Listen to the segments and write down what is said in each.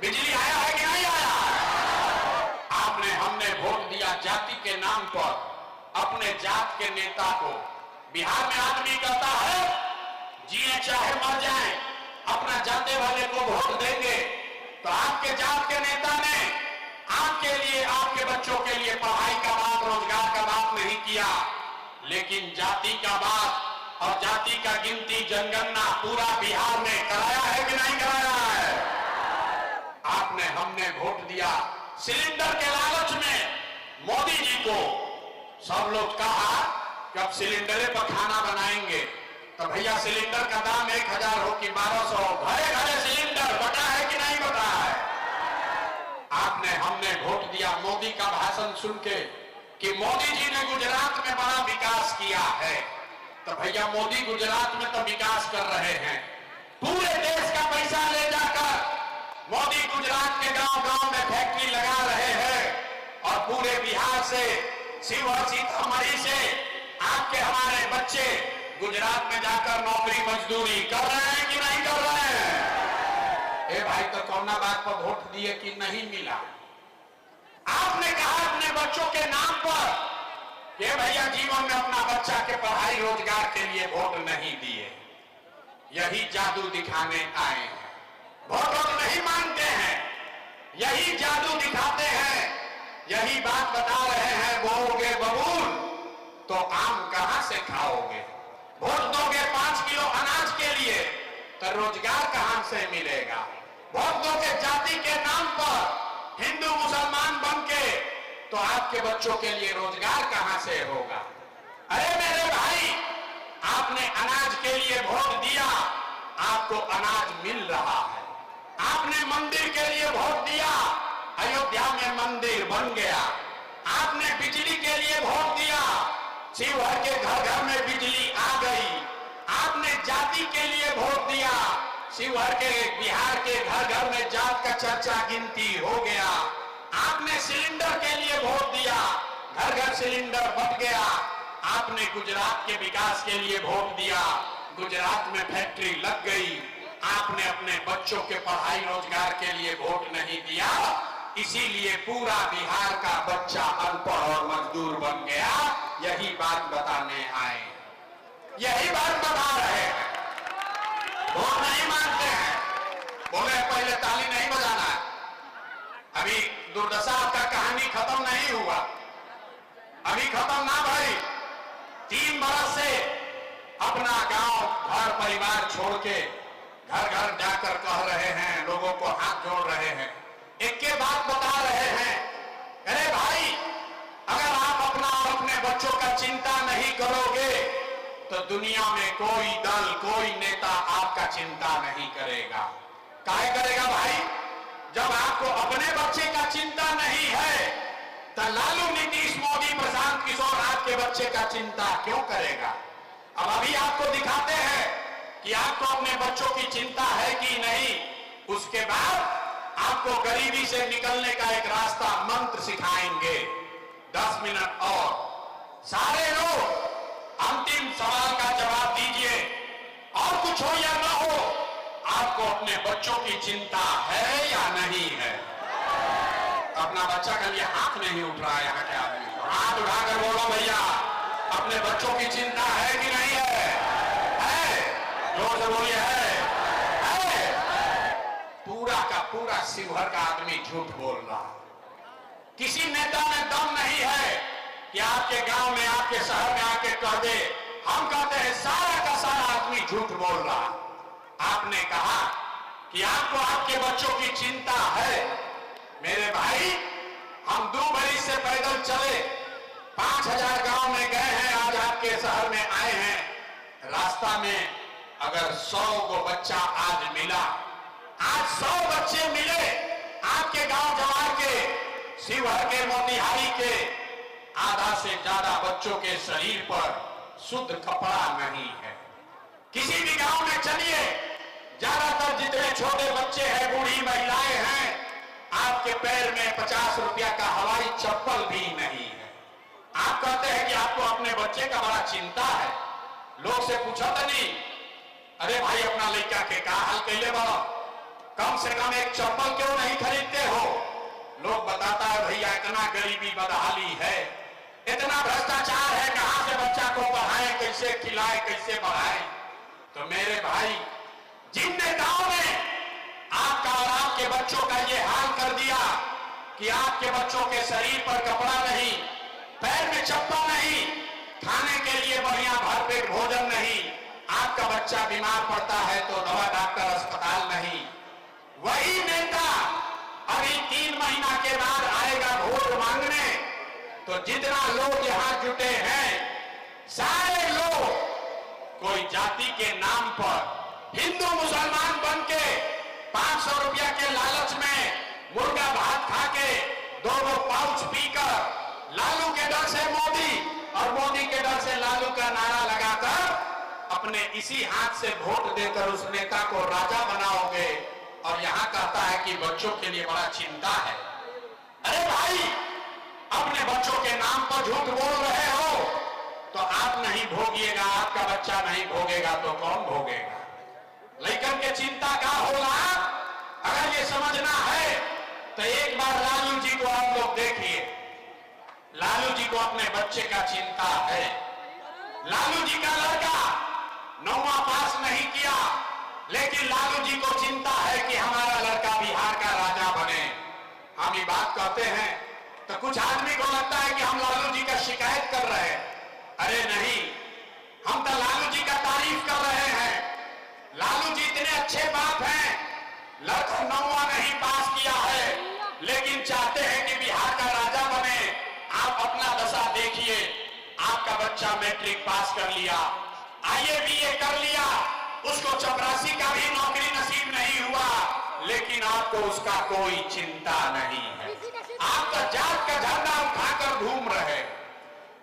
बिजली आया है कि नहीं आया है? आपने हमने वोट दिया जाति के नाम पर अपने जात के नेता को। बिहार में आदमी कहता है जिए चाहे मर जाए अपना जाते वाले को वोट देंगे, तो आपके जात के नेता ने आपके लिए, आपके बच्चों के लिए पढ़ाई का बात, रोजगार का बात नहीं किया, लेकिन जाति का बात और जाति का गिनती जनगणना पूरा बिहार में कराया है कि नहीं कराया है? आपने हमने वोट दिया सिलेंडर के लालच में मोदी जी को। सब लोग कहा कि अब सिलेंडरे पर खाना बनाएंगे, तो भैया सिलेंडर का दाम 1000 हो कि 1200, घरे घरे सिलेंडर बटा है कि नहीं बटा है? आपने हमने वोट दिया मोदी का भाषण सुन के कि मोदी जी ने गुजरात में बड़ा विकास किया है, तो भैया मोदी गुजरात में तो विकास कर रहे हैं, पूरे देश का पैसा ले जाकर मोदी गुजरात के गांव गांव में फैक्ट्री लगा रहे हैं और पूरे बिहार से, शिवहर सीतामढ़ी से आपके हमारे बच्चे गुजरात में जाकर नौकरी मजदूरी कर रहे हैं कि नहीं कर रहे हैं? ए भाई, तो कौना बात पर वोट दिए कि नहीं मिला? आपने कहा अपने बच्चों के नाम पर कि भैया जीवन में अपना बच्चा के पढ़ाई रोजगार के लिए वोट नहीं दिए, यही जादू दिखाने आए हैं। वोट नहीं मांगते हैं, यही जादू दिखाते हैं, यही बात बता रहे हैं, बोओगे बबूल तो आम कहां से खाओगे? वोट दोगे 5 किलो अनाज के लिए तो रोजगार कहां से मिलेगा? वोट दोगे जाति के नाम पर हिंदू मुसलमान बन के तो आपके बच्चों के लिए रोजगार कहां से होगा? अरे मेरे भाई, आपने अनाज के लिए वोट दिया, आपको अनाज मिल रहा है। आपने मंदिर के लिए वोट दिया, अयोध्या में मंदिर बन गया। आपने बिजली के लिए वोट दिया, शिवहर के घर घर में बिजली आ गई। आपने जाति के लिए वोट दिया, शिवहर के, बिहार के घर घर में जात का चर्चा गिनती हो गया। आपने सिलेंडर के लिए वोट दिया, घर घर सिलेंडर बट गया। आपने गुजरात के विकास के लिए वोट दिया, गुजरात में फैक्ट्री लग गई। आपने अपने बच्चों के पढ़ाई रोजगार के लिए वोट नहीं दिया, इसीलिए पूरा बिहार का बच्चा अनपढ़ और मजदूर बन गया। यही बात बताने आए, यही बात बता रहे हैं। वोट नहीं मांगते हैं, बोले पहले ताली नहीं बजाना है। अभी दुर्दशा का कहानी खत्म नहीं हुआ, अभी खत्म ना भाई। 3 बरस से अपना गांव, घर परिवार छोड़ के घर घर जाकर कह रहे हैं, लोगों को हाथ जोड़ रहे हैं, एक के बात बता रहे हैं, अरे भाई, अगर आप अपना और अपने बच्चों का चिंता नहीं करोगे तो दुनिया में कोई दल, कोई नेता आपका चिंता नहीं करेगा। काहे करेगा भाई? जब आपको अपने बच्चे का चिंता नहीं है तो लालू, नीतीश, मोदी, प्रशांत किशोर आपके बच्चे का चिंता क्यों करेगा? अब अभी आपको दिखाते हैं कि आपको अपने बच्चों की चिंता है कि नहीं। उसके बाद आपको गरीबी से निकलने का एक रास्ता, मंत्र सिखाएंगे। 10 मिनट और सारे लोग अंतिम सवाल का जवाब दीजिए, और कुछ हो या ना हो, आपको अपने बच्चों की चिंता है या नहीं है? अपना बच्चा के लिए हाथ नहीं उठ रहा है यहाँ के आदमी, हाथ उठाकर बोलो भैया, अपने बच्चों की चिंता है कि नहीं है? जोर से बोलिए, है? पूरा का पूरा शिवहर का आदमी झूठ बोल रहा। किसी नेता में दम नहीं है कि आपके गांव में, आपके शहर में आके कह दे, हम कहते हैं सारा का सारा आदमी झूठ बोल रहा। आपने कहा कि आपको आपके बच्चों की चिंता है। मेरे भाई, हम 2 बरस से पैदल चले, 5000 गांव में गए हैं, आज आपके शहर में आए हैं। रास्ता में अगर 100 को बच्चा आज मिला, आज 100 बच्चे मिले आपके गांव जवार के, शिवहर के, मोतिहारी के, आधा से ज्यादा बच्चों के शरीर पर शुद्ध कपड़ा नहीं है। किसी भी गांव में चलिए, ज्यादातर जितने छोटे बच्चे हैं, बूढ़ी महिलाएं हैं, आपके पैर में 50 रुपया का हवाई चप्पल भी नहीं है। आप कहते हैं कि आपको अपने बच्चे का बड़ा चिंता है। लोग से पूछा तो नहीं, अरे भाई अपना लड़का के का हाल कैले बड़ा, कम से कम एक चप्पल क्यों नहीं खरीदते हो? लोग बताता है भैया इतना गरीबी बदहाली है, इतना भ्रष्टाचार है, कहां से बच्चा को पढ़ाएं, कैसे खिलाए, कैसे बढ़ाएं। तो मेरे भाई, जिन नेताओं ने आपका और आपके बच्चों का ये हाल कर दिया कि आपके बच्चों के शरीर पर कपड़ा नहीं, पैर में चप्पल नहीं, खाने के लिए बढ़िया भरपेट भोजन नहीं, आपका बच्चा बीमार पड़ता है तो दवा डॉक्टर अस्पताल नहीं, वही नेता अभी 3 महीना के बाद आएगा वोट मांगने। तो जितना लोग यहां जुटे हैं, सारे लोग कोई जाति के नाम पर हिंदू मुसलमान बन के 500 रुपया के लालच में मुर्गा भात खा के 2 पाउच पीकर लालू के डर से मोदी और मोदी के डर से लालू का नारा लगाकर अपने इसी हाथ से वोट देकर उस नेता को राजा बनाओगे। और यहां कहता है कि बच्चों के लिए बड़ा चिंता है। अरे भाई, अपने बच्चों के नाम पर झूठ बोल रहे हो तो आप नहीं भोगिएगा, आपका बच्चा नहीं भोगेगा तो कौन भोगेगा? लेकिन के चिंता का होगा, अगर ये समझना है तो एक बार लालू जी को आप लोग देखिए। लालू जी को अपने बच्चे का चिंता है। लालू जी का लड़का 9वां पास नहीं किया, लेकिन लालू जी को चिंता है कि हमारा लड़का बिहार का राजा बने। हम ये बात कहते हैं तो कुछ आदमी को लगता है कि हम लालू जी का शिकायत कर रहे हैं। अरे नहीं, हम तो लालू जी का तारीफ कर रहे हैं। लालू जी इतने अच्छे बाप हैं, लड़का 9वां नहीं पास किया है, लेकिन चाहते हैं कि बिहार का राजा बने। आप अपना दशा देखिए, आपका बच्चा मैट्रिक पास कर लिया, IABA कर लिया, उसको चपरासी का भी नौकरी नसीब नहीं हुआ, लेकिन आपको उसका कोई चिंता नहीं है। आप तो जात का झंडा उठाकर घूम रहे।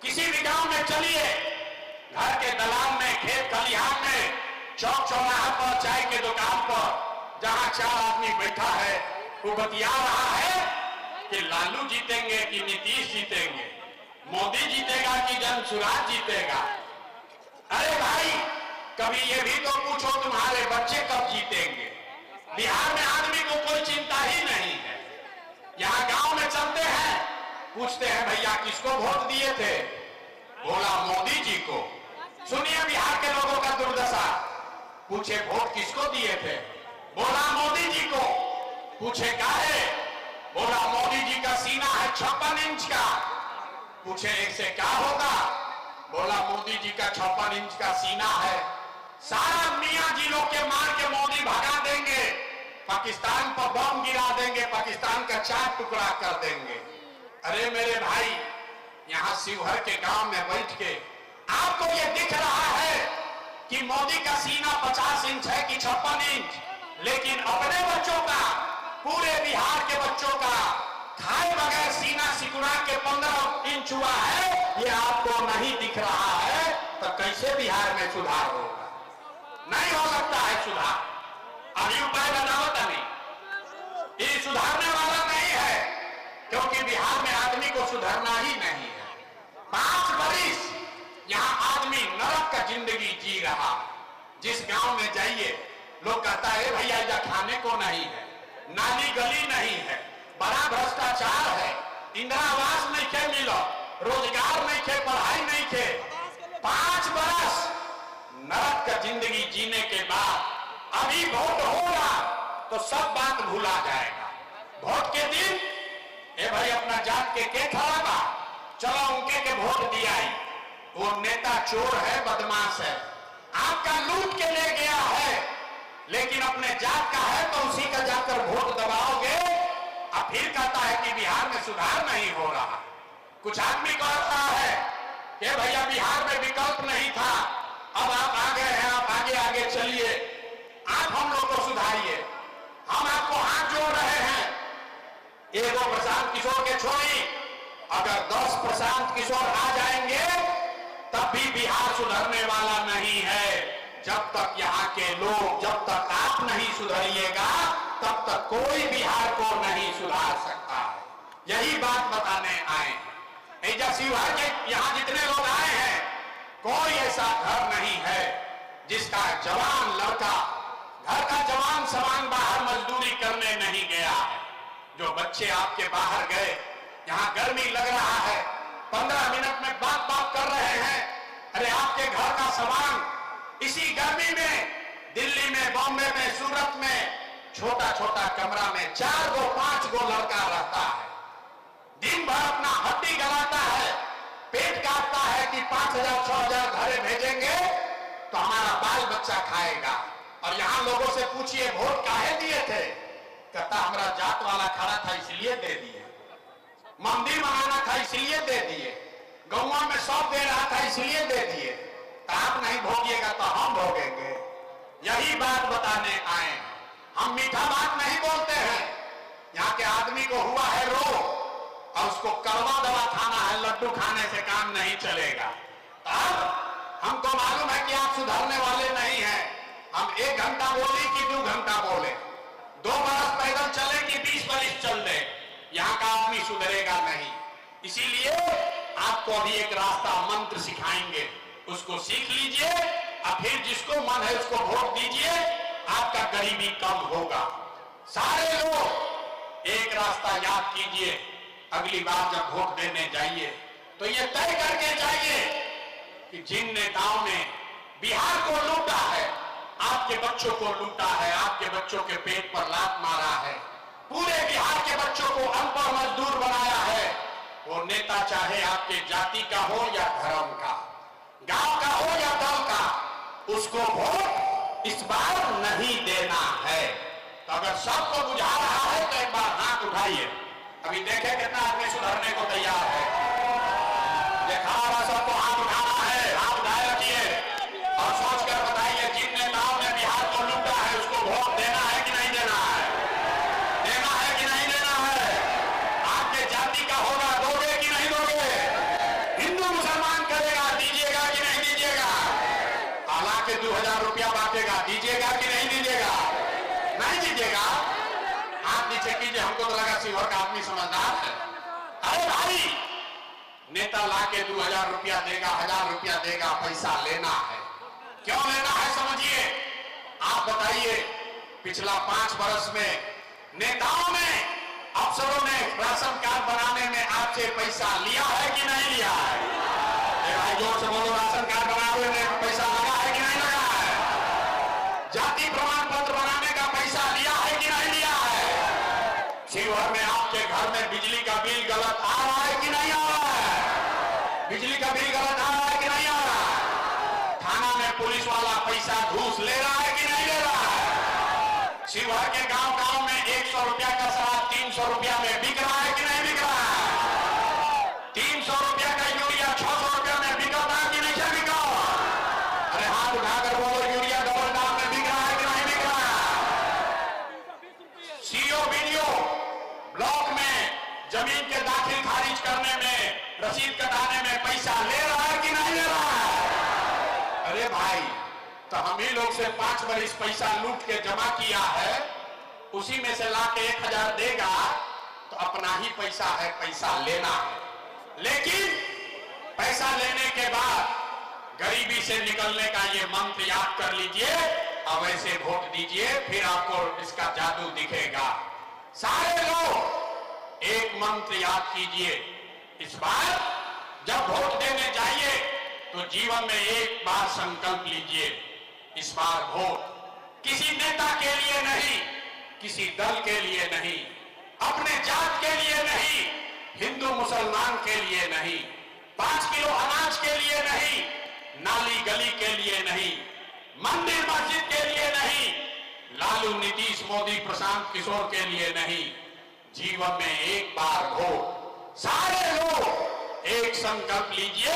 किसी भी गांव में चलिए, घर के दलान में, खेत खलिहान में, चौक चौराहा पर, चाय के दुकान पर, जहां 4 आदमी बैठा है, वो बतिया रहा है कि लालू जीतेंगे कि नीतीश जीतेंगे, मोदी जीतेगा कि जनसुराज जीतेगा। अरे भाई, कभी ये भी तो पूछो तुम्हारे बच्चे कब जीतेंगे? बिहार में आदमी को कोई चिंता ही नहीं है। यहां गांव में चलते हैं, पूछते हैं भैया किसको वोट दिए थे? बोला मोदी जी को। सुनिए बिहार के लोगों का दुर्दशा। पूछे वोट किसको दिए थे? बोला मोदी जी को। पूछे काहे? बोला मोदी जी का सीना है 56 इंच का। पूछे एक से क्या होगा? बोला मोदी जी का 56 इंच का सीना है, सारा मियां जिलों के मार के मोदी भगा देंगे, पाकिस्तान पर बम गिरा देंगे, पाकिस्तान का 4 टुकड़ा कर देंगे। अरे मेरे भाई, यहां शिवहर के गांव में बैठ के आपको ये दिख रहा है कि मोदी का सीना 50 इंच है कि 56 इंच, लेकिन अपने बच्चों का, पूरे बिहार के बच्चों का खाए बगैर सीना सिकुड़ा के 15 इंच हुआ है, ये आपको नहीं दिख रहा है। तो कैसे बिहार में सुधार होगा? नहीं हो सकता है सुधार। अभी उपाय बताओ तभी, ये सुधारने वाला नहीं है, क्योंकि बिहार में आदमी को सुधरना ही नहीं है। 5 बरिस यहां आदमी नरक का जिंदगी जी रहा। जिस गांव में जाइए, लोग कहता है भैया इधर खाने को नहीं है, नाली गली नहीं है, बड़ा भ्रष्टाचार है, इंदिरा आवास नहीं खे मिलो, रोजगार नहीं खे, पढ़ाई नहीं खे। 5 बरस नरक का जिंदगी जीने के बाद अभी वोट होगा तो सब बात भूला जाएगा। वोट के दिन ए भाई अपना जात के खड़ा बा, चलो उनके के वोट दिया। वो नेता चोर है, बदमाश है, आपका लूट के ले गया है, लेकिन अपने जात का है तो उसी का जाकर वोट दबाओगे। अब फिर कहता है कि बिहार में सुधार नहीं हो रहा। कुछ आदमी कहता है कि भैया बिहार में विकल्प नहीं था, अब आप आ गए हैं, आप आगे आगे चलिए, आप हम लोग को सुधारिए। हम आपको हाथ जोड़ रहे हैं। एगो प्रशांत किशोर के छोड़ी, अगर 10 प्रशांत किशोर आ जाएंगे तब भी बिहार सुधरने वाला नहीं है। जब तक यहाँ के लोग, जब तक आप नहीं सुधरिएगा, तब तक कोई बिहार को नहीं सुधार सकता। यही बात बताने आए हैं। शिवहर के यहाँ जितने लोग आए हैं, कोई ऐसा घर नहीं है जिसका जवान लड़का घर का जवान सवान बाहर मजदूरी करने नहीं गया है। जो बच्चे आपके बाहर गए, यहाँ गर्मी लग रहा है, 15 मिनट में बात कर रहे हैं, अरे आपके घर का सामान इसी गर्मी में दिल्ली में, बॉम्बे में, सूरत में छोटा छोटा कमरा में 4 गो 5 गो लड़का रहता है, दिन भर अपना हड्डी गलाता है, पेट काटता है कि 5,000 6,000 घरे भेजेंगे तो हमारा बाल बच्चा खाएगा। और यहां लोगों से पूछिए वोट काहे दिए थे, कहता हमारा जात वाला खड़ा था इसलिए दे दिए, मंदिर बनाना था इसलिए दे दिए, गौवा में सौंप दे रहा था इसलिए दे दिए, आप नहीं भोगिएगा तो हम भोगेंगे। यही बात बताने आए। हम मीठा बात नहीं बोलते हैं। यहाँ के आदमी को हुआ है रोग और उसको कड़वा दवा खाना है, लड्डू खाने से काम नहीं चलेगा। अब हमको मालूम है कि आप सुधरने वाले नहीं हैं। हम 1 घंटा बोले कि 2 घंटा बोले, 2 बरस पैदल चले कि 20 बरस चल दे, यहाँ का आदमी सुधरेगा नहीं। इसीलिए आपको अभी एक रास्ता मंत्र सिखाएंगे, उसको सीख लीजिए और फिर जिसको मन है उसको वोट दीजिए, आपका गरीबी कम होगा। सारे लोग एक रास्ता याद कीजिए, अगली बार जब वोट देने जाइए तो ये तय करके जाइए कि जिन नेताओं ने बिहार को लूटा है, आपके बच्चों को लूटा है, आपके बच्चों के पेट पर लात मारा है, पूरे बिहार के बच्चों को अनपढ़ मजदूर बनाया है, वो नेता चाहे आपके जाति का हो या धर्म का, गांव का हो या दल का, उसको वोट इस बार नहीं देना है। तो अगर सबको बुझा रहा है तो एक बार हाथ उठाइए, अभी देखें कितना आदमी सुधरने को तैयार है। देखा रहा सबको हाथ उठाना है, हाथ उठाए रखिए और सोचकर बताइए जिन नेताओं ने बिहार को लूटा है उसको वोट देना है कि नहीं देना है, देना है कि नहीं देना है। आपके जाति का होगा, दोगे कि नहीं दोगे, हिंदू मुसलमान करेगा, दीजिएगा कि नहीं दीजिएगा, हालांकि 2000 रुपया बांटेगा, दीजिएगा कि नहीं दीजिएगा, नहीं दीजिएगा। हाथ नीचे कीजिए, हमको तो लगा शिवर का आदमी समझदार है। अरे भाई, नेता लाके 2000 रुपया देगा, 1000 रुपया देगा, पैसा लेना है, क्यों लेना है समझिए। आप बताइए, पिछला 5 वर्ष में नेताओं ने, अफसरों ने राशन कार्ड बनाने में आपसे पैसा लिया है कि नहीं लिया है? भाई जोर से बोलो, राशन कार्ड बनाने में पैसा लगा है कि नहीं लगा है? जाति प्रमाण पत्र बनाने का पैसा लिया है कि नहीं लिया है? शिवहर में आपके घर में बिजली का बिल गलत आ रहा है कि नहीं आ रहा है? बिजली का बिल गलत आ रहा है कि नहीं आ रहा है? थाना में पुलिस वाला पैसा घूस ले रहा है कि नहीं ले रहा है? शिवहर के गांव में 100 रुपया का शराब 300 रुपया में बिक रहा है कि नहीं बिक रहा है? 300 रुपया का यूरिया 600 रुपया में बिक रहा है कि नहीं बिका? अरे हाथ उठाकर बोलो, यूरिया डबल दाम में बिक रहा है कि नहीं बिक रहा है? सीओ बीडीओ ब्लॉक में जमीन के दाखिल खारिज करने में, रसीद कटाने में पैसा ले रहा है कि नहीं ले रहा है? अरे भाई, तो हम ही लोग से 5 बरस पैसा लूट के जमा किया है, उसी में से लाके 1000 देगा तो अपना ही पैसा है, पैसा लेना है। लेकिन पैसा लेने के बाद गरीबी से निकलने का ये मंत्र याद कर लीजिए और वैसे वोट दीजिए, फिर आपको इसका जादू दिखेगा। सारे लोग एक मंत्र याद कीजिए, इस बार जब वोट देने जाइए तो जीवन में एक बार संकल्प लीजिए, इस बार वोट किसी नेता के लिए नहीं, किसी दल के लिए नहीं, अपने जात के लिए नहीं, हिंदू मुसलमान के लिए नहीं, 5 किलो अनाज के लिए नहीं, नाली गली के लिए नहीं, मंदिर मस्जिद के लिए नहीं, लालू नीतीश मोदी प्रशांत किशोर के लिए नहीं, जीवन में एक बार वोट। सारे लोग एक संकल्प लीजिए,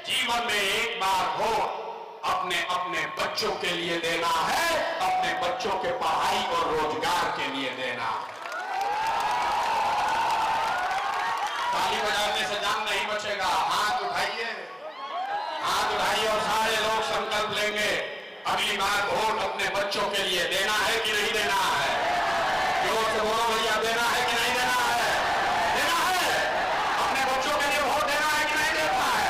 जीवन में एक बार वोट अपने अपने बच्चों के लिए देना है, अपने बच्चों के पढ़ाई और रोजगार के लिए देना है। ताली बजाने से जान नहीं बचेगा। हाथ उठाइए, हाथ उठाइए और सारे लोग संकल्प लेंगे, अगली बार वोट अपने बच्चों के लिए देना है कि नहीं देना है? जोर से बोलो भैया, देना है कि नहीं देना है? देना है, अपने बच्चों के लिए वोट देना है कि नहीं देना है?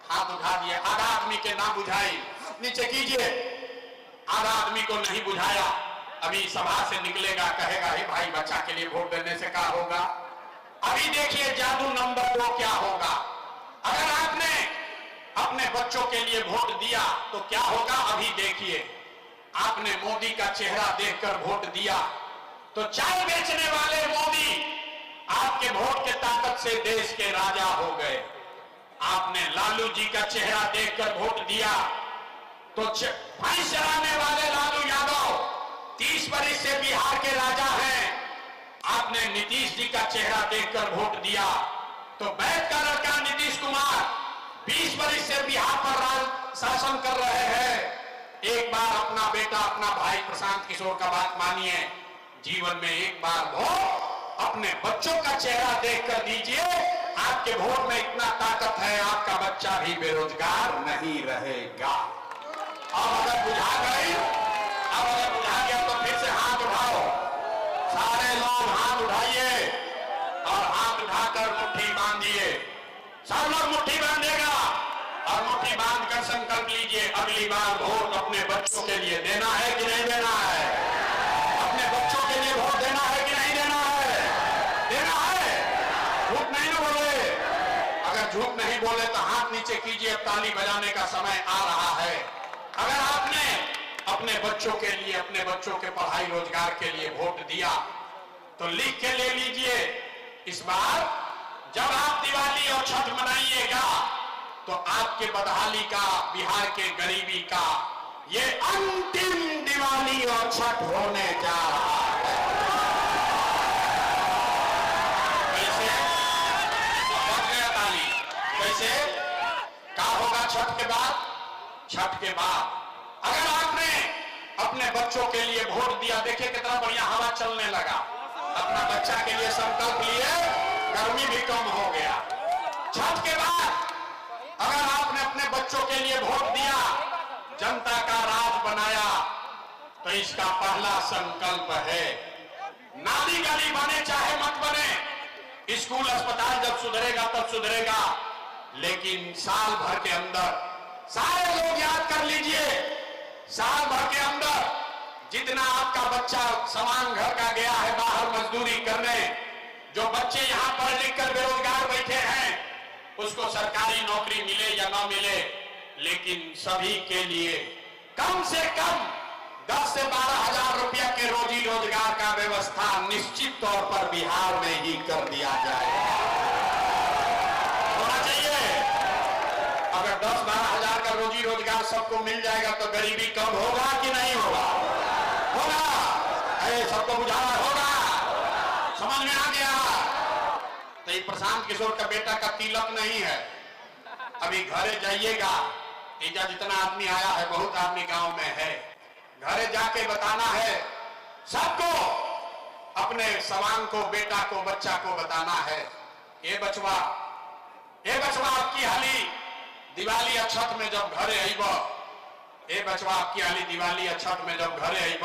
हाथ उठा दिए, आधा आदमी के नाम बुझाई, नीचे कीजिए। ज्यादा आदमी को नहीं बुझाया। अभी सभा से निकलेगा, कहेगा हे भाई बच्चा के लिए वोट देने से क्या होगा। अभी देखिए जादू नंबर 2 क्या होगा। अगर आपने अपने बच्चों के लिए वोट दिया तो क्या होगा, अभी देखिए। आपने मोदी का चेहरा देखकर वोट दिया तो चाय बेचने वाले मोदी आपके वोट के ताकत से देश के राजा हो गए। आपने लालू जी का चेहरा देखकर वोट दिया तो भैंस चराने वाले लालू यादव 30 वर्ष से बिहार के राजा हैं। आपने नीतीश जी का चेहरा देखकर वोट दिया तो बैठ का लड़का नीतीश कुमार 20 वर्ष से बिहार पर राज शासन कर रहे हैं। एक बार अपना बेटा, अपना भाई प्रशांत किशोर का बात मानिए, जीवन में एक बार वोट अपने बच्चों का चेहरा देखकर दीजिए। आपके वोट में इतना ताकत है, आपका बच्चा भी बेरोजगार नहीं रहेगा। अब अगर बुझा गया तो फिर से हाथ उठाओ, सारे लोग हाथ उठाइए और हाथ उठाकर मुट्ठी बांधिए। सब लोग मुट्ठी बांधेगा और मुट्ठी बांधकर संकल्प लीजिए, अगली बार वोट अपने बच्चों के लिए देना है कि नहीं देना है। अपने बच्चों के लिए वोट देना है कि नहीं देना है। देना है, झूठ नहीं ना बोले। अगर झूठ नहीं बोले तो हाथ नीचे कीजिए, अब ताली बजाने का समय आ रहा है। अगर आपने अपने बच्चों के लिए, अपने बच्चों के पढ़ाई रोजगार के लिए वोट दिया तो लिख के ले लीजिए। इस बार जब आप दिवाली और छठ मनाइएगा तो आपके बदहाली का, बिहार के गरीबी का ये अंतिम दिवाली और छठ होने जा रहा है। कैसे बच गया ताली? कैसे क्या होगा छठ के बाद? छठ के बाद अगर आपने अपने बच्चों के लिए वोट दिया, देखिए कितना बढ़िया हवा चलने लगा। अपना बच्चा के लिए संकल्प लिए, गर्मी भी कम हो गया। छठ के बाद अगर आपने अपने बच्चों के लिए वोट दिया, जनता का राज बनाया, तो इसका पहला संकल्प है नाली गली बने चाहे मत बने, स्कूल अस्पताल जब सुधरेगा तब सुधरेगा, लेकिन साल भर के अंदर, सारे लोग याद कर लीजिए, साल भर के अंदर जितना आपका बच्चा समान घर का गया है बाहर मजदूरी करने, जो बच्चे यहां पढ़ लिख कर बेरोजगार बैठे हैं, उसको सरकारी नौकरी मिले या ना मिले, लेकिन सभी के लिए कम से कम 10 से 12 हजार रुपया के रोजी रोजगार का व्यवस्था निश्चित तौर पर बिहार में ही कर दिया जाए। होना चाहिए। अगर 10-12 हजार का रोजी रोजगार सबको मिल जाएगा तो गरीबी कम होगा कि नहीं होगा? होगा। सबको बुझाना होगा। समझ में आ गया? तो ये प्रशांत किशोर का बेटा का तिलक नहीं है। अभी घरे जाइएगा, इजा जितना आदमी आया है, बहुत आदमी गांव में है, घरे जाके बताना है सबको, अपने सवांग को, बेटा को, बच्चा को बताना है, ये बचवा आपकी हाली दिवाली अछत में जब घरे आईब, ये बचवा आपकी हाली दिवाली अछत में जब घरे आईब,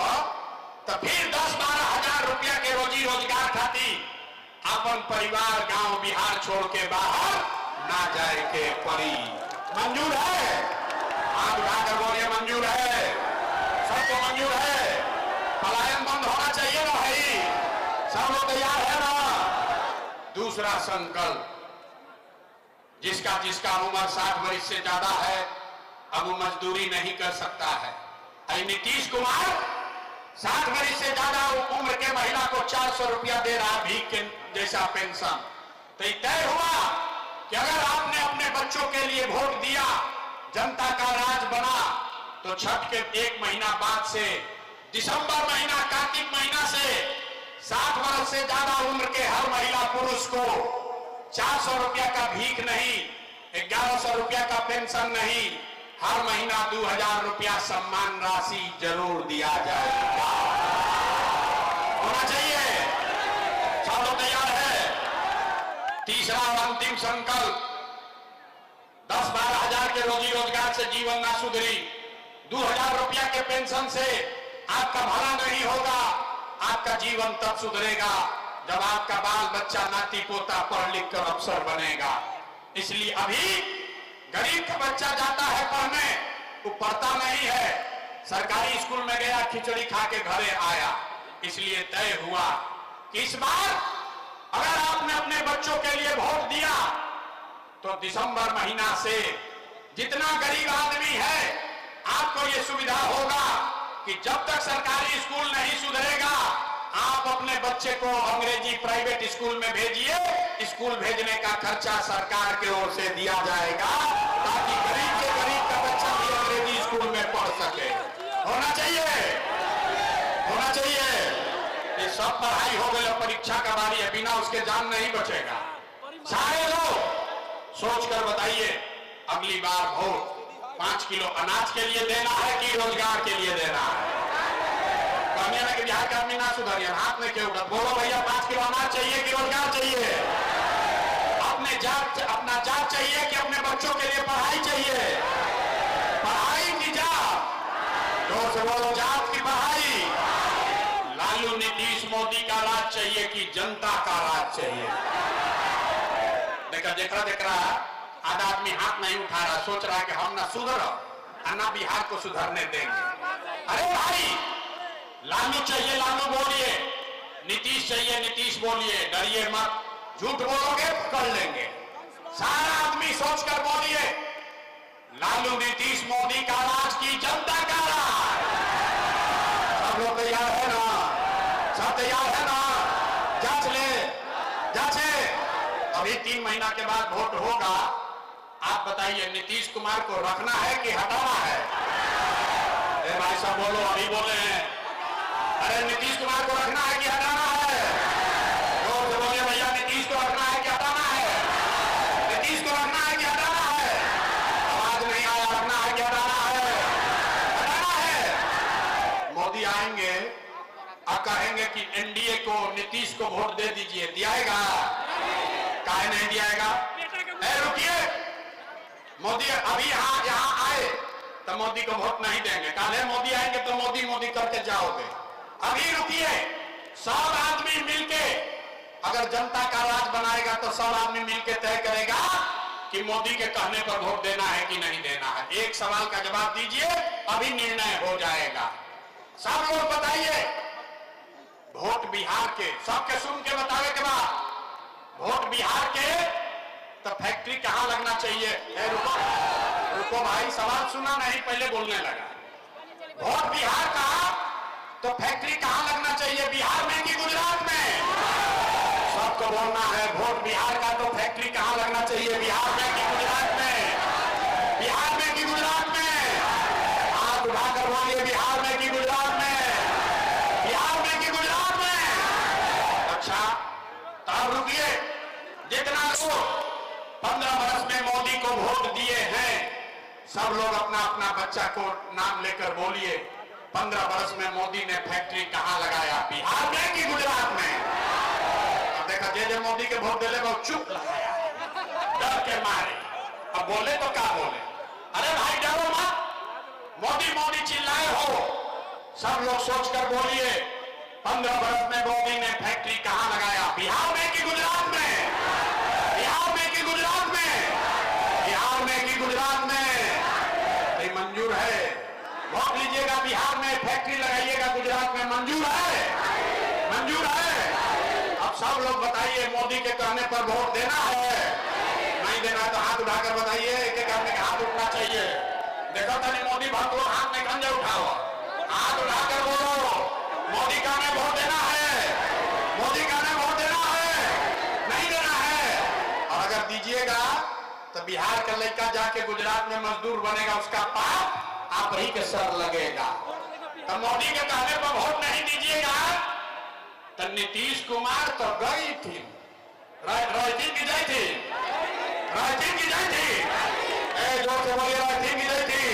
तो फिर 10-12 हजार रुपया के रोजी रोजगार खाती अपन परिवार गांव बिहार छोड़ के बाहर ना जाए के पड़ी। मंजूर है? हाथ उठाकर बोलिए मंजूर है। सबको मंजूर है? पलायन बंद होना चाहिए ना भाई? सब लोग तैयार है ना? दूसरा संकल्प, जिसका उम्र 60 वर्ष से ज्यादा है, अब वो मजदूरी नहीं कर सकता है। नीतीश कुमार 60 वर्ष से ज्यादा उम्र के महिला को 400 रुपया दे रहा, भीख के जैसा पेंशन। तो तय हुआ कि अगर आपने अपने बच्चों के लिए वोट दिया, जनता का राज बना, तो छठ के 1 महीना बाद से, दिसंबर महीना, कार्तिक महीना से 60 वर्ष से ज्यादा उम्र के हर महिला पुरुष को 400 रुपया का भीख नहीं, 1100 रुपया का पेंशन नहीं, हर महीना 2000 रुपया सम्मान राशि जरूर दिया जाएगा। होना चाहिए। सब लोग तैयार है? तीसरा और अंतिम संकल्प, 10-12 हजार के रोजी रोजगार से जीवन ना सुधरी, 2000 रुपया के पेंशन से आपका भला नहीं होगा। आपका जीवन तब सुधरेगा जब आपका बाल बच्चा, नाती पोता पढ़ लिख कर अफसर बनेगा। इसलिए अभी गरीब का बच्चा जाता है पढ़ने, वो पढ़ता नहीं है, सरकारी स्कूल में गया, खिचड़ी खा के घरे आया। इसलिए तय हुआ कि इस बार अगर आपने अपने बच्चों के लिए वोट दिया तो दिसंबर महीना से जितना गरीब आदमी है आपको यह सुविधा होगा कि जब तक सरकारी स्कूल नहीं सुधरेगा आप अपने बच्चे को अंग्रेजी प्राइवेट स्कूल में भेजिए। स्कूल भेजने का खर्चा सरकार की ओर से दिया जाएगा ताकि गरीब से गरीब का बच्चा भी अंग्रेजी स्कूल में पढ़ सके। होना चाहिए, होना चाहिए। ये सब पढ़ाई हो गई, परीक्षा का बारी है, बिना उसके जान नहीं बचेगा। सारे लोग सोचकर बताइए अगली बार वोट 5 किलो अनाज के लिए देना है कि रोजगार के लिए देना है? कहने में कि बिहार का आदमी ना सुधरिए, हाथ में क्यों उठा? बोलो भैया 5 किलो अनाज चाहिए कि रोजगार चाहिए? अपना जात चाहिए कि अपने बच्चों के लिए पढ़ाई चाहिए? पढ़ाई की जात, जोर से बोलो, जात की पढ़ाई। लालू नीतीश मोदी का राज चाहिए कि जनता का राज चाहिए? देखा देखा देख रहा आधा आदमी हाथ नहीं उठा रहा, सोच रहा है कि हम ना सुधर ना बिहार को सुधरने देंगे। अरे भाई, लालू चाहिए लालू बोलिए, नीतीश चाहिए नीतीश बोलिए, डरिए मत। झूठ बोलोगे पकड़ लेंगे। सारा आदमी सोचकर बोलिए लालू नीतीश मोदी का राज की जनता का राज। सब लोग तैयार है ना? सब तैयार है ना? जांच ले, जांचे। अभी 3 महीना के बाद वोट होगा। आप बताइए नीतीश कुमार को रखना है कि हटाना है? भाई साहब बोलो, अभी बोले हैं। अरे नीतीश कुमार को रखना है कि हटाना है? जोर से बोलिए भैया, नीतीश को रखना है कि हटाना है? नीतीश को रखना है कि हटाना है? आवाज नहीं आया, रखना है कि हटाना है? हटाना है। मोदी आएंगे और कहेंगे कि एनडीए को नीतीश को वोट दे दीजिए, दियाएगा? काहे नहीं दियाएगा? रुकिए, मोदी अभी यहाँ आए तो मोदी को वोट नहीं देंगे। काले मोदी आएंगे तो मोदी मोदी करके जाओगे। अभी रुकिए, सब आदमी मिलके अगर जनता का राज बनाएगा तो सब आदमी मिलके तय करेगा कि मोदी के कहने पर वोट देना है कि नहीं देना है। एक सवाल का जवाब दीजिए, अभी निर्णय हो जाएगा। सब लोग बताइए, वोट बिहार के, सबके सुन के बतावे के बाद, वोट बिहार के तो फैक्ट्री कहां लगना चाहिए? रुको भाई, सवाल सुना नहीं, पहले बोलने लगा। वोट बिहार का तो फैक्ट्री कहां लगना चाहिए, बिहार में कि गुजरात में? सबको बोलना है, वोट बिहार का तो फैक्ट्री कहां लगना चाहिए, बिहार में कि गुजरात में? बिहार में कि गुजरात में? हाथ उठाकर बोलिए, बिहार में कि गुजरात में? बिहार में कि गुजरात में? अच्छा, तब रुकिए। जितना लोग 15 वर्ष में मोदी को वोट दिए हैं, सब लोग अपना अपना बच्चा को नाम लेकर बोलिए, 15 वर्ष में मोदी ने फैक्ट्री कहां लगाया, बिहार में कि गुजरात में? अब देखा, जे मोदी के वोट दिले वो चुप लगाया डर के मारे। अब बोले तो क्या बोले? अरे भाई डरो मत, मोदी मोदी चिल्लाए हो। सब लोग सोचकर बोलिए, 15 वर्ष में मोदी ने फैक्ट्री कहां लगाया, बिहार में कि गुजरात में? बिहार में कि गुजरात में? बिहार में कि गुजरात में? मंजूर है? वोट लीजिएगा, बिहार में फैक्ट्री लगाइएगा, गुजरात में मंजूर है? मंजूर है? अब सब लोग बताइए, मोदी के कहने पर वोट देना है? नहीं देना है तो हाथ उठाकर बताइए। एक एक आदमी का हाथ उठना चाहिए। देखो तनी मोदी भक्त लोग हाथ में गंजे उठाओ, हाथ उठाकर बोलो मोदी का हमें वोट देना है, मोदी का हमें वोट देना है, नहीं देना है? और अगर दीजिएगा तो बिहार का लड़का जाके गुजरात में मजदूर बनेगा, उसका पाप आप ही के सर लगेगा। तो मोदी के कहने पर वोट नहीं दीजिएगा तो नीतीश कुमार तो गई थी, रायथी की जाई थी, रायथी की जाई थी। जोर से बोलिए, रायथी की जाई थी,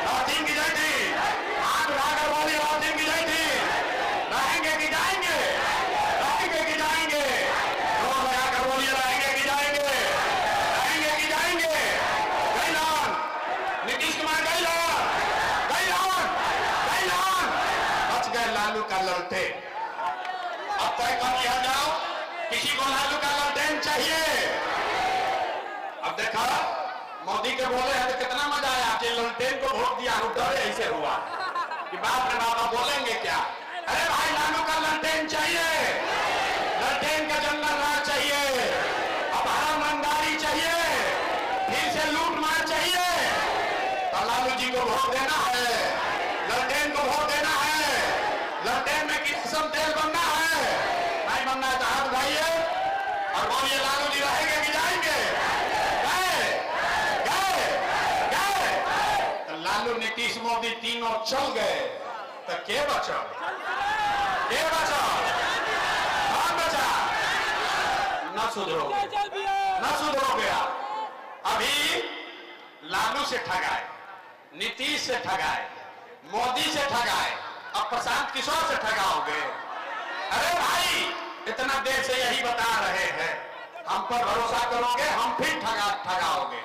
रायथी की जाई थी। हाथ उठाकर बोलिए, रायथी की जाई थी। रहेंगे कि जाएंगे? रहेंगे कि जाएंगे? जोर लगाकर बोलिए, रहेंगे कि जाएंगे? रहेंगे कि जाएंगे? गैलान नीतीश कुमार, गैलान, गैलान, गैलान। बच गए लालू का ललटे। अब तय कर लिया जाओ, किसी को लालू का ललटेन चाहिए? अब देखा, मोदी के बोले हैं तो कितना मजा आया कि ललटेन को वोट दिया, डरे ऐसे हुआ। कि बाप रे बाबा बोलेंगे क्या। अरे भाई लालू का ललटेन चाहिए, ललटेन का जंगल राज चाहिए, अब हरामंदारी चाहिए, फिर से लूट मार चाहिए, तो लालू जी को वोट देना है, ललटेन को वोट देना है, ललटेन में किस्म तेल बनना है, नहीं बनना है तो हाथ उठाइए और बोलिए लालू जी रहेंगे कि जाएंगे। गए गए गए तो लालू नीतीश मोदी तीनों चल गए तो के बचा, के बचा, कौन बचा। न सुधरोगे, न सुधरोगे आप। अभी लालू से ठगाए, नीतीश से ठगाए, मोदी से ठगाए, अब प्रशांत किशोर से ठगाओगे। अरे भाई इतना देर से यही बता रहे हैं, हम पर भरोसा करोगे हम फिर ठगाओगे।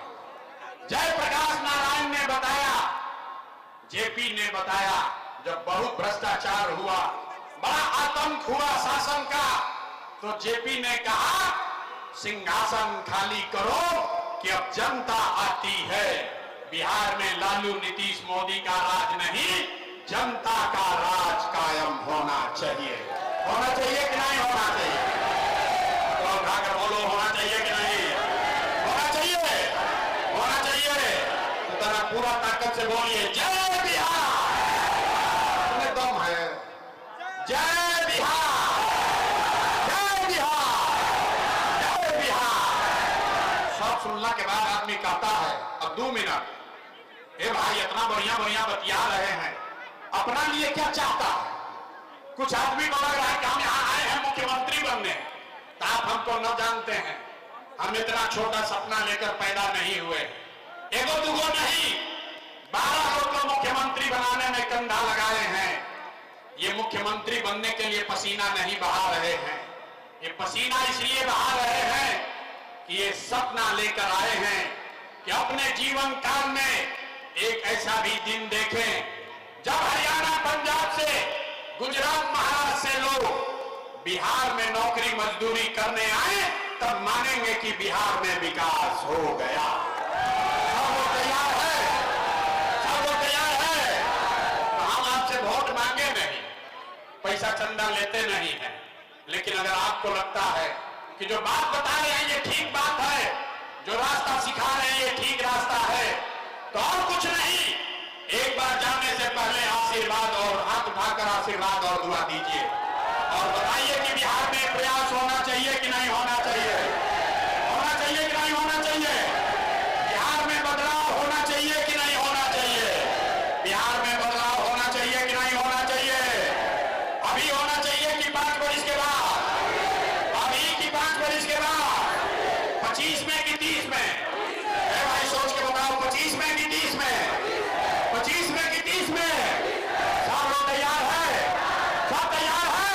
जयप्रकाश नारायण ने बताया, जेपी ने बताया, जब बहुत भ्रष्टाचार हुआ, बड़ा आतंक हुआ शासन का, तो जेपी ने कहा सिंहासन खाली करो कि अब जनता आती है। बिहार में लालू नीतीश मोदी का राज नहीं, जनता का राज कायम होना चाहिए। होना चाहिए कि नहीं होना चाहिए? तो उठाकर बोलो होना चाहिए कि नहीं होना चाहिए? होना चाहिए तो तेरा पूरा ताकत से बोलिए जय बिहार। तुम्हें दम है, जय बिहार, जय बिहार, जय बिहार। सब सुनने के बाद आदमी कहता है अब 2 मिनट, ए भाई इतना बढ़िया बढ़िया बतिया रहे हैं, अपना लिए क्या चाहता है। कुछ आदमी को लग रहा है कि हम यहाँ आए हैं मुख्यमंत्री बनने, तो आप हमको न जानते हैं, हम इतना छोटा सपना लेकर पैदा नहीं हुए, एगो दुगो नहीं 12 लोग को मुख्यमंत्री बनाने में कंधा लगाए हैं। ये मुख्यमंत्री बनने के लिए पसीना नहीं बहा रहे हैं, ये पसीना इसलिए बहा रहे हैं कि ये सपना लेकर आए हैं कि अपने जीवन काल में एक ऐसा भी दिन देखें जब हरियाणा पंजाब से गुजरात महाराष्ट्र से लोग बिहार में नौकरी मजदूरी करने आए, तब मानेंगे कि बिहार में विकास हो गया। सब लोग तैयार है, सब लोग तैयार है। तो हम आपसे वोट मांगे नहीं, पैसा चंदा लेते नहीं है, लेकिन अगर आपको लगता है कि जो बात बता रहे हैं ये ठीक बात है, जो रास्ता सिखा रहे हैं ये ठीक रास्ता है, तो और कुछ नहीं, एक बार जाने से पहले आशीर्वाद और हाथ उठाकर आशीर्वाद और दुआ दीजिए और बताइए कि बिहार में प्रयास होना चाहिए कि नहीं होना चाहिए, होना चाहिए कि नहीं होना चाहिए, बिहार में बदलाव होना चाहिए कि नहीं होना चाहिए, बिहार में बदलाव होना चाहिए कि नहीं होना चाहिए, अभी होना चाहिए कि 5 वर्ष के बाद, अभी कि 5 वर्ष के बाद, 25 में कि 30 में, भाई सोच के बताओ 25 में कि 30 में, 25 में कि 30 में। सब लोग तैयार है, सब तैयार है।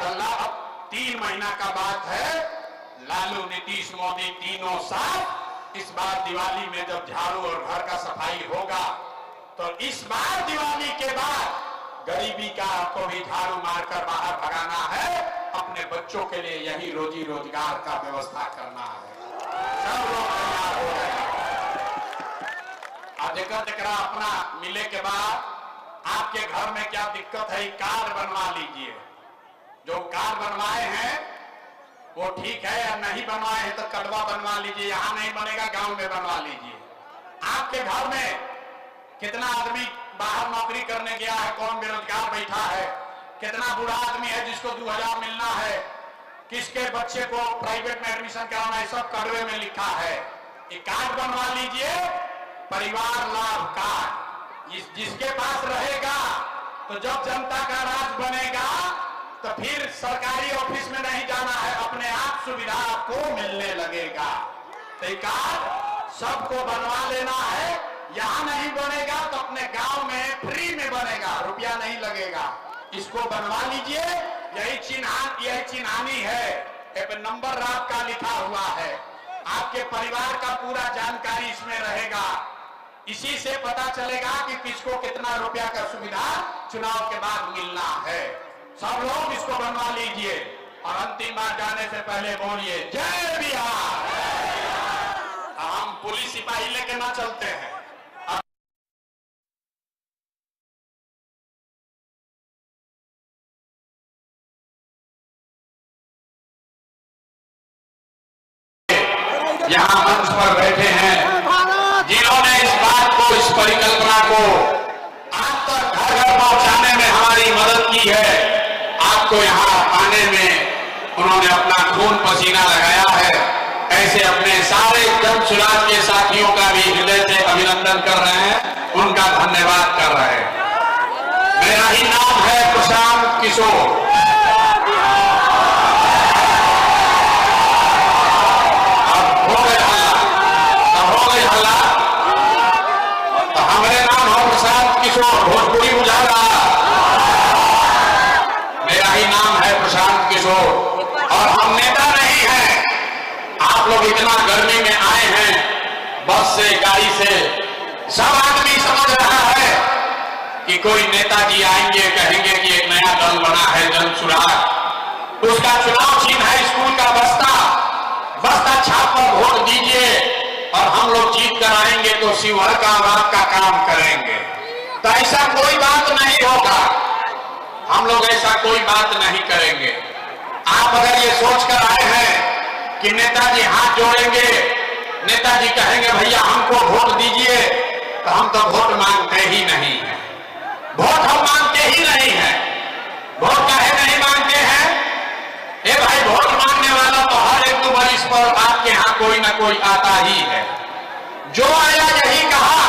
तो अब 3 महीना का बात है, लालू नीतीश मोदी तीनों साथ इस बार दिवाली में जब झाड़ू और घर का सफाई होगा, तो इस बार दिवाली के बाद गरीबी का आपको भी झाड़ू मारकर बाहर भगाना है, अपने बच्चों के लिए यही रोजी रोजगार का व्यवस्था करना है। सब लोग तैयार हो गए। जगह अपना मिले के बाद आपके घर में क्या दिक्कत है, कार्ड बनवा लीजिए। जो कार्ड बनवाए हैं वो ठीक है, या नहीं बनवाए हैं तो कटवा बनवा लीजिए, यहां नहीं बनेगा गांव में बनवा लीजिए। आपके घर में कितना आदमी बाहर नौकरी करने गया है, कौन बेरोजगार बैठा है, कितना बूढ़ा आदमी है जिसको 2000 मिलना है, किसके बच्चे को प्राइवेट में एडमिशन कराना है, सब कड़वे में लिखा है। ये कार्ड बनवा लीजिए, परिवार लाभ कार्ड। जिसके पास रहेगा तो जब जनता का राज बनेगा तो फिर सरकारी ऑफिस में नहीं जाना है, अपने आप सुविधा आपको मिलने लगेगा। तो कार्ड सबको बनवा लेना है, यहां नहीं बनेगा तो अपने गांव में फ्री में बनेगा, रुपया नहीं लगेगा। इसको बनवा लीजिए, यही चिन्हानी है, नंबर आपका लिखा हुआ है, आपके परिवार का पूरा जानकारी इसमें रहेगा। इसी से पता चलेगा कि किसको कितना रुपया का सुविधा चुनाव के बाद मिलना है। सब लोग इसको बनवा लीजिए और अंतिम बार जाने से पहले बोलिए जय बिहार। हम पुलिस सिपाही लेके ना चलते हैं, यहाँ मंच पर बैठे हैं, जिन्होंने इस बात को, इस परिकल्पना को आप तक घर घर पहुंचाने में हमारी मदद की है। आपको यहाँ आने में उन्होंने अपना खून पसीना लगाया है। ऐसे अपने सारे जन सुराज के साथियों का भी हृदय से अभिनंदन कर रहे हैं, उनका धन्यवाद कर रहे हैं। मेरा ही नाम है प्रशांत किशोर। भोजपुरी बुझा रहा, मेरा ही नाम है प्रशांत किशोर और हम नेता नहीं हैं। आप लोग इतना गर्मी में आए हैं बस से, गाड़ी से, सब आदमी समझ रहा है कि कोई नेताजी आएंगे, कहेंगे कि एक नया दल बना है जन सुराग, उसका चुनाव चिन्ह है स्कूल का बस्ता, बस्ता छाप पर वोट दीजिए और हम लोग जीत कर आएंगे तो शिवहर का और आपका काम करेंगे। तो ऐसा कोई बात नहीं होगा, हम लोग ऐसा कोई बात नहीं करेंगे। आप अगर ये सोच कर आए हैं कि नेताजी हाथ जोड़ेंगे, नेताजी कहेंगे भैया हमको वोट दीजिए, तो हम तो वोट मांगते ही नहीं हैं। वोट हम मांगते ही नहीं हैं। वोट काहे नहीं मांगते हैं? ए भाई, वोट मांगने वाला तो हर एक 2 वर्ष पर आपके यहाँ कोई ना कोई आता ही है। जो आया यही कहा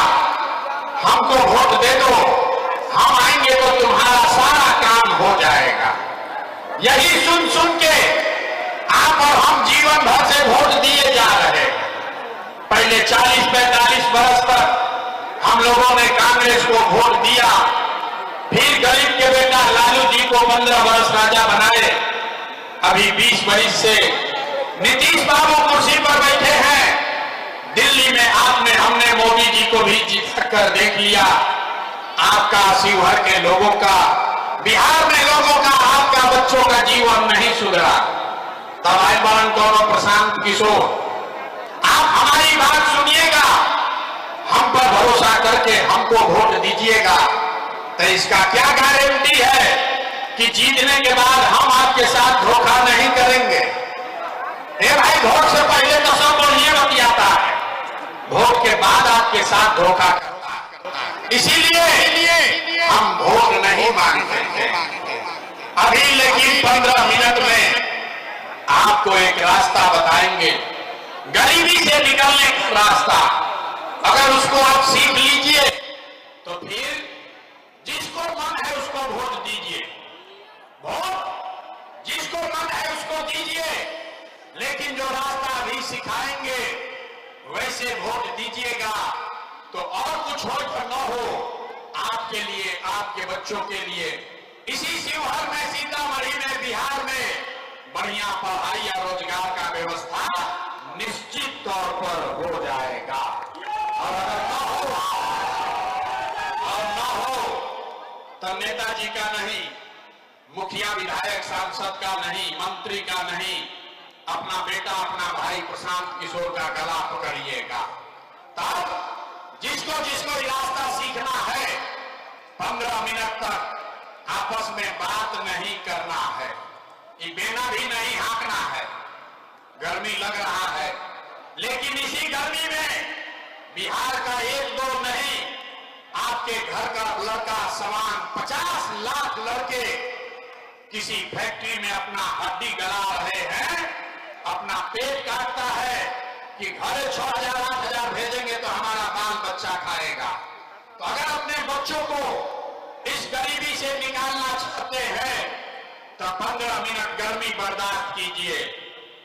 हमको वोट दे दो, हम आएंगे तो तुम्हारा सारा काम हो जाएगा। यही सुन सुन के आप और हम जीवन भर से वोट दिए जा रहे हैं। पहले 40-45 वर्ष तक हम लोगों ने कांग्रेस को वोट दिया, फिर गरीब के बेटा लालू जी को 15 वर्ष राजा बनाए। अभी 20 वर्ष से नीतीश बाबू कुर्सी पर बैठे हैं। दिल्ली में आपने, हमने मोदी जी को भी जीत कर देख लिया। आपका, शिवहर के लोगों का, बिहार में लोगों का, आपका बच्चों का जीवन नहीं सुधरा। तब आए बरन कौन प्रशांत किशोर, आप हमारी बात सुनिएगा, हम पर भरोसा करके हमको वोट दीजिएगा। तो इसका क्या गारंटी है कि जीतने के बाद हम आपके साथ धोखा नहीं करेंगे? ए भाई, वोट से पहले तो सब बोलिए बतियाता है, वोट के बाद आपके साथ धोखा करता है। इसीलिए हम वोट नहीं मांगते हैं अभी। लेकिन 15 मिनट में आपको एक रास्ता बताएंगे, गरीबी से निकलने का रास्ता। अगर उसको आप सीख लीजिए तो फिर जिसको मन है उसको वोट दीजिए, वोट जिसको मन है उसको दीजिए। लेकिन जो रास्ता अभी सिखाएंगे वैसे वोट दीजिएगा तो और कुछ हो या न हो, आपके लिए, आपके बच्चों के लिए, इसी शिवहर में, सीतामढ़ी में, बिहार में बढ़िया पढ़ाई या रोजगार का व्यवस्था निश्चित तौर पर हो जाएगा। और अगर न हो तो नेताजी का नहीं, मुखिया, विधायक, सांसद का नहीं, मंत्री का नहीं, अपना बेटा, अपना भाई प्रशांत किशोर का गला पकड़िएगा। तब जिसको जिसको रास्ता सीखना है, 15 मिनट तक आपस में बात नहीं करना है, ये बेना भी नहीं हाँकना है। गर्मी लग रहा है, लेकिन इसी गर्मी में बिहार का 1-2 नहीं, आपके घर का लड़का समान 50 लाख लड़के किसी फैक्ट्री में अपना हड्डी गला रहे हैं, अपना पेट काटता है कि घरे 6,000-8,000 भेजेंगे तो हमारा बाल बच्चा खाएगा। तो अगर अपने बच्चों को इस गरीबी से निकालना चाहते हैं तो 15 मिनट गर्मी बर्दाश्त कीजिए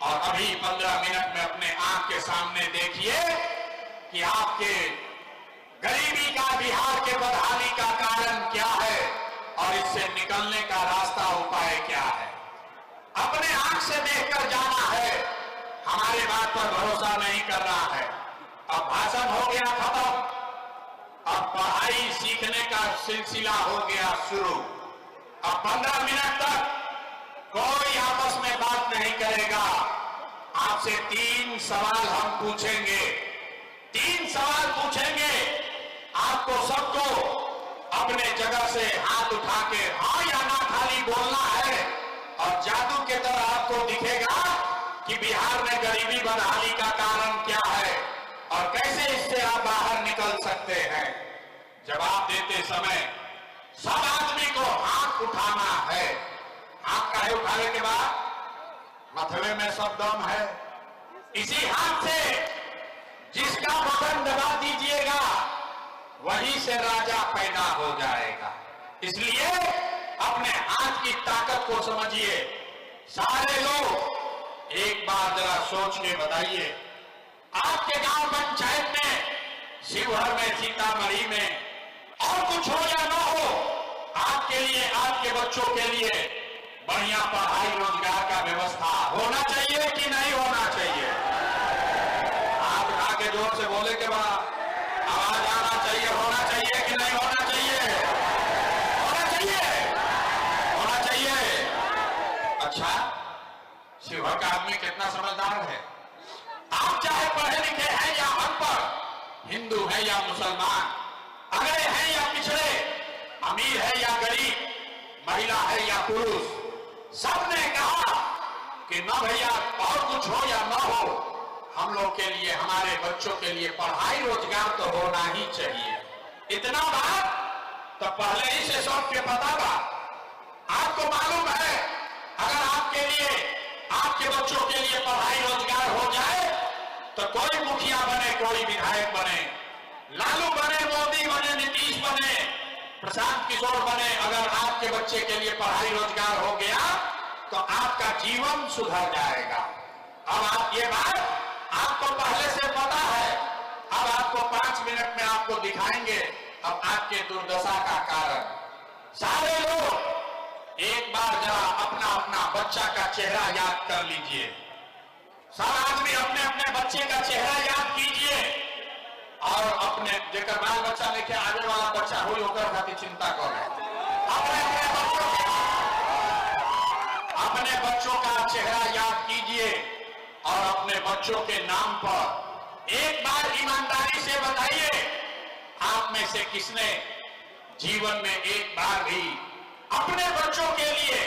और अभी 15 मिनट में अपने आंख के सामने देखिए कि आपके गरीबी का, बिहार के बदहाली का कारण क्या है और इससे निकलने का रास्ता, उपाय क्या है। अपने आंख से देखकर जाना है, हमारे बात पर भरोसा नहीं कर रहा है। अब भाषण हो गया खत्म, अब पढ़ाई सीखने का सिलसिला हो गया शुरू। अब 15 मिनट तक कोई आपस में बात नहीं करेगा। आपसे 3 सवाल हम पूछेंगे, 3 सवाल पूछेंगे। आपको सबको अपने जगह से हाथ उठा के हाँ या ना खाली बोलना है और जादू के तरह आपको दिखेगा कि बिहार में गरीबी बदहाली का कारण क्या है और कैसे इससे आप बाहर निकल सकते हैं। जवाब देते समय सब आदमी को हाथ उठाना है। हाथ काहे उठाने के बाद मथवे में सब दम है। इसी हाथ से जिसका बटन दबा दीजिएगा वहीं से राजा पैदा हो जाएगा। इसलिए अपने हाथ की ताकत को समझिए। सारे लोग एक बार जरा सोच के बताइए, आपके गांव पंचायत में, शिवहर में, सीतामढ़ी में और कुछ हो या ना हो, आपके लिए, आपके बच्चों के लिए बढ़िया पढ़ाई रोजगार का व्यवस्था होना चाहिए कि नहीं होना चाहिए? आप उठा के जोर से बोले के बाद आवाज आना चाहिए। होना चाहिए कि नहीं होना चाहिए? होना चाहिए, होना चाहिए। अच्छा, शिवहर का आदमी कितना समझदार है। आप चाहे पढ़े लिखे हैं या अनपढ़, हिंदू है या मुसलमान, अगड़े हैं या पिछड़े, अमीर है या गरीब, महिला है या पुरुष, सबने कहा कि न भैया और कुछ हो या न हो, हम लोग के लिए, हमारे बच्चों के लिए पढ़ाई रोजगार तो होना ही चाहिए। इतना बात तो पहले ही से सबके पता था। आपको मालूम है, अगर आपके लिए, आपके बच्चों के लिए पढ़ाई रोजगार हो जाए तो कोई मुखिया बने, कोई विधायक बने, लालू बने, मोदी बने, नीतीश बने, प्रशांत किशोर बने, अगर आपके बच्चे के लिए पढ़ाई रोजगार हो गया तो आपका जीवन सुधर जाएगा। अब आप ये बात आपको पहले से पता है। अब आपको 5 मिनट में आपको दिखाएंगे अब आपके दुर्दशा का कारण। सारे लोग एक बार जरा अपना अपना बच्चा का चेहरा याद कर लीजिए। सब आदमी अपने अपने बच्चे का चेहरा याद कीजिए और अपने जेकर बाल बच्चा लेके आने वाला बच्चा हुई होकर खातिर चिंता करें। अपने बच्चों का चेहरा याद कीजिए और अपने बच्चों के नाम पर एक बार ईमानदारी से बताइए, आप में से किसने जीवन में एक बार भी अपने बच्चों के लिए,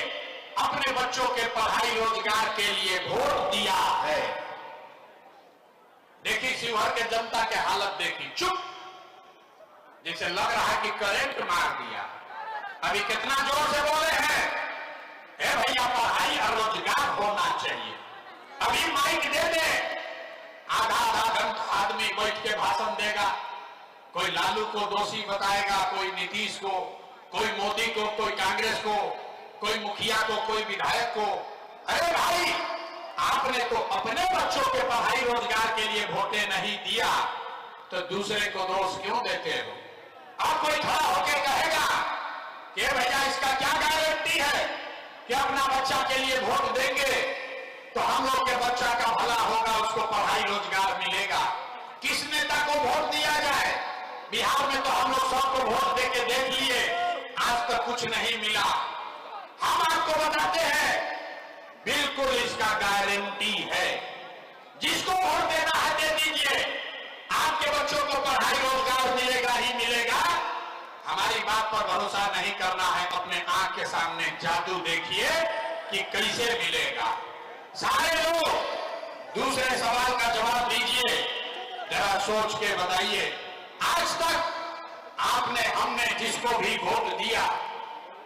अपने बच्चों के पढ़ाई रोजगार के लिए वोट दिया है? देखिए शिवहर के जनता के हालत देखी, चुप, जैसे लग रहा है कि करंट मार दिया। अभी कितना जोर से बोले हैं, ए भैया पढ़ाई और रोजगार होना चाहिए। अभी माइक दे दे, आधा आधा घंटा आदमी बैठ के भाषण देगा। कोई लालू को दोषी बताएगा, कोई नीतीश को, कोई मोदी को, कोई कांग्रेस को, कोई मुखिया को, कोई विधायक को। अरे भाई, आपने तो अपने बच्चों के पढ़ाई रोजगार के लिए वोटे नहीं दिया तो दूसरे को दोष क्यों देते हो? अब कोई खड़ा होकर कहेगा कि भैया इसका क्या गारंटी है कि अपना बच्चा के लिए वोट देंगे तो हम लोग के बच्चा का भला होगा, उसको पढ़ाई रोजगार मिलेगा। किस नेता को वोट दिया जाए? बिहार में तो हम लोग सबको वोट देके देख लिए, आज तक कुछ नहीं मिला। हम आपको बताते हैं, बिल्कुल इसका गारंटी है। जिसको वोट देना है दे दीजिए, आपके बच्चों को पढ़ाई रोजगार मिलेगा ही मिलेगा। हमारी बात पर भरोसा नहीं करना है, अपने आंख के सामने जादू देखिए कि कैसे मिलेगा। सारे लोग दूसरे सवाल का जवाब दीजिए, जरा सोच के बताइए। आज तक आपने, हमने जिसको भी वोट दिया,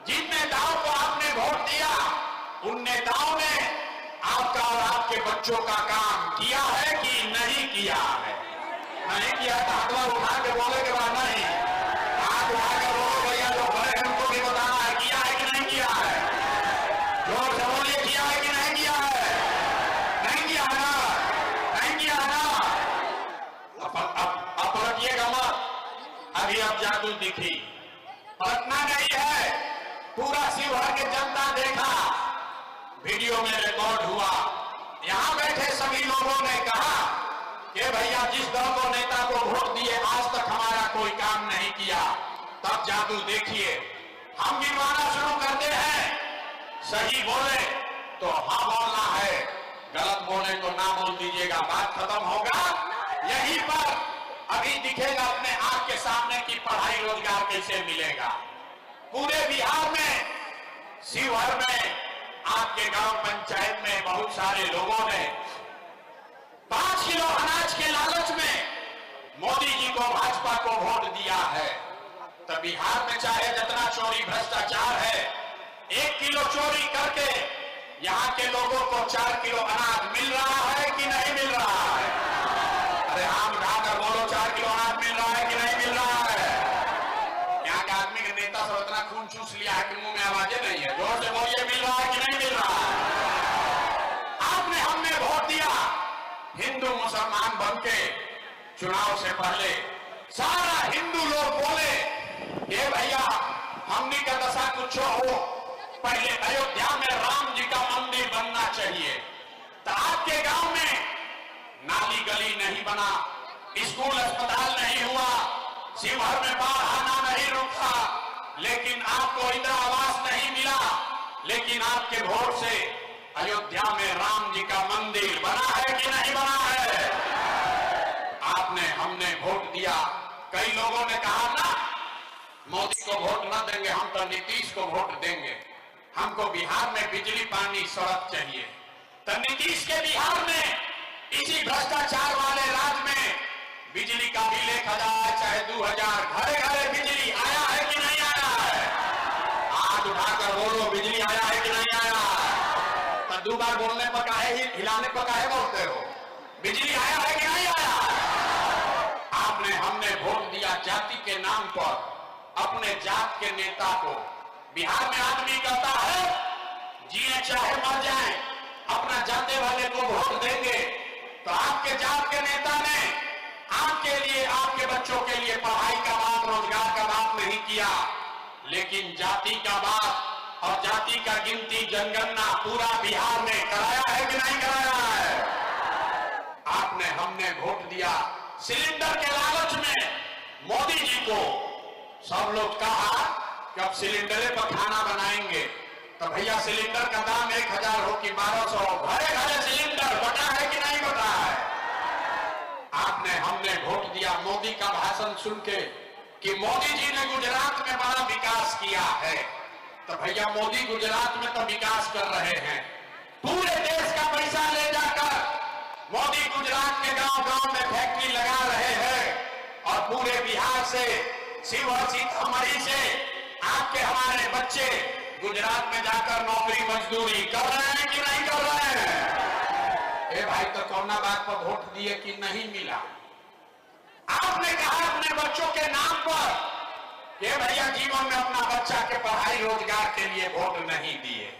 जिन नेताओं को आपने वोट दिया, उन नेताओं ने आपका और आपके बच्चों का काम किया है कि नहीं किया है? नहीं किया तो हाथ उठा के बोले के बाद नहीं, हाथ उठा के बोलो भैया जो बड़े हैं उनको भी बताना है किया है कि नहीं किया है। जोर से बोलिए, किया है कि नहीं किया है? नहीं किया है ना? नहीं किया है ना? अब पलटिएगा मत, अभी अब जादू दिखी। पलटना नहीं है, पूरा शिवहर के जनता देखा, वीडियो में रिकॉर्ड हुआ। यहां बैठे सभी लोगों ने कहा कि भैया जिस दल को, नेता को वोट दिए आज तक हमारा कोई काम नहीं किया। तब जादू देखिए, हम गिनवाना शुरू करते हैं। सही बोले तो हाँ बोलना है, गलत बोले तो ना बोल दीजिएगा, बात खत्म होगा। यहीं पर अभी दिखेगा अपने आंख के सामने कि पढ़ाई रोजगार कैसे मिलेगा। पूरे बिहार में, शिवहर में, आपके गांव पंचायत में बहुत सारे लोगों ने किलो अनाज के लालच में मोदी जी को, भाजपा को वोट दिया है, तो बिहार में चाहे जितना चोरी भ्रष्टाचार है, 1 किलो चोरी करके यहाँ के लोगों को 4 किलो अनाज मिल रहा है कि नहीं मिल रहा है? अरे हम उठाकर बोलो, 4 किलो अनाज मिल रहा है कि नहीं मिल रहा है? यहाँ के आदमी के नेता सब इतना खून चूस लिया है कि मुंह में आवाजें नहीं है। जोर से बोलिए, मिल रहा है कि नहीं मिल रहा है? आपने हमने वोट दिया, हिंदू मुसलमान बन के चुनाव से पहले सारा हिंदू लोग बोले कि भैया हमने का दशा कुछ हो, पहले अयोध्या में राम जी का मंदिर बनना चाहिए। तो आपके गांव में नाली गली नहीं बना, स्कूल अस्पताल नहीं हुआ, शिवहर में बाढ़ आना नहीं रुका, लेकिन आपको इंदिरा आवास नहीं मिला, लेकिन आपके वोट से अयोध्या में राम जी का मंदिर बना है कि नहीं बना है? आपने हमने वोट दिया। कई लोगों ने कहा ना, मोदी को वोट न देंगे, हम तो नीतीश को वोट देंगे, हमको बिहार में बिजली पानी सड़क चाहिए। तो नीतीश के बिहार में इसी भ्रष्टाचार वाले राज्य में बिजली का बिल 1000 चाहे 2000 घरे घरे बिजली आया है कि नहीं आया है? हाथ उठाकर बोलो, बिजली आया है कि नहीं आया है? तो 2 बार बोलने पर काहे, हिलाने पर काहे बोलते हो? बिजली आया है कि नहीं आया? आपने हमने वोट दिया जाति के नाम पर, अपने जात के नेता को। बिहार में आदमी कहता है जिए चाहे मर जाए, अपना जाते वाले को वोट देंगे। तो आपके जात के नेता ने आपके लिए, आपके बच्चों के लिए पढ़ाई का बात, रोजगार का बात नहीं किया, लेकिन जाति का बात और जाति का गिनती, जनगणना पूरा बिहार में कराया है कि नहीं कराया है? आपने हमने वोट दिया। सिलेंडर के लालच में मोदी जी को सब लोग कहा कि अब सिलेंडर पर खाना बनाएंगे। तो भैया सिलेंडर का दाम 1000 हो कि 1200, घरे घरे सिलेंडर बटा है कि नहीं बटा है? आपने हमने वोट दिया मोदी का भाषण सुन के कि मोदी जी ने गुजरात में बड़ा विकास किया है। तो भैया मोदी गुजरात में तो विकास कर रहे हैं, पूरे देश का पैसा ले जाकर मोदी गुजरात के गांव गांव में फैक्ट्री लगा रहे हैं, और पूरे बिहार से, शिवहर सीतामढ़ी से आपके हमारे बच्चे गुजरात में जाकर नौकरी मजदूरी कर रहे हैं कि नहीं कर रहे हैं? ए भाई, तो कौना बात पर वोट दिए कि नहीं मिला? आपने कहा अपने बच्चों के नाम पर कि भैया जीवन में अपना बच्चा के पढ़ाई रोजगार के लिए वोट नहीं दिए,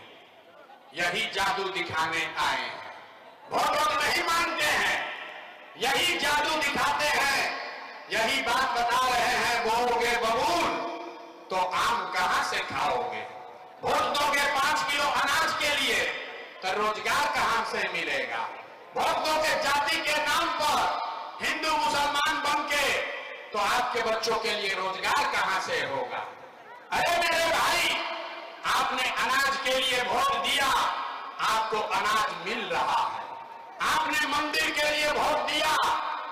यही जादू दिखाने आए हैं। वोट नहीं मानते हैं, यही जादू दिखाते हैं, यही बात बता रहे हैं, बोओगे बबूल तो आम कहां से खाओगे? वोट दोगे 5 किलो अनाज के लिए, तो रोजगार कहां से मिलेगा? वोट दोगे जाति के नाम पर, हिंदू मुसलमान बन के, तो आपके बच्चों के लिए रोजगार कहां से होगा? अरे मेरे भाई, आपने अनाज के लिए वोट दिया, आपको अनाज मिल रहा है। आपने मंदिर के लिए वोट दिया,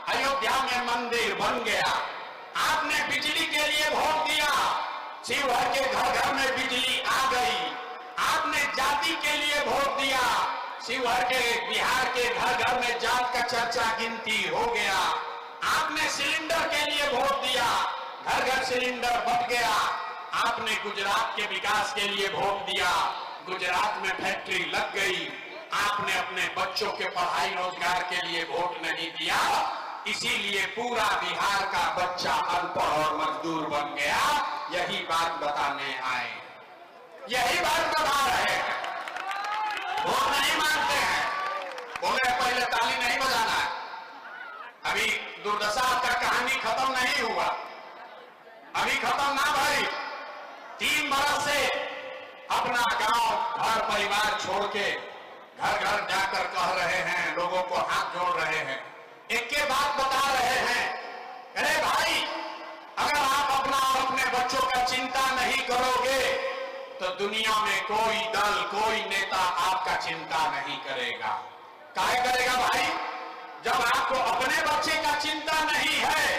अयोध्या में मंदिर बन गया। आपने बिजली के लिए वोट दिया, शिवहर के घर घर में बिजली आ गई। आपने जाति के लिए वोट दिया, शिवहर के, बिहार के घर घर में जात का चर्चा गिनती हो गया। आपने सिलेंडर के लिए वोट दिया, घर घर सिलेंडर बट गया। आपने गुजरात के विकास के लिए वोट दिया, गुजरात में फैक्ट्री लग गई। आपने अपने बच्चों के पढ़ाई रोजगार के लिए वोट नहीं दिया, इसीलिए पूरा बिहार का बच्चा अनपढ़ और मजदूर बन गया। यही बात बताने आए, यही बात बता रहे हैं। वोट नहीं मानते हैं, बोले पहले ताली नहीं बजाना है। अभी दुर्दशा का कहानी खत्म नहीं हुआ, अभी खत्म ना भाई। 3 बरस से अपना गांव, घर परिवार छोड़ के घर घर जाकर कह रहे हैं, लोगों को हाथ जोड़ रहे हैं, एक के बात बता रहे हैं, अरे भाई अगर आप अपना और अपने बच्चों का चिंता नहीं करोगे तो दुनिया में कोई दल, कोई नेता आपका चिंता नहीं करेगा। काहे करेगा भाई? जब आपको अपने बच्चे का चिंता नहीं है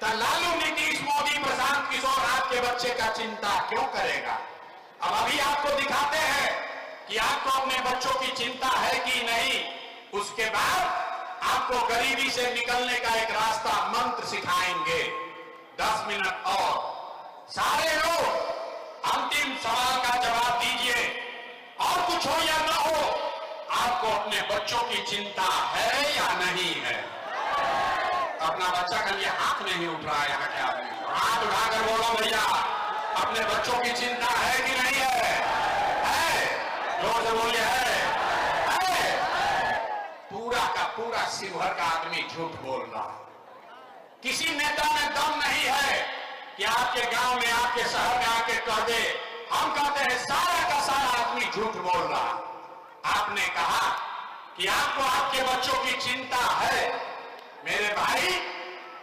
तो लालू, नीतीश, मोदी, प्रशांत किशोर आपके बच्चे का चिंता क्यों करेगा? अब अभी आपको दिखाते हैं कि आपको अपने बच्चों की चिंता है कि नहीं। उसके बाद आपको आपको गरीबी से निकलने का एक रास्ता मंत्र सिखाएंगे। 10 मिनट और सारे लोग अंतिम सवाल का जवाब दीजिए। और कुछ हो या ना हो, आपको अपने बच्चों की चिंता है या नहीं है? अपना बच्चा का लिए हाथ नहीं उठ रहा है यहाँ के आदमी, हाथ उठाकर बोलो भैया, अपने बच्चों की चिंता है कि नहीं है? है? जोर से बोलिए है? पूरा का पूरा शिवहर का आदमी झूठ बोल रहा है। किसी नेता में दम नहीं है कि आपके गांव में, आपके शहर में आके कह दे, हम कहते हैं सारा का सारा आदमी झूठ बोल रहा। आपने कहा कि आपको आपके बच्चों की चिंता है। मेरे भाई,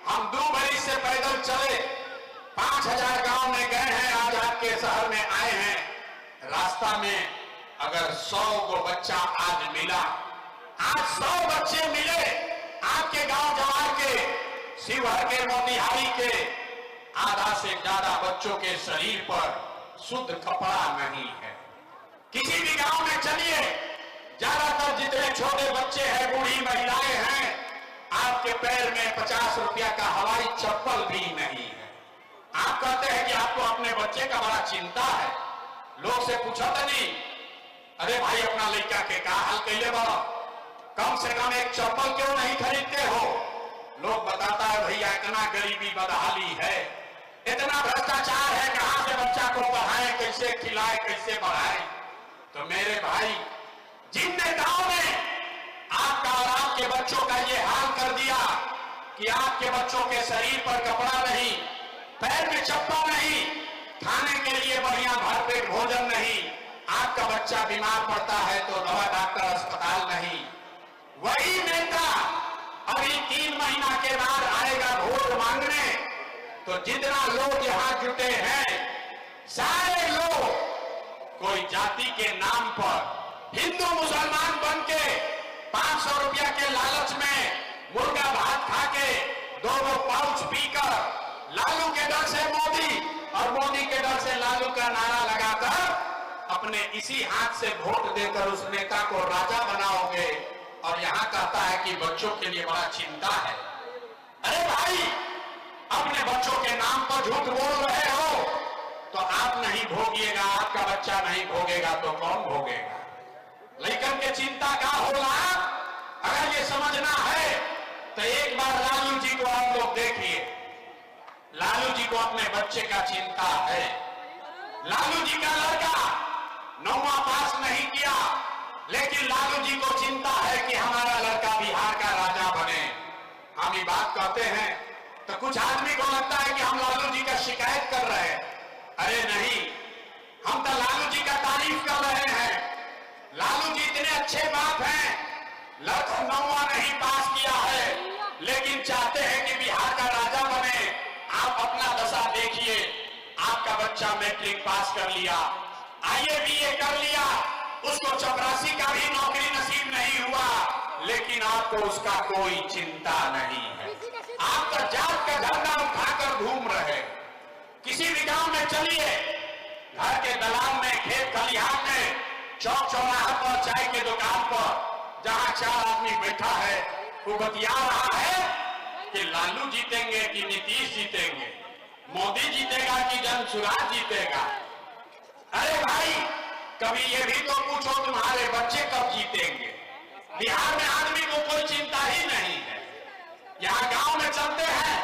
हम 2 बरस से पैदल चले, 5000 गांव में गए हैं, आज आपके शहर में आए हैं। रास्ता में अगर 100 को बच्चा आज मिला, आज 100 बच्चे मिले आपके गांव जवार के, शिवहर के, मोतिहारी के, आधा से ज्यादा बच्चों के शरीर पर शुद्ध कपड़ा नहीं है। किसी भी गांव में चलिए, ज्यादातर जितने छोटे बच्चे हैं, बूढ़ी महिलाएं हैं, आपके पैर में 50 रुपया का हवाई चप्पल भी नहीं है। आप कहते हैं कि आपको अपने बच्चे का बड़ा चिंता है। लोग से पूछा था नहीं, अरे भाई अपना लड़का के का हाल कैले बड़ा, कम से कम एक चप्पल क्यों नहीं खरीदते हो? लोग बताता है भैया इतना गरीबी बदहाली है, इतना भ्रष्टाचार है, कहां से बच्चा को पढ़ाए, कैसे खिलाए, कैसे बढ़ाए। तो मेरे भाई, जिन नेताओं ने आपका और आपके बच्चों का ये हाल कर दिया कि आपके बच्चों के शरीर पर कपड़ा नहीं, पैर में चप्पल नहीं, खाने के लिए बढ़िया भरपेट भोजन नहीं, आपका बच्चा बीमार पड़ता है तो दवा डॉक्टर अस्पताल नहीं, वही नेता अभी 3 महीना के बाद आएगा वोट मांगने। तो जितना लोग यहां जुटे हैं, सारे लोग कोई जाति के नाम पर हिंदू मुसलमान बन के 500 रुपया के लालच में मुर्गा भात खा के 2 पाउच पीकर लालू के डर से मोदी और मोदी के डर से लालू का नारा लगाकर अपने इसी हाथ से वोट देकर उस नेता को राजा बनाओगे। और यहां कहता है कि बच्चों के लिए बड़ा चिंता है। अरे भाई, अपने बच्चों के नाम पर झूठ बोल रहे हो तो आप नहीं भोगिएगा, आपका बच्चा नहीं भोगेगा तो कौन भोगेगा? लेकिन के चिंता का होगा, अगर ये समझना है तो एक बार लालू जी को आप लोग देखिए। लालू जी को अपने बच्चे का चिंता है। लालू जी का लड़का 9वां पास नहीं किया, लेकिन लालू जी को चिंता है कि हमारा लड़का बिहार का राजा बने। हम ये बात कहते हैं तो कुछ आदमी को लगता है कि हम लालू जी का शिकायत कर रहे हैं। अरे नहीं, हम तो लालू जी का तारीफ कर रहे हैं। लालू जी इतने अच्छे बाप हैं, लड़का 9वां नहीं पास किया है, लेकिन चाहते हैं कि बिहार का राजा बने। आप अपना दशा देखिए, आपका बच्चा मैट्रिक पास कर लिया, IAS BA कर लिया, उसको चपरासी का भी नौकरी नसीब नहीं हुआ, लेकिन आपको उसका कोई चिंता नहीं है। आप तो जात का झंडा उठाकर घूम रहे। किसी भी गांव में चलिए, घर के दलान में, खेत खलिहान में, चौक चौराहा पर, चाय के दुकान पर, जहां 4 आदमी बैठा है, वो बतिया रहा है कि लालू जीतेंगे कि नीतीश जीतेंगे, मोदी जीतेगा कि जनसुराज जीतेगा। अरे भाई, कभी ये भी तो पूछो तुम्हारे बच्चे कब जीतेंगे? बिहार में आदमी को कोई चिंता ही नहीं है। यहाँ गांव में चलते हैं,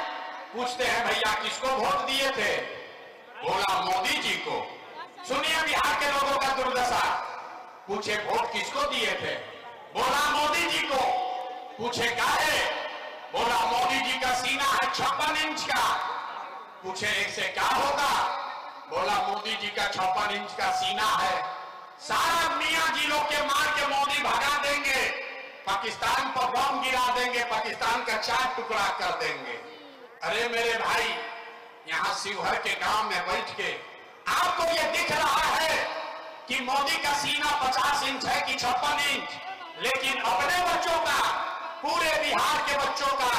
पूछते हैं भैया किसको वोट दिए थे? बोला मोदी जी को। सुनिए बिहार के लोगों का दुर्दशा। पूछे वोट किसको दिए थे? बोला मोदी जी को। पूछे काहे? बोला मोदी जी का सीना है 56 इंच का। पूछे एक से क्या होगा? बोला मोदी जी का 56 इंच का सीना है, सारा मियां जी लोग के मार के मोदी भगा देंगे, पाकिस्तान पर बम गिरा देंगे, पाकिस्तान का 4 टुकड़ा कर देंगे। अरे मेरे भाई, यहां शिवहर के गांव में बैठ के आपको ये दिख रहा है कि मोदी का सीना 50 इंच है कि 56 इंच, लेकिन अपने बच्चों का, पूरे बिहार के बच्चों का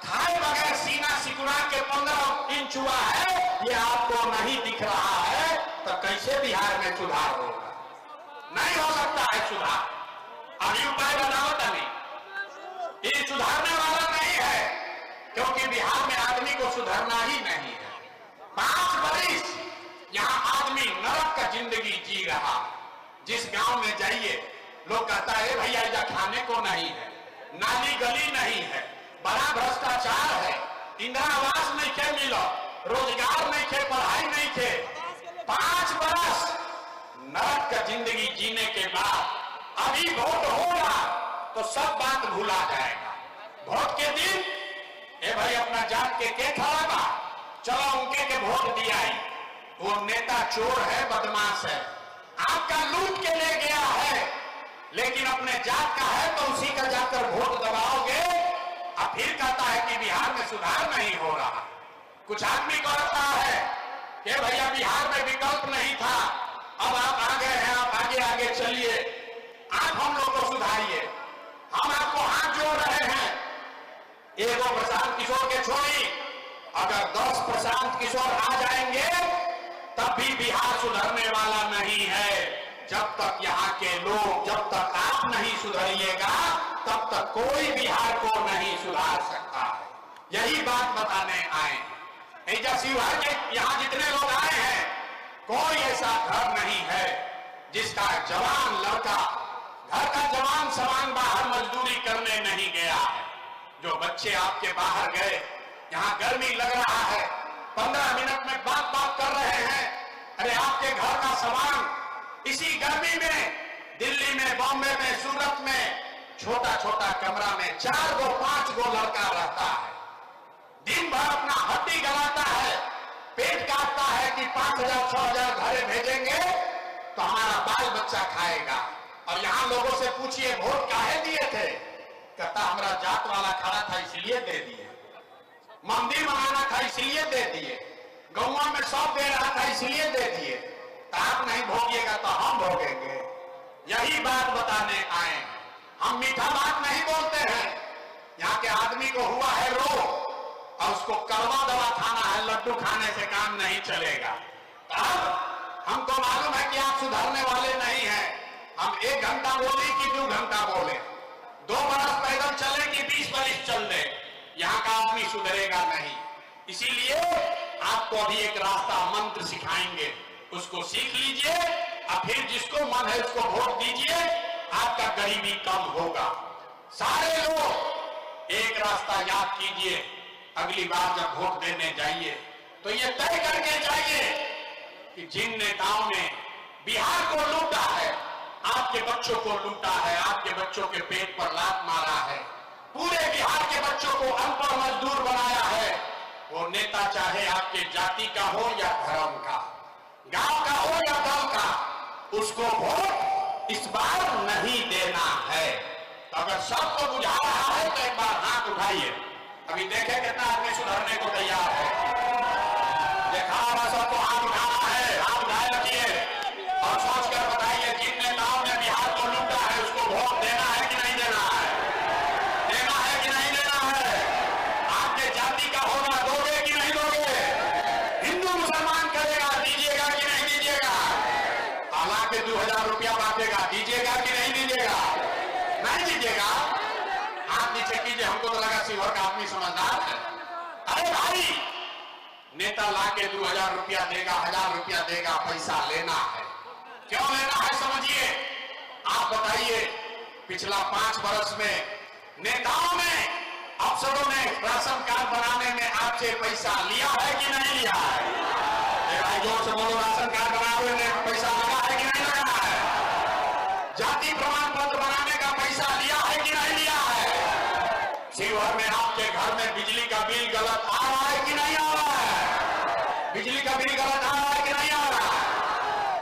खाए बगैर सीना सिकुड़ा के 15 इंच हुआ है, ये आपको नहीं दिख रहा है। तो कैसे बिहार में सुधार होगा? नहीं हो सकता है सुधार। अभी उपाय बनाओ तभी, ये सुधार रहा। जिस गांव में जाइए लोग कहता है भैया इधर खाने को नहीं है, नाली गली नहीं है, बड़ा भ्रष्टाचार है, इंदिरा आवास नहीं खे मिलो, रोजगार नहीं खे, पढ़ाई नहीं खे। 5 बरस नरक का जिंदगी जीने के बाद अभी वोट होगा तो सब बात भुला जाएगा। वोट के दिन ए भाई अपना जान के खड़ा बा, चलो उनके के वोट दिया ही। वो नेता चोर है, बदमाश है, आपका लूट के ले गया है, लेकिन अपने जात का है तो उसी का जाकर वोट दबाओगे। अब फिर कहता है कि बिहार में सुधार नहीं हो रहा। कुछ आदमी कहता है कि भैया बिहार में विकल्प नहीं था, अब आप आ गए हैं, आप आगे आगे चलिए, आप हम लोग को सुधारिए। हम आपको हाथ जोड़ रहे हैं। एगो प्रशांत किशोर के छोड़ी, अगर 10 प्रशांत किशोर आ जाएंगे तब भी बिहार सुधरने वाला नहीं है। जब तक यहाँ के लोग, जब तक आप नहीं सुधरिएगा तब तक कोई बिहार को नहीं सुधार सकता है। यही बात बताने आए हैं। शिवहर के यहाँ जितने लोग आए हैं, कोई ऐसा घर नहीं है जिसका जवान लड़का, घर का जवान समान बाहर मजदूरी करने नहीं गया है। जो बच्चे आपके बाहर गए, यहाँ गर्मी लग रहा है, 15 मिनट में बात कर रहे हैं। अरे आपके घर का सामान इसी गर्मी में दिल्ली में, बॉम्बे में, सूरत में छोटा छोटा कमरा में 4 गो 5 गो लड़का रहता है। दिन भर अपना हड्डी गलाता है, पेट काटता है कि 5,000 6,000 घरे भेजेंगे तो हमारा बाल बच्चा खाएगा। और यहाँ लोगों से पूछिए वोट काहे दिए थे, कहता हमारा जात वाला खड़ा था इसलिए दे दिए, मंदिर बनाना था इसलिए दे दिए, गौवा में सब दे रहा था इसलिए दे दिए। आप नहीं भोगिएगा तो हम भोगेंगे। यही बात बताने आए हैं। हम मीठा बात नहीं बोलते हैं। यहाँ के आदमी को हुआ है रोग और उसको कड़वा दवा खाना है, लड्डू खाने से काम नहीं चलेगा। अब हमको मालूम है कि आप सुधरने वाले नहीं हैं। हम 1 घंटा बोले कि 2 घंटा बोले, 2 बरस पैदल चले कि 20 बरस चल दे, यहाँ का आदमी सुधरेगा नहीं। इसीलिए आपको अभी एक रास्ता मंत्र सिखाएंगे, उसको सीख लीजिए और फिर जिसको मन है उसको वोट दीजिए। आपका गरीबी कम होगा। सारे लोग एक रास्ता याद कीजिए, अगली बार जब वोट देने जाइए तो ये तय करके जाइए कि जिन नेताओं ने बिहार को लूटा है, आपके बच्चों को लूटा है, आपके बच्चों के पेट पर लात मारा है, पूरे बिहार के बच्चों को अनपढ़ मजदूर बनाया है, वो नेता चाहे आपके जाति का हो या धर्म का, गांव का हो या दल का, उसको वोट इस बार नहीं देना है। अगर सबको बुझा रहा है तो एक बार हाथ उठाइए। अभी देखें कितना आदमी सुधरने को तैयार है। देखा होगा सबको हाथ उठाना है, हाथ उठाए रखिए और सोचकर बताइए जिन नेताओं ने बिहार को लूटा है उसको वोट देना है कि नहीं देना है, देना है कि नहीं देना है। आपके जाति का होगा, दोगे कि नहीं दोगे, हिंदू मुसलमान करेगा, दीजिएगा कि नहीं दीजिएगा, हालांकि 2000 रुपया बांटेगा, दीजिएगा कि नहीं दीजिएगा, नहीं दीजिएगा। हाथ नीचे कीजिए। हमको तो लगा शिवहर का आदमी समझदार है। अरे भाई, नेता लाके 2000 रुपया देगा, 1000 रुपया देगा, पैसा लेना है। क्यों लेना है समझिए। आप बताइए, पिछला 5 वर्ष में नेताओं ने, अफसरों ने राशन कार्ड बनाने में आपसे पैसा लिया है कि नहीं लिया है? भाई जोर से बोलो, राशन कार्ड बनाने में पैसा लगा है कि नहीं लगा है? जाति प्रमाण पत्र बनाने का पैसा लिया है कि नहीं लिया है? शिवहर में आपके घर में बिजली का बिल गलत आ रहा है कि नहीं आ रहा है? बिजली का बिल गलत आ रहा है कि नहीं आ रहा है?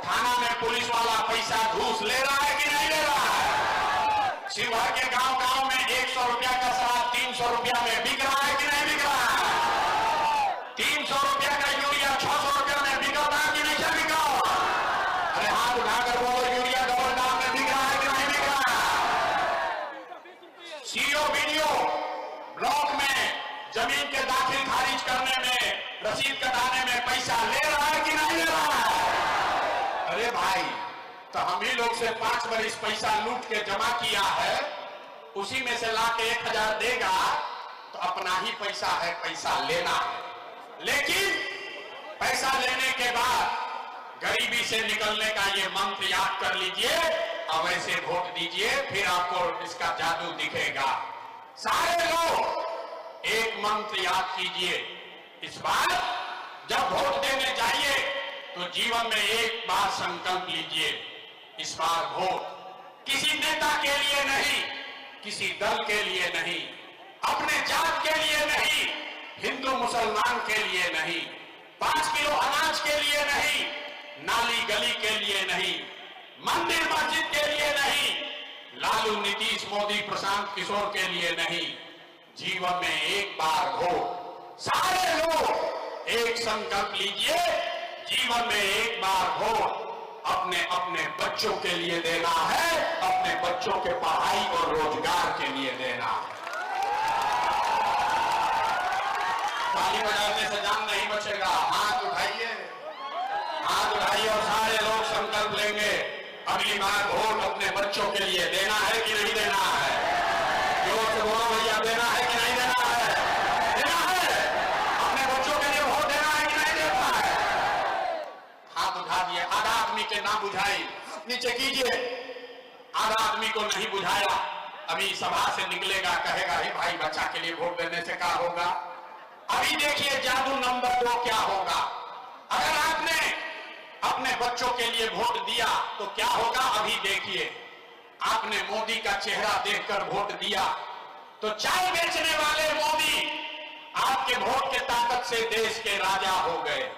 थाना में पुलिस वाला पैसा घूस ले रहा है कि नहीं ले रहा है? शिवहर के गांव में 100 रुपया का शराब 300 रुपया में बिक रहा है कि नहीं बिक रहा है? 300 रुपया का यूरिया 600 रुपया में बिकता है कि नहीं बिका? अरे हाथ उठाकर बोलो, यूरिया डबल दाम में बिक रहा है कि नहीं बिक रहा है? सीओ वीडियो ब्लॉक में जमीन के दाखिल खारिज करने में, रसीद कटाने में पैसा ले रहा है कि नहीं ले रहा है? अरे भाई, तो हम ही लोग से 5 बरस पैसा लूट के जमा किया है, उसी में से लाके 1000 देगा तो अपना ही पैसा है, पैसा लेना है। लेकिन पैसा लेने के बाद गरीबी से निकलने का ये मंत्र याद कर लीजिए और वैसे वोट दीजिए, फिर आपको इसका जादू दिखेगा। सारे लोग एक मंत्र याद कीजिए, इस बार जब वोट देने जाइए तो जीवन में एक बार संकल्प लीजिए, इस बार वोट किसी नेता के लिए नहीं, किसी दल के लिए नहीं, अपने जात के लिए नहीं, हिंदू मुसलमान के लिए नहीं, 5 किलो अनाज के लिए नहीं, नाली गली के लिए नहीं, मंदिर मस्जिद के लिए नहीं, लालू नीतीश मोदी प्रशांत किशोर के लिए नहीं, जीवन में एक बार वोट। सारे लोग एक संकल्प लीजिए, जीवन में एक बार वोट अपने अपने बच्चों के लिए देना है, अपने बच्चों के पढ़ाई और रोजगार के लिए देना है। ताली बजाने से जान नहीं बचेगा। हाथ उठाइए, हाथ उठाइए और सारे लोग संकल्प लेंगे, अगली बार वोट अपने बच्चों के लिए देना है कि नहीं देना है? जोर से बोलो भैया, देना है कि नहीं देना है? देना है। अपने बच्चों के लिए वोट देना है कि नहीं देना है? हाथ उठा दिए। आधा आदमी के ना बुझाई, नीचे कीजिए। आधा आदमी को नहीं बुझाया, अभी सभा से निकलेगा, कहेगा हे भाई बच्चा के लिए वोट देने से क्या होगा? अभी देखिए जादू नंबर 2 क्या होगा। अगर आपने अपने बच्चों के लिए वोट दिया तो क्या होगा? अभी देखिए, आपने मोदी का चेहरा देखकर वोट दिया तो चाय बेचने वाले मोदी आपके वोट के ताकत से देश के राजा हो गए।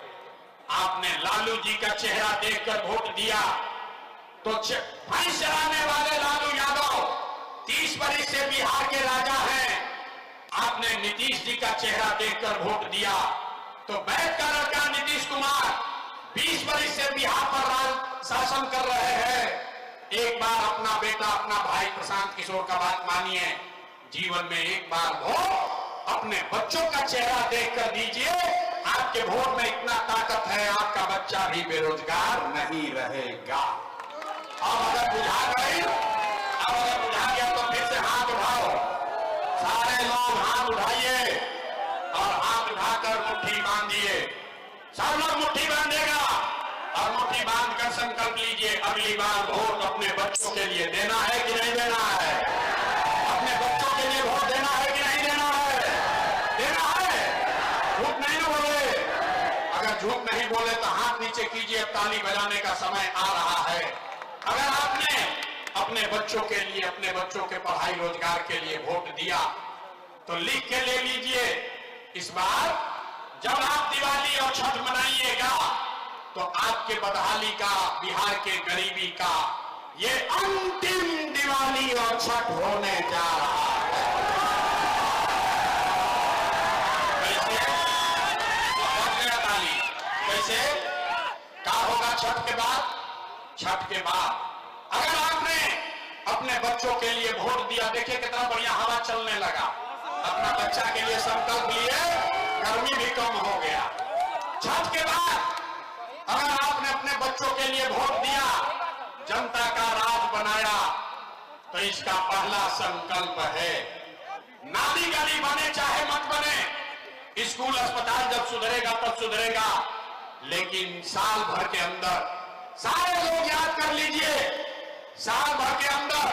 आपने लालू जी का चेहरा देखकर वोट दिया तो भैंस चराने वाले लालू यादव 30 वर्ष से बिहार के राजा हैं। आपने नीतीश जी का चेहरा देखकर वोट दिया तो बैठ का लड़का नीतीश कुमार 20 वर्ष से बिहार पर राज शासन कर रहे हैं। एक बार अपना बेटा, अपना भाई प्रशांत किशोर का बात मानिए, जीवन में एक बार वोट अपने बच्चों का चेहरा देखकर दीजिए। आपके वोट में इतना ताकत है, आपका बच्चा भी बेरोजगार नहीं रहेगा। अब अगर बुझा गई, अब अगर बुझा गया तो फिर से हाथ उठाओ। सारे लोग हाथ उठाइए और हाथ उठाकर मुट्ठी बांधिए। सब लोग मुट्ठी बांधेगा और मुट्ठी बांधकर संकल्प लीजिए, अगली बार वोट अपने बच्चों के लिए देना है कि नहीं देना है? अपने बच्चों के लिए वोट देना है कि नहीं देना है? देना है। झूठ नहीं बोले। अगर झूठ नहीं बोले तो हाथ नीचे कीजिए, ताली बजाने का समय आ रहा है। अगर आपने अपने बच्चों के लिए, अपने बच्चों के पढ़ाई रोजगार के लिए वोट दिया तो लिख के ले लीजिए, इस बार जब आप दिवाली और छठ मनाइएगा तो आपके बदहाली का, बिहार के गरीबी का ये अंतिम दिवाली और छठ होने जा रहा है। कैसे? ताली कैसे? क्या होगा छठ के बाद? छठ के बाद अगर आपने अपने बच्चों के लिए वोट दिया, देखिए कितना बढ़िया हवा चलने लगा। अपना बच्चा के लिए संकल्प लिए, गर्मी भी कम हो गया। छठ के बाद अगर आपने अपने बच्चों के लिए वोट दिया, जनता का राज बनाया, तो इसका पहला संकल्प है नाली गली बने चाहे मत बने, स्कूल अस्पताल जब सुधरेगा तब सुधरेगा, लेकिन साल भर के अंदर सारे लोग याद कर लीजिए, साल भर के अंदर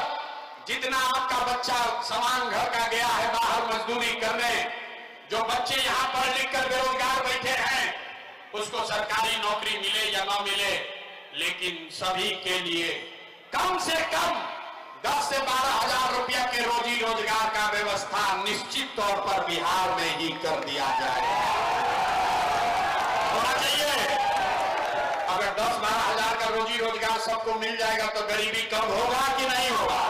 जितना आपका बच्चा समान घर का गया है बाहर मजदूरी करने, जो बच्चे यहां पढ़ लिख कर बेरोजगार बैठे हैं, उसको सरकारी नौकरी मिले या ना मिले, लेकिन सभी के लिए कम से कम 10 से 12 हजार रुपया के रोजी रोजगार का व्यवस्था निश्चित तौर पर बिहार में ही कर दिया जाए। होना चाहिए। अगर 10-12 हजार का रोजी रोजगार सबको मिल जाएगा तो गरीबी कम होगा कि नहीं होगा?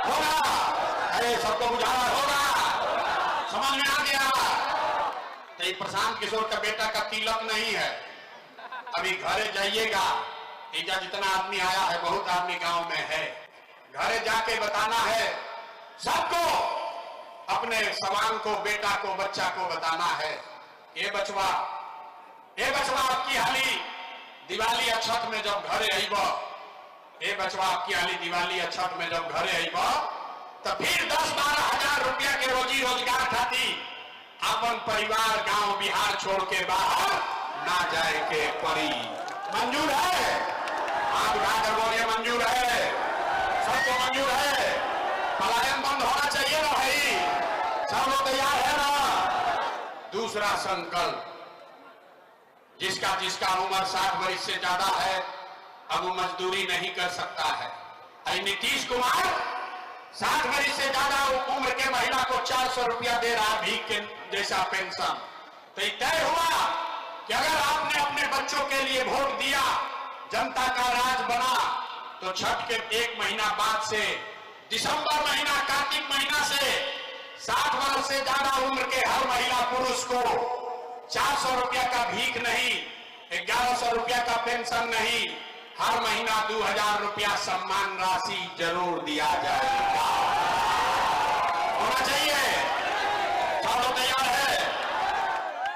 होगा। अरे सबको बुझाना होगा। समझ में आ गया? तो ये प्रशांत किशोर का बेटा का तिलक नहीं है। अभी घरे जाइएगा, इधर जितना आदमी आया है, बहुत आदमी गांव में है, घरे जाके बताना है सबको, अपने समान को, बेटा को, बच्चा को बताना है, ये बचवा आपकी हाली दिवाली या छठ में जब घरे आईब, ये बचवा आपकी हाली दिवाली या छठ में जब घरे आईब, तो फिर 10-12 हजार रुपया के रोजी रोजगार खाती अपन परिवार गांव बिहार छोड़ के बाहर ना जाए के पड़ी। मंजूर है? हाथ उठाकर बोलिए मंजूर है। सबको मंजूर है? पलायन बंद होना चाहिए ना भाई? सब लोग तैयार है ना? दूसरा संकल्प, जिसका जिसका उम्र 60 वर्ष से ज्यादा है अब वो मजदूरी नहीं कर सकता है। नीतीश कुमार 60 वर्ष से ज्यादा उम्र के महिला को 400 रुपया दे रहा है भीख के जैसा पेंशन। तो तय हुआ कि अगर आपने अपने बच्चों के लिए वोट दिया, जनता का राज बना, तो छठ के 1 महीना बाद से दिसंबर महीना, कार्तिक महीना से 60 वर्ष से ज्यादा उम्र के हर महिला पुरुष को 400 रुपया का भीख नहीं, 1100 रुपया का पेंशन नहीं, हर महीना 2000 रुपया सम्मान राशि जरूर दिया जाएगा। होना चाहिए। सब लोग तैयार है?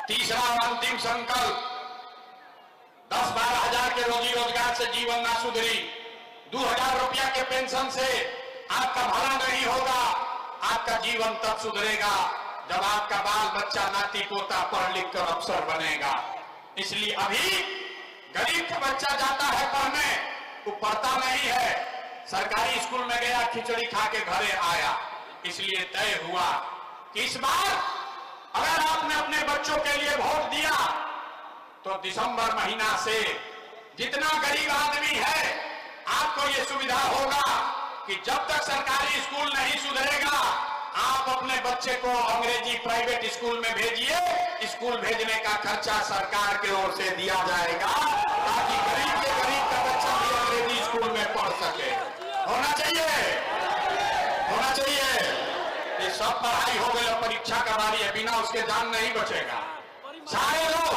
तीसरा और अंतिम संकल्प, 10-12 हजार के रोजी रोजगार से जीवन ना सुधरी, 2000 रुपया के पेंशन से आपका भला नहीं होगा। आपका जीवन तब सुधरेगा जब आपका बाल बच्चा, नाती पोता पढ़ लिख कर अफसर बनेगा। इसलिए अभी गरीब का बच्चा जाता है पढ़ने, वो पढ़ता नहीं है, सरकारी स्कूल में गया, खिचड़ी खा के घरे आया। इसलिए तय हुआ कि इस बार अगर आपने अपने बच्चों के लिए वोट दिया तो दिसंबर महीना से जितना गरीब आदमी है आपको यह सुविधा होगा कि जब तक सरकारी स्कूल नहीं सुधरेगा आप अपने बच्चे को अंग्रेजी प्राइवेट स्कूल में भेजिए। स्कूल भेजने का खर्चा सरकार की ओर से दिया जाएगा ताकि गरीब के गरीब का बच्चा भी अंग्रेजी स्कूल में पढ़ सके। होना चाहिए, होना चाहिए। ये सब पढ़ाई हो गई, परीक्षा का बारी है, बिना उसके जान नहीं बचेगा। सारे लोग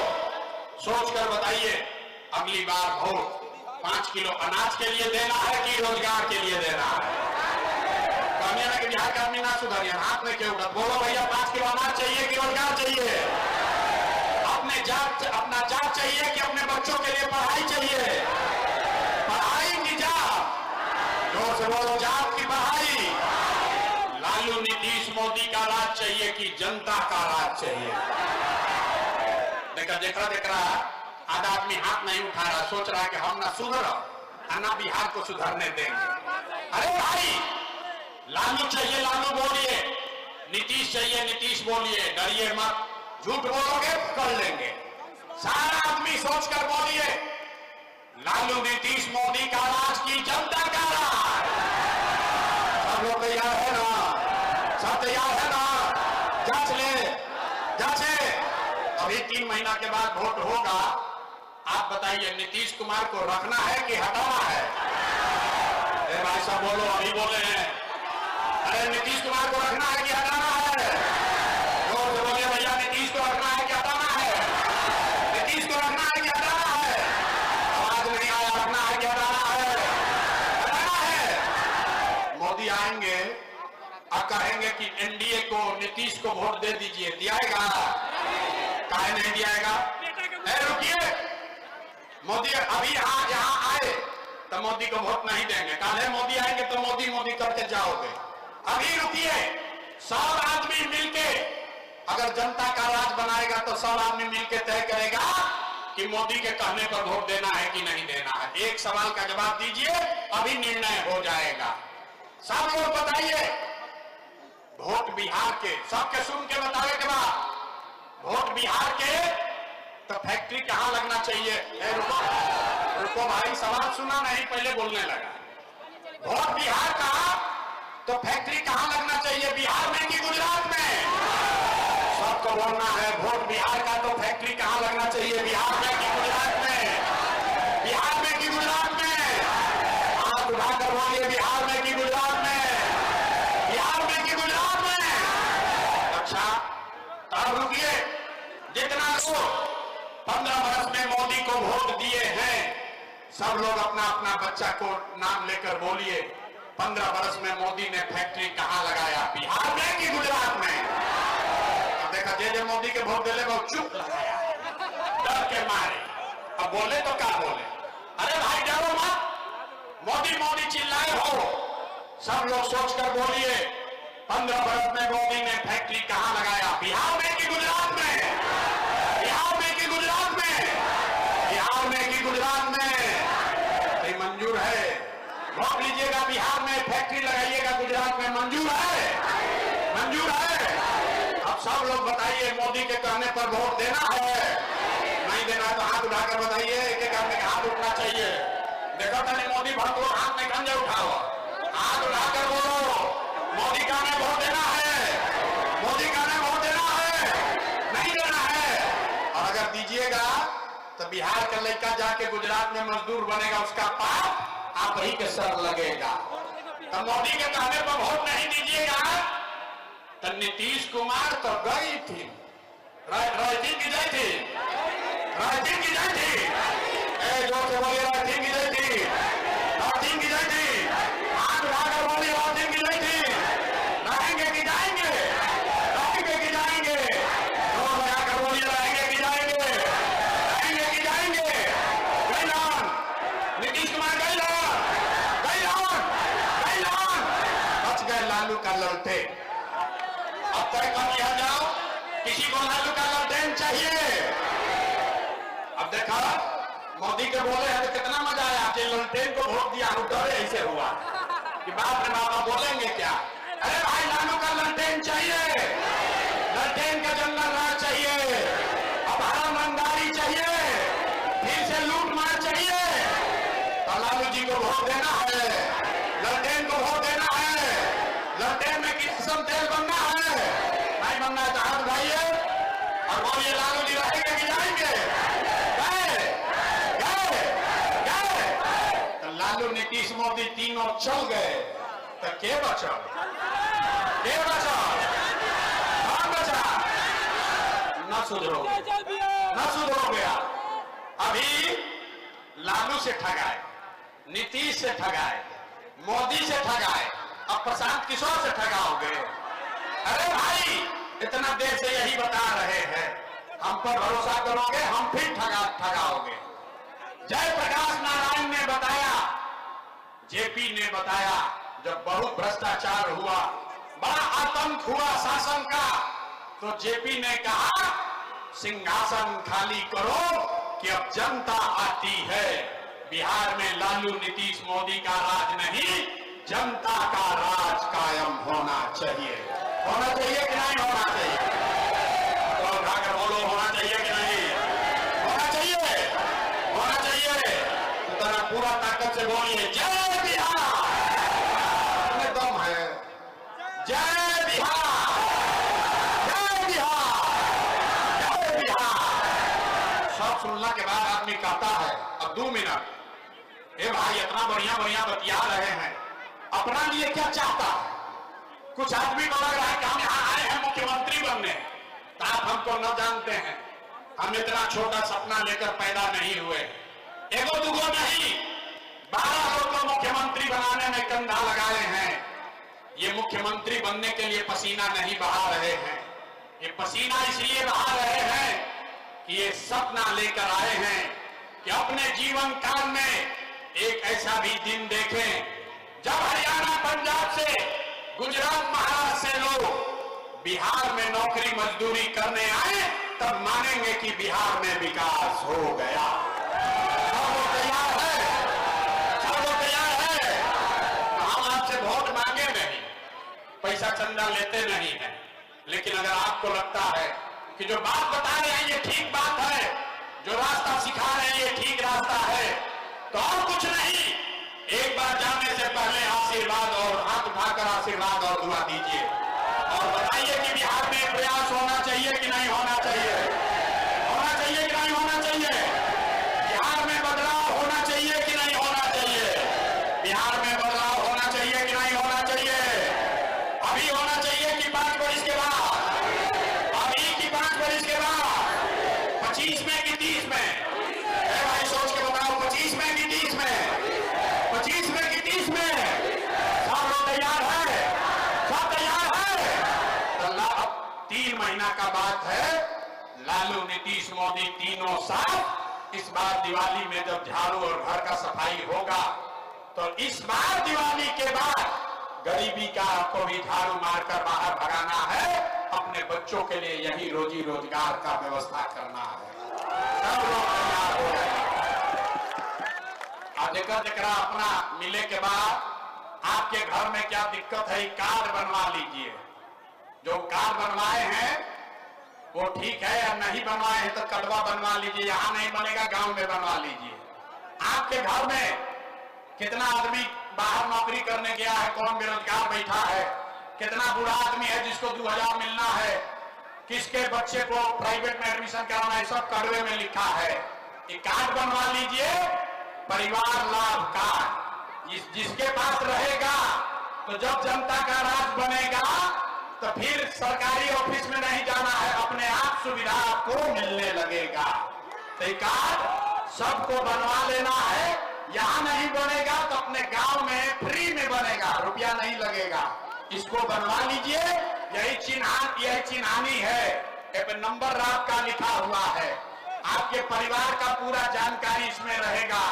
सोच कर बताइए, अगली बार वोट 5 किलो अनाज के लिए देना है कि रोजगार के लिए देना है? कि बिहार का आदमी ना सुधरिए, हाथ में क्यों उठा? बोलो भैया, 5 किलो अनाज चाहिए कि रोजगार चाहिए? अपना जात चाहिए कि अपने बच्चों के लिए पढ़ाई चाहिए? पढ़ाई की जात, जोर से बोलो, जात की पढ़ाई। लालू नीतीश मोदी का राज चाहिए कि जनता का राज चाहिए? देखा आधा आदमी हाथ नहीं उठा रहा, सोच रहा है कि हम ना सुधर ना बिहार को सुधरने देंगे। अरे भाई, लालू चाहिए लालू बोलिए, नीतीश चाहिए नीतीश बोलिए, डरिए मत। झूठ बोलोगे कर लेंगे। सारा आदमी सोचकर बोलिए, लालू नीतीश मोदी का राज की जनता का राज। सब लोग तैयार है ना? सब तैयार है ना? जांच ले, जांचे। अभी 3 महीना के बाद वोट होगा। आप बताइए, नीतीश कुमार को रखना है कि हटाना है? अरे भाई साहब बोलो, अभी बोले हैं। अरे नीतीश कुमार को रखना है कि हटाना है? जोर से बोलिए भैया, नीतीश को रखना है कि हटाना है? नीतीश को रखना है कि हटाना है? आवाज नहीं आया, रखना है कि हटाना है? हटाना है। मोदी आएंगे और कहेंगे कि एनडीए को, नीतीश को वोट दे दीजिए, दियाएगा? काहे नहीं दियाएगा? रुकिए, मोदी अभी यहाँ आए तो मोदी को वोट नहीं देंगे। कल मोदी आएंगे तो मोदी मोदी करके जाओगे। अभी रुकिए, 100 आदमी मिलके अगर जनता का राज बनाएगा तो 100 आदमी मिलके तय करेगा कि मोदी के कहने पर वोट देना है कि नहीं देना है। एक सवाल का जवाब दीजिए, अभी निर्णय हो जाएगा। सब लोग बताइए, वोट बिहार के, सबके सुन के बतावे के बाद, वोट बिहार के तो फैक्ट्री कहां लगना चाहिए? रुको भाई, सवाल सुना नहीं, पहले बोलने लगा। वोट बिहार का तो फैक्ट्री कहां लगना चाहिए? बिहार में कि गुजरात में? सबको बोलना है, वोट बिहार का तो फैक्ट्री कहां लगना चाहिए? बिहार में कि गुजरात में? बिहार में कि गुजरात में? हाथ उठाकर बोलिए, बिहार में कि गुजरात में? बिहार में कि गुजरात में? अच्छा, अब रुकिए, जितना लोग 15 वर्ष में मोदी को वोट दिए हैं, सब लोग अपना अपना बच्चा को नाम लेकर बोलिए, 15 वर्ष में मोदी ने फैक्ट्री कहां लगाया? बिहार में कि गुजरात में? अब देखा, जे मोदी के वोट दिले वो चुप लगाया डर के मारे। अब बोले तो क्या बोले? अरे भाई डरो मत, मोदी मोदी चिल्लाए हो। सब लोग सोचकर बोलिए, 15 वर्ष में मोदी ने फैक्ट्री कहां लगाया? बिहार में कि गुजरात में? बिहार में कि गुजरात में? बिहार में कि गुजरात में? सब लोग बताइए, मोदी के कहने पर वोट देना है? नहीं देना है तो हाथ उठाकर बताइए। एक एक आदमी का हाथ उठना चाहिए। देखो मैंने मोदी भक्त लोग हाथ में खंजे उठाओ, हाथ उठाकर बोलो मोदी का हमें वोट देना है, मोदी का हमें वोट देना है, नहीं देना है। और अगर दीजिएगा तो बिहार का लड़का जाके गुजरात में मजदूर बनेगा, उसका पाप आप ही के सर लगेगा। तो मोदी के कहने पर वोट नहीं दीजिएगा तो नीतीश कुमार तो गई थी, रायती की गई थी, रायती की गई थी, जोर से बोलिए रायती की गई थी, रायती की गई थी, हाथ उठाकर बोलिए रायती की गई थी। रहेंगे कि जाएंगे? रहेंगे कि जाएंगे? जोर लगाकर बोलिए रहेंगे कि जाएंगे? रहेंगे कि जाएंगे? गई लान, नीतीश कुमार गई लान, गई लान, गई लान, बच गए लालू का ललटे। अब तय कर लिया जाओ किसी को लालू का ललटेन चाहिए। अब देखा मोदी के बोले हैं तो कितना मजा आया कि ललटेन को वोट दिया, डरे ऐसे हुआ कि बाप रे बाबा बोलेंगे क्या। अरे भाई लालू का ललटेन चाहिए, ललटेन का जंगल राज चाहिए, अपहरण रंगदारी चाहिए, फिर से लूट मार चाहिए। तो लालू जी को वोट देना है, ललटेन को वोट देना है। ललटेन में किस्म तेल बनना है, नहीं बनना है तो हाथ उठाइए और बोलिए लालू जी रहेंगे कि जाएंगे? गए गए गए। तो लालू नीतीश मोदी तीनों चल गए तो के बचा? के बचा? कौन बचा? न सुधरोगे, न सुधरोगे। अभी लालू से ठगाए, नीतीश से ठगाए, मोदी से ठगाए, अब प्रशांत किशोर से ठगाओगे? अरे भाई इतना देर से यही बता रहे हैं, हम पर भरोसा करोगे, हम फिर ठगाओगे। जयप्रकाश नारायण ने बताया, जेपी ने बताया, जब बहुत भ्रष्टाचार हुआ, बड़ा आतंक हुआ शासन का, तो जेपी ने कहा सिंहासन खाली करो कि अब जनता आती है। बिहार में लालू नीतीश मोदी का राज नहीं, जनता का राज कायम होना चाहिए। होना चाहिए कि नहीं होना चाहिए? तो उठाकर बोलो होना चाहिए कि नहीं होना चाहिए? होना चाहिए। तो तेरा पूरा ताकत से बोलिए जय बिहार। तुम्हें दम है? जय बिहार, जय बिहार, जय बिहार। सब सुनने के बाद आदमी कहता है अब 2 मिनट, ए भाई इतना बढ़िया बढ़िया बतिया रहे हैं, अपना लिए क्या चाहता है? कुछ आदमी को लग रहा है कि हम यहाँ आए हैं मुख्यमंत्री बनने, तो आप हमको न जानते हैं, हम इतना छोटा सपना लेकर पैदा नहीं हुए। एगो दुगो नहीं, 12 लोग को मुख्यमंत्री बनाने में कंधा लगाए हैं। ये मुख्यमंत्री बनने के लिए पसीना नहीं बहा रहे हैं, ये पसीना इसलिए बहा रहे हैं कि ये सपना लेकर आए हैं कि अपने जीवन काल में एक ऐसा भी दिन देखें जब हरियाणा पंजाब से, गुजरात महाराष्ट्र से लोग बिहार में नौकरी मजदूरी करने आए, तब मानेंगे कि बिहार में विकास हो गया। सब लोग तैयार है? सब लोग तैयार है? हम आपसे वोट मांगे नहीं, पैसा चंदा लेते नहीं है, लेकिन अगर आपको लगता है कि जो बात बता रहे हैं ये ठीक बात है, जो रास्ता सिखा रहे हैं ये ठीक रास्ता है, तो और कुछ नहीं, एक बार जाने से पहले आशीर्वाद और हाथ उठाकर आशीर्वाद और दुआ दीजिए और बताइए कि बिहार में प्रयास होना चाहिए कि नहीं होना चाहिए? होना चाहिए कि नहीं होना चाहिए? बिहार में बदलाव होना चाहिए कि नहीं होना चाहिए? बिहार में बदलाव होना चाहिए कि नहीं होना चाहिए? अभी होना चाहिए कि 5 वर्ष के बाद? अभी कि 5 वर्ष के बाद? 25 में कि 30 में? भाई सोच के बताओ, 25 में कि 30 में? 25 में कि 30 में? सब लोग तैयार है? सब तैयार है? तो अब 3 महीना का बात है, लालू नीतीश मोदी तीनों साथ इस बार दिवाली में जब झाड़ू और घर का सफाई होगा, तो इस बार दिवाली के बाद गरीबी का आपको भी झाड़ू मारकर बाहर भगाना है, अपने बच्चों के लिए यही रोजी रोजगार का व्यवस्था करना है। सब लोग तैयार हो जाए। जरा अपना मिले के बाद आपके घर में क्या दिक्कत है, कार्ड बनवा लीजिए। जो कार्ड बनवाए हैं वो ठीक है, या नहीं बनवाए हैं तो कटवा बनवा लीजिए, यहां नहीं बनेगा गांव में बनवा लीजिए। आपके घर में कितना आदमी बाहर नौकरी करने गया है, कौन बेरोजगार बैठा है, कितना बूढ़ा आदमी है जिसको 2000 मिलना है, किसके बच्चे को प्राइवेट में एडमिशन कराना है, सब कड़वे में लिखा है। ये कार्ड बनवा लीजिए, परिवार लाभ कार्ड। जिसके पास रहेगा तो जब जनता का राज बनेगा तो फिर सरकारी ऑफिस में नहीं जाना है, अपने आप सुविधा आपको मिलने लगेगा। तो ये कार्ड सबको बनवा लेना है। यहां नहीं बनेगा तो अपने गांव में फ्री में बनेगा, रुपया नहीं लगेगा। इसको बनवा लीजिए। यही चिन्हानी है, नंबर आपका लिखा हुआ है। आपके परिवार का पूरा जानकारी इसमें रहेगा।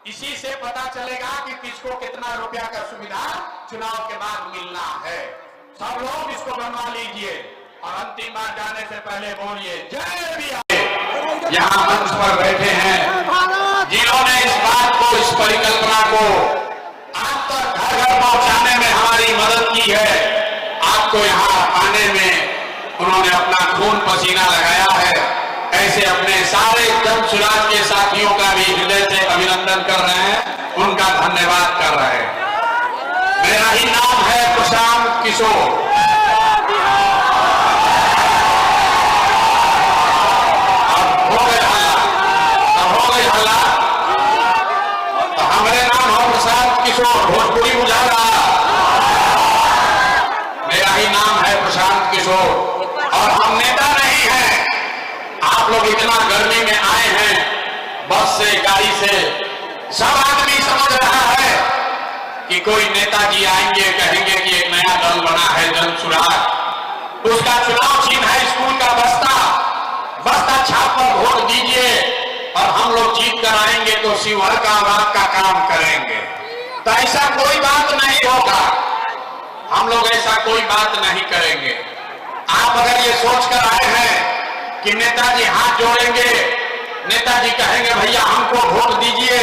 इसी से पता चलेगा कि किसको कितना रुपया का सुविधा चुनाव के बाद मिलना है। सब लोग इसको बनवा लीजिए और अंतिम बार जाने से पहले बोलिए जय भीम। यहाँ मंच पर बैठे हैं जिन्होंने इस बात को, इस परिकल्पना को आप तक घर घर पहुंचाने में हमारी मदद की है। आपको यहाँ आने में उन्होंने अपना खून पसीना लगाया है। ऐसे अपने सारे जन सुराज के साथियों का भी हृदय से अभिनंदन कर रहे हैं, उनका धन्यवाद कर रहे हैं। मेरा ही नाम है प्रशांत किशोर। अब हो गई हल्ला, तो हमारे नाम है प्रशांत किशोर, भोजपुरी बुझा रहा। मेरा ही नाम है प्रशांत किशोर और हम नेता नहीं हैं। आप लोग इतना गर्मी में आए हैं बस से, गाड़ी से, सब आदमी समझ रहा है कि कोई नेताजी आएंगे, कहेंगे कि एक नया दल बना है जन सुराज, उसका चुनाव चिन्ह है स्कूल का बस्ता छाप पर वोट दीजिए और हम लोग जीत कर आएंगे तो शिवहर का आबाद का काम करेंगे। तो ऐसा कोई बात नहीं होगा, हम लोग ऐसा कोई बात नहीं करेंगे। आप अगर ये सोचकर आए हैं कि नेताजी हाथ जोड़ेंगे, नेताजी कहेंगे भैया हमको वोट दीजिए,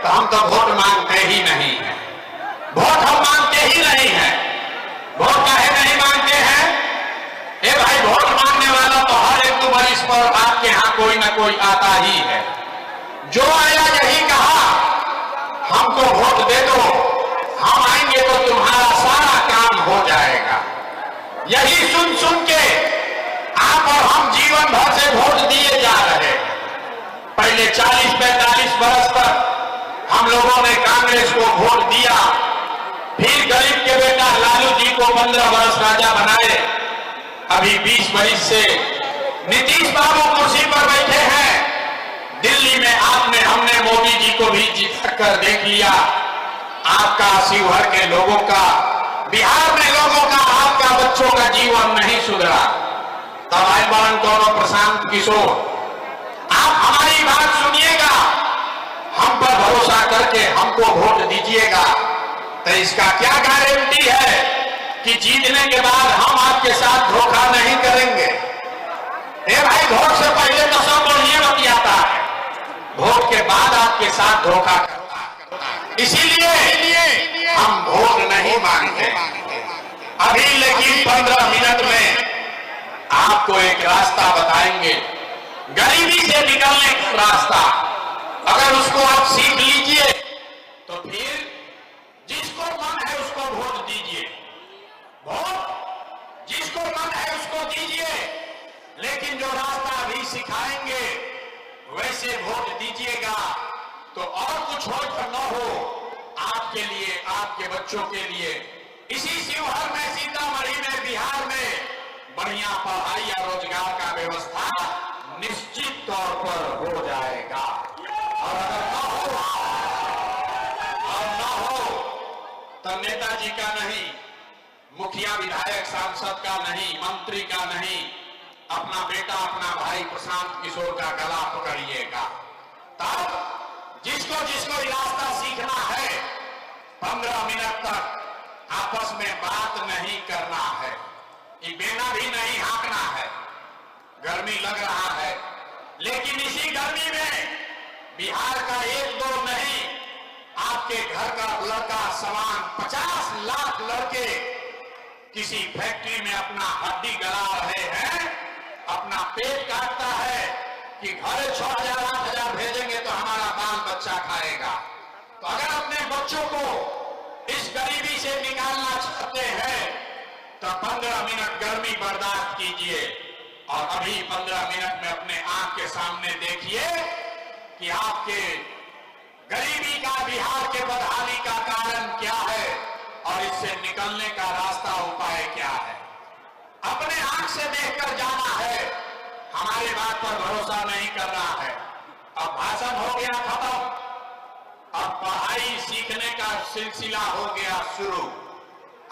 तो हम तो वोट मांगते ही नहीं हैं। वोट हम मांगते ही नहीं हैं। वोट काहे नहीं मांगते हैं? ए भाई, वोट मांगने वाला तो हर एक बरिस पर आपके यहाँ कोई ना कोई आता ही है। जो आया यही कहा हमको वोट दे दो, हम आएंगे तो तुम्हारा सारा काम हो जाएगा। यही सुन सुन के आप और हम जीवन भर से वोट दिए जा रहे हैं। पहले 40-45 वर्ष तक हम लोगों ने कांग्रेस को वोट दिया, फिर गरीब के बेटा लालू जी को 15 वर्ष राजा बनाए। अभी 20 वर्ष से नीतीश बाबू कुर्सी पर बैठे हैं। दिल्ली में आपने हमने मोदी जी को भी जीत कर देख लिया। आपका, शिवहर के लोगों का, बिहार में लोगों का, आपका बच्चों का जीवन नहीं सुधरा। तब आए बारन कौन प्रशांत किशोर, आप हमारी बात सुनिएगा, हम पर भरोसा करके हमको वोट दीजिएगा। तो इसका क्या गारंटी है कि जीतने के बाद हम आपके साथ धोखा नहीं करेंगे? ए भाई, वोट से पहले तो सब बढ़िया बतियाता है, वोट के बाद आपके साथ धोखा करता है। इसीलिए हम वोट नहीं मांगते अभी, लेकिन 15 मिनट में आपको एक रास्ता बताएंगे, गरीबी से निकलने का रास्ता। अगर उसको आप सीख लीजिए तो फिर जिसको मन है उसको वोट दीजिए, वोट जिसको मन है उसको दीजिए, लेकिन जो रास्ता अभी सिखाएंगे वैसे वोट दीजिएगा। तो और कुछ हो या न हो, आपके लिए, आपके बच्चों के लिए, इसी शिवहर में, सीतामढ़ी में, बिहार में बढ़िया पढ़ाई या रोजगार का व्यवस्था निश्चित तौर पर हो जाएगा। और अगर न हो तो नेताजी का नहीं, मुखिया, विधायक, सांसद का नहीं, मंत्री का नहीं, अपना बेटा, अपना भाई प्रशांत किशोर का गला पकड़िएगा। तब जिसको जिसको रास्ता सीखना है, 15 मिनट तक आपस में बात नहीं करना है, बेना भी नहीं हाँकना है। गर्मी लग रहा है, लेकिन इसी गर्मी में बिहार का 1-2 नहीं, आपके घर का लड़का समान 50 लाख लड़के किसी फैक्ट्री में अपना हड्डी गला रहे हैं, अपना पेट काटता है कि घरे 6,000 8,000 भेजेंगे तो हमारा बाल बच्चा खाएगा। तो अगर अपने बच्चों को इस गरीबी से निकालना चाहते हैं तो 15 मिनट गर्मी बर्दाश्त कीजिए और अभी 15 मिनट में अपने आंख के सामने देखिए कि आपके गरीबी का, बिहार के बदहाली का कारण क्या है और इससे निकलने का रास्ता, उपाय क्या है। अपने आंख से देखकर जाना है, हमारे बात पर भरोसा नहीं करना है। अब भाषण हो गया खत्म, अब पढ़ाई सीखने का सिलसिला हो गया शुरू।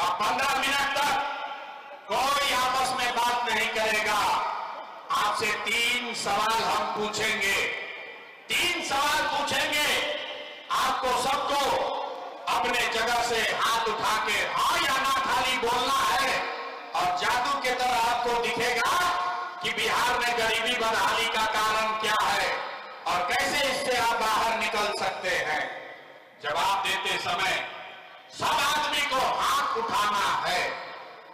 अब 15 मिनट तक कोई आपस में बात नहीं करेगा। आपसे 3 सवाल हम पूछेंगे, 3 सवाल पूछेंगे। आपको सबको अपने जगह से हाथ उठा के हाँ या ना खाली बोलना है और जादू के तरह आपको दिखेगा कि बिहार में गरीबी बदहाली का कारण क्या है और कैसे इससे आप बाहर निकल सकते हैं। जवाब देते समय सब आदमी को हाथ उठाना है।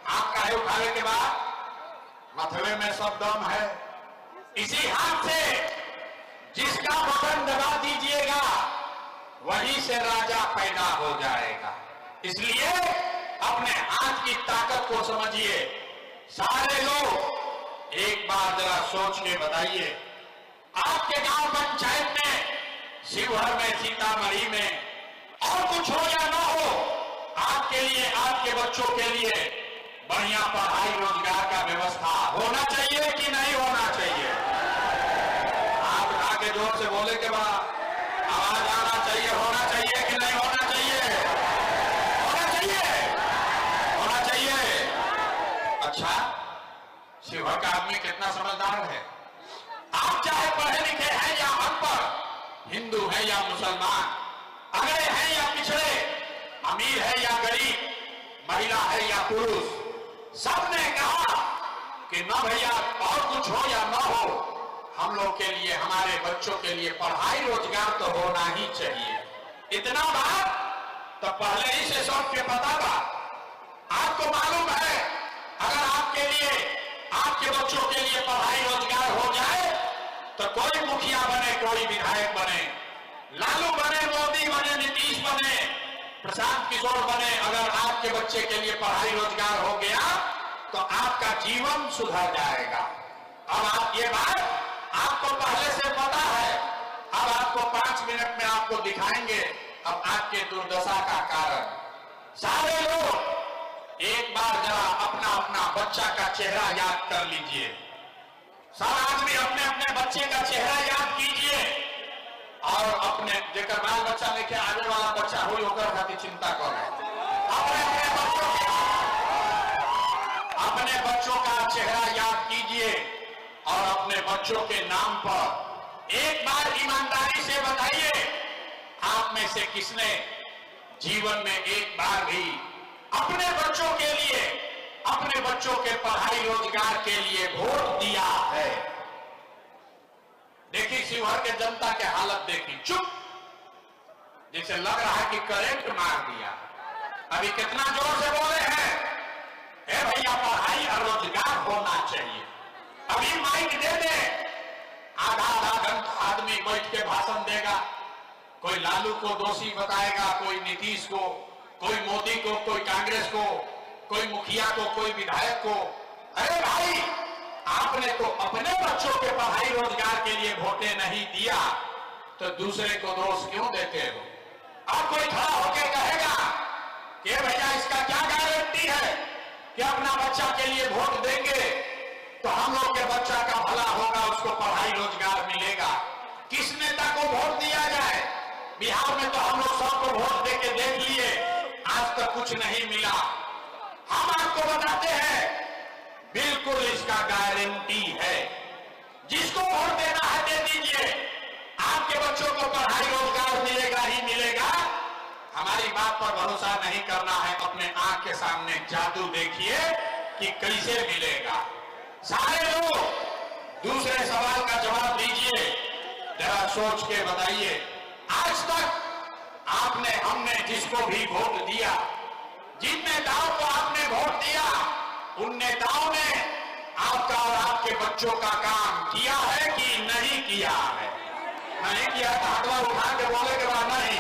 हाथ काहे उठाने के बाद मथवे में सब दम है। इसी हाथ से जिसका बटन दबा दीजिएगा वहीं से राजा पैदा हो जाएगा। इसलिए अपने हाथ की ताकत को समझिए। सारे लोग एक बार जरा सोच के बताइए, आपके गांव पंचायत में, शिवहर में, सीतामढ़ी में और कुछ हो या ना हो, आपके लिए, आपके बच्चों के लिए बढ़िया पढ़ाई रोजगार का व्यवस्था होना चाहिए कि नहीं होना चाहिए? आप उठा के जोर से बोले के बाद आवाज आना चाहिए, होना चाहिए कि नहीं होना चाहिए? होना चाहिए, होना चाहिए। अच्छा, शिवहर का आदमी कितना समझदार है। आप चाहे पढ़े लिखे हैं या अनपढ़, हिंदू है या मुसलमान, अगड़े हैं या पिछड़े, अमीर है या गरीब, महिला है या पुरुष, सबने कहा कि न भैया और कुछ हो या न हो, हम लोग के लिए, हमारे बच्चों के लिए पढ़ाई रोजगार तो होना ही चाहिए। इतना बात तो पहले ही से सबके पता था। आपको मालूम है अगर आपके लिए, आपके बच्चों के लिए पढ़ाई रोजगार हो जाए तो कोई मुखिया बने, कोई विधायक बने, लालू बने, मोदी बने, नीतीश बने, प्रशांत किशोर बने, अगर आपके बच्चे के लिए पढ़ाई रोजगार हो गया तो आपका जीवन सुधर जाएगा। अब आप ये बात आपको पहले से पता है। अब आपको 5 मिनट में आपको दिखाएंगे अब आपके दुर्दशा का कारण। सारे लोग एक बार जरा अपना अपना बच्चा का चेहरा याद कर लीजिए। सारा आदमी अपने अपने बच्चे का चेहरा याद कीजिए और अपने जेकर बाल बच्चा लेके आने वाला बच्चा हुई होकर खातिर चिंता करें। अपने बच्चों का चेहरा याद कीजिए और अपने बच्चों के नाम पर एक बार ईमानदारी से बताइए, आप में से किसने जीवन में एक बार भी अपने बच्चों के लिए, अपने बच्चों के पढ़ाई रोजगार के लिए वोट दिया है? देखिए शिवहर के जनता के हालत देखी, चुप, जैसे लग रहा है कि करंट मार दिया। अभी कितना जोर से बोले हैं, ए भैया पढ़ाई और रोजगार होना चाहिए। अभी माइक दे दे, आधा आधा घंटा आदमी बैठ के भाषण देगा। कोई लालू को दोषी बताएगा, कोई नीतीश को, कोई मोदी को, कोई कांग्रेस को, कोई मुखिया को, कोई विधायक को। अरे भाई, आपने तो अपने बच्चों के पढ़ाई रोजगार के लिए वोटे नहीं दिया तो दूसरे को दोष क्यों देते हो? अब कोई खड़ा होकर कहेगा कि भैया इसका क्या गारंटी है कि अपना बच्चा के लिए वोट देंगे तो हम लोग के बच्चा का भला होगा, उसको पढ़ाई रोजगार मिलेगा। किस नेता को वोट दिया जाए? बिहार में तो हम लोग सबको वोट देके देख लिए, आज तक कुछ नहीं मिला। हम आपको बताते हैं बिल्कुल इसका गारंटी है। जिसको वोट देना है दे दीजिए, आपके बच्चों को पढ़ाई रोजगार मिलेगा ही मिलेगा। हमारी बात पर भरोसा नहीं करना है, अपने आंख के सामने जादू देखिए कि कैसे मिलेगा। सारे लोग दूसरे सवाल का जवाब दीजिए, जरा सोच के बताइए। आज तक आपने, हमने जिसको भी वोट दिया, जिन नेताओं को आपने वोट दिया, उन नेताओं ने आपका और आपके बच्चों का काम किया है कि नहीं किया है? नहीं किया तो हाथ उठा के बोले के बाद नहीं,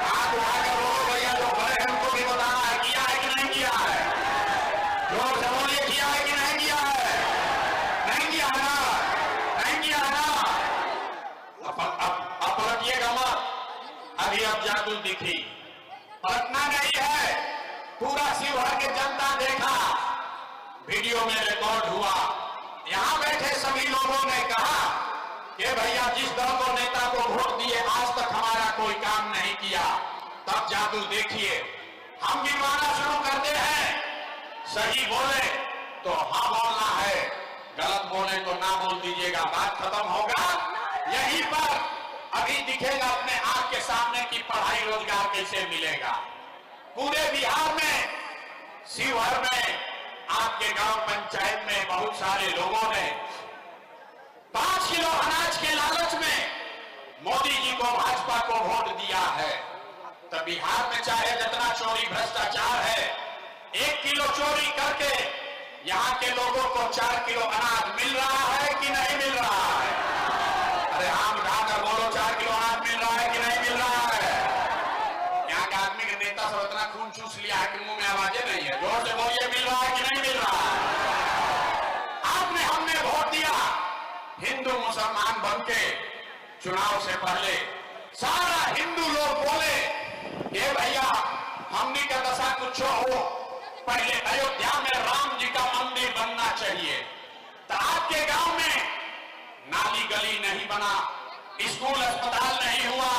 हाथ उठा के बोलो भैया जो बड़े हैं उनको भी बताना है किया है कि नहीं किया है। जोर से बोलिए किया है कि नहीं किया है? नहीं किया है ना? नहीं किया है ना? अब पलटिएगा मत। अभी अब जादू दिखी, पलटना नहीं है। पूरा शिवहर की जनता देखा, वीडियो में रिकॉर्ड हुआ। यहां बैठे सभी लोगों ने कहा कि भैया जिस दल को नेता को वोट दिए आज तक हमारा कोई काम नहीं किया। तब जादू देखिए, हम गिनवाना शुरू करते हैं। सही बोले तो हाँ बोलना है, गलत बोले तो ना बोल दीजिएगा, बात खत्म होगा। यहीं पर अभी दिखेगा अपने आंख के सामने की पढ़ाई रोजगार कैसे मिलेगा। पूरे बिहार में, शिवहर में, आपके गांव पंचायत में बहुत सारे लोगों ने 5 किलो अनाज के लालच में मोदी जी को, भाजपा को वोट दिया है। तो बिहार में चाहे जितना चोरी भ्रष्टाचार है, 1 किलो चोरी करके यहां के लोगों को 4 किलो अनाज मिल रहा है कि नहीं मिल रहा है? अरे हम उठाकर बोलो 4 किलो अनाज मिल रहा है कि नहीं मिल रहा है? यहाँ के आदमी के नेता सब इतना खून चूस लिया है कि मुंह में आवाजें नहीं है। जोर से बोलिए मिल रहा है कि नहीं मिल रहा है? आपने हमने वोट दिया, हिंदू मुसलमान बनके चुनाव से पहले सारा हिंदू लोग बोले कि भैया हमने का दशा कुछ हो, पहले अयोध्या में राम जी का मंदिर बनना चाहिए। तो आपके गांव में नाली गली नहीं बना, स्कूल अस्पताल नहीं हुआ,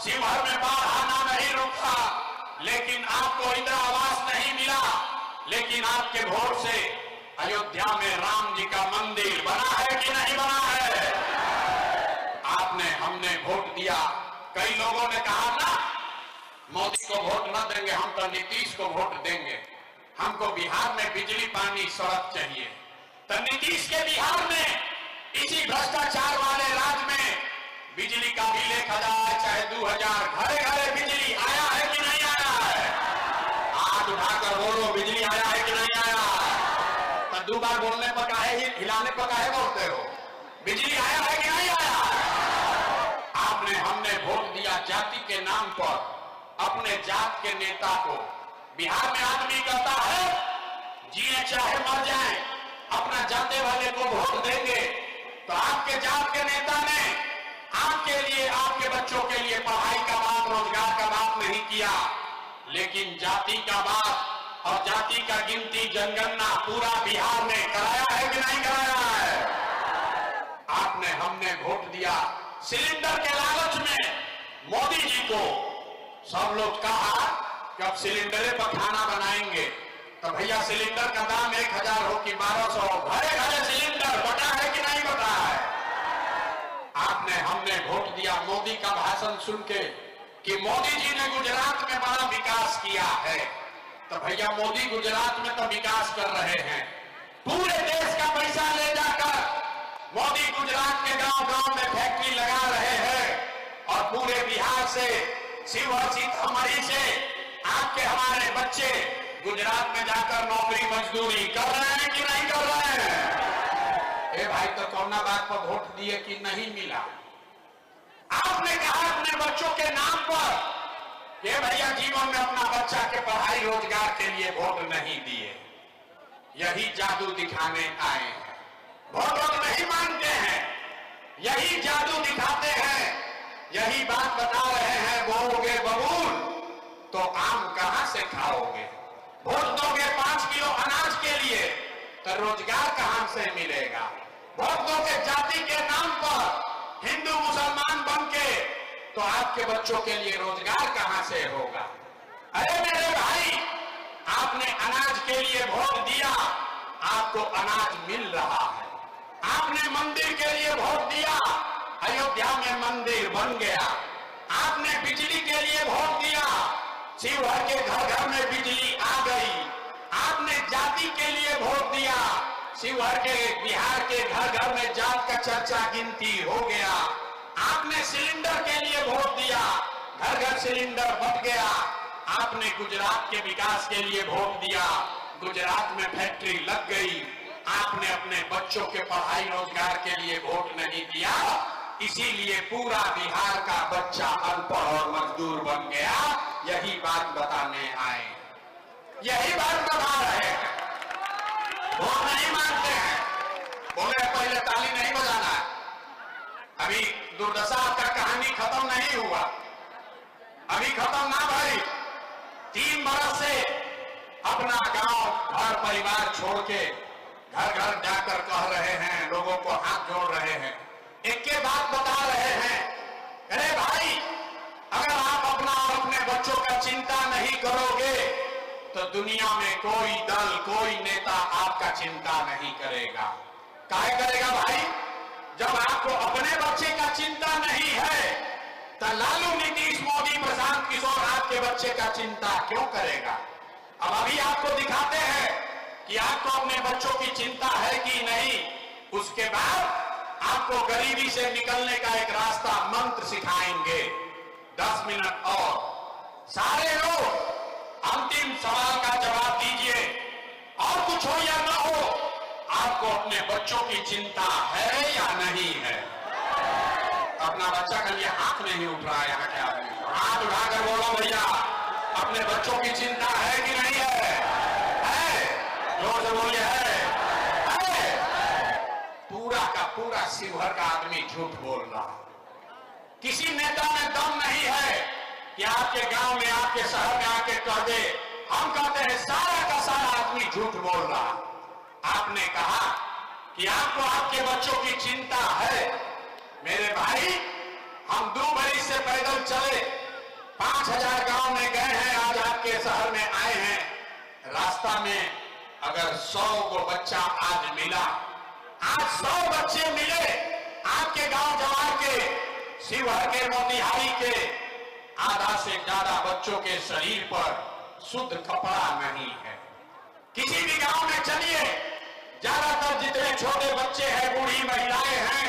शिवहर में बाढ़ आना नहीं रुका, लेकिन आपको इंदिरा आवास नहीं मिला। लेकिन आपके वोट से अयोध्या में राम जी का मंदिर बना है कि नहीं बना है? आपने हमने वोट दिया। कई लोगों ने कहा ना मोदी को वोट न देंगे, हम तो नीतीश को वोट देंगे, हमको बिहार में बिजली पानी सड़क चाहिए। तो नीतीश के बिहार में इसी भ्रष्टाचार वाले राज्य में बिजली का बिल 1000 चाहे 2000 घरे घरे बिजली आया है कि नहीं आया है? हाथ उठाकर बोलो बिजली आया है कि नहीं आया? तो 2 बार बोलने पर काहे, हिलाने पर काहे बोलते हो? बिजली आया है कि नहीं आया? आपने हमने वोट दिया जाति के नाम पर अपने जात के नेता को। बिहार में आदमी कहता है जिए चाहे मर जाए अपना जानने वाले को वोट देंगे। तो आपके जात के नेता ने आपके लिए, आपके बच्चों के लिए पढ़ाई का बात, रोजगार का बात नहीं किया, लेकिन जाति का बात और जाति का गिनती जनगणना पूरा बिहार में कराया है कि नहीं कराया है? आपने हमने वोट दिया। सिलेंडर के लालच में मोदी जी को सब लोग कहा कि अब सिलेंडर पर खाना बनाएंगे। तो भैया सिलेंडर का दाम 1000 हो कि 1200, घरे घरे सिलेंडर बटा है कि नहीं बटा है? आपने हमने वोट दिया मोदी का भाषण सुन के कि मोदी जी ने गुजरात में बड़ा विकास किया है। तो भैया मोदी गुजरात में तो विकास कर रहे हैं, पूरे देश का पैसा ले जाकर मोदी गुजरात के गांव गांव में फैक्ट्री लगा रहे हैं और पूरे बिहार से, शिवहर सीतामढ़ी से आपके हमारे बच्चे गुजरात में जाकर नौकरी मजदूरी कर रहे हैं कि नहीं कर रहे हैं? ए भाई तो कौना बात पर वोट दिए कि नहीं मिला? आपने कहा अपने बच्चों के नाम पर कि भैया जीवन में अपना बच्चा के पढ़ाई रोजगार के लिए वोट नहीं दिए। यही जादू दिखाने आए हैं, वोट नहीं मांगते हैं, यही जादू दिखाते हैं, यही बात बता रहे हैं। बोलोगे बबूल तो आम कहां से खाओगे? वोट दोगे 5 किलो अनाज के लिए तो रोजगार कहां से मिलेगा? वोट दोगे जाति के नाम पर हिंदू मुसलमान बन के तो आपके बच्चों के लिए रोजगार कहां से होगा? अरे मेरे भाई, आपने अनाज के लिए वोट दिया, आपको अनाज मिल रहा है। आपने मंदिर के लिए वोट दिया, अयोध्या में मंदिर बन गया। आपने बिजली के लिए वोट दिया, शिवहर के घर घर में बिजली आ गई। आपने जाति के लिए वोट दिया, शिवहर के, बिहार के घर घर में जात का चर्चा गिनती हो गया। आपने सिलेंडर के लिए वोट दिया, घर घर सिलेंडर बट गया। आपने गुजरात के विकास के लिए वोट दिया, गुजरात में फैक्ट्री लग गई। आपने अपने बच्चों के पढ़ाई रोजगार के लिए वोट नहीं दिया, इसीलिए पूरा बिहार का बच्चा अनपढ़ और मजदूर बन गया। यही बात बताने आए, यही बात बता रहे हैं। वोट नहीं मांगते हैं, बोले पहले ताली नहीं बजाना है। अभी दुर्दशा का कहानी खत्म नहीं हुआ, अभी खत्म ना भाई। 3 बरस से अपना गांव घर परिवार छोड़ के घर घर जाकर कह रहे हैं, लोगों को हाथ जोड़ रहे हैं, एक के बात बता रहे हैं, अरे भाई अगर आप अपना और अपने बच्चों का चिंता नहीं करोगे तो दुनिया में कोई दल कोई नेता आपका चिंता नहीं करेगा। काहे करेगा भाई? जब आपको अपने बच्चे का चिंता नहीं है तो लालू, नीतीश, मोदी, प्रशांत किशोर आपके बच्चे का चिंता क्यों करेगा? अब अभी आपको दिखाते हैं कि आपको अपने बच्चों की चिंता है कि नहीं। उसके बाद आपको गरीबी से निकलने का एक रास्ता मंत्र सिखाएंगे। 10 मिनट और सारे लोग अंतिम सवाल का जवाब दीजिए, और कुछ हो या ना हो, आपको अपने बच्चों की चिंता है या नहीं है? अपना बच्चा के लिए हाथ नहीं उठ रहा है, यहाँ के आदमी हाथ उठाकर बोलो भैया, अपने बच्चों की चिंता है कि नहीं है? जोर से बोलिए है? पूरा का पूरा शिवहर का आदमी झूठ बोल रहा। किसी नेता में दम नहीं है कि आपके गांव में, आपके शहर में आके कह दे, हम कहते हैं सारा का सारा आदमी झूठ बोल रहा। आपने कहा कि आपको आपके बच्चों की चिंता है। मेरे भाई, हम 2 बरस से पैदल चले, 5000 गांव में गए हैं, आज आपके शहर में आए हैं। रास्ता में अगर 100 को बच्चा आज मिला, आज 100 बच्चे मिले आपके गांव जवार के, शिवहर के, मोतिहारी के, आधा से ज्यादा बच्चों के शरीर पर शुद्ध कपड़ा नहीं है। किसी भी गांव में चलिए, ज्यादातर जितने छोटे बच्चे हैं, बूढ़ी महिलाएं हैं,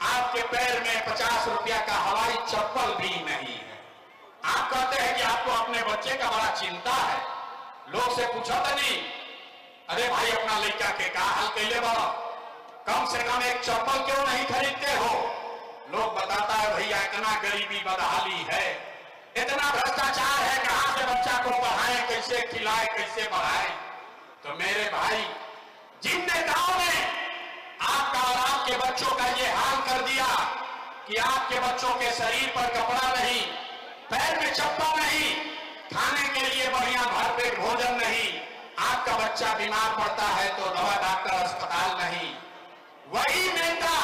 आपके पैर में 50 रुपया का हवाई चप्पल भी नहीं है। आप कहते हैं कि आपको अपने बच्चे का बड़ा चिंता है। लोग से पूछा था नहीं, अरे भाई अपना लड़का के का हाल कैले बा, कम से कम एक चप्पल क्यों नहीं खरीदते हो? लोग बताता है भैया इतना गरीबी बदहाली है, इतना भ्रष्टाचार है, कहां से बच्चा को पढ़ाएं, कैसे खिलाए, कैसे बढ़ाएं। तो मेरे भाई, जिन नेताओं ने आपका और आपके बच्चों का ये हाल कर दिया कि आपके बच्चों के शरीर पर कपड़ा नहीं, पैर में चप्पल नहीं, खाने के लिए बढ़िया भरपेट भोजन नहीं, आपका बच्चा बीमार पड़ता है तो दवा डॉक्टर अस्पताल नहीं, वही नेता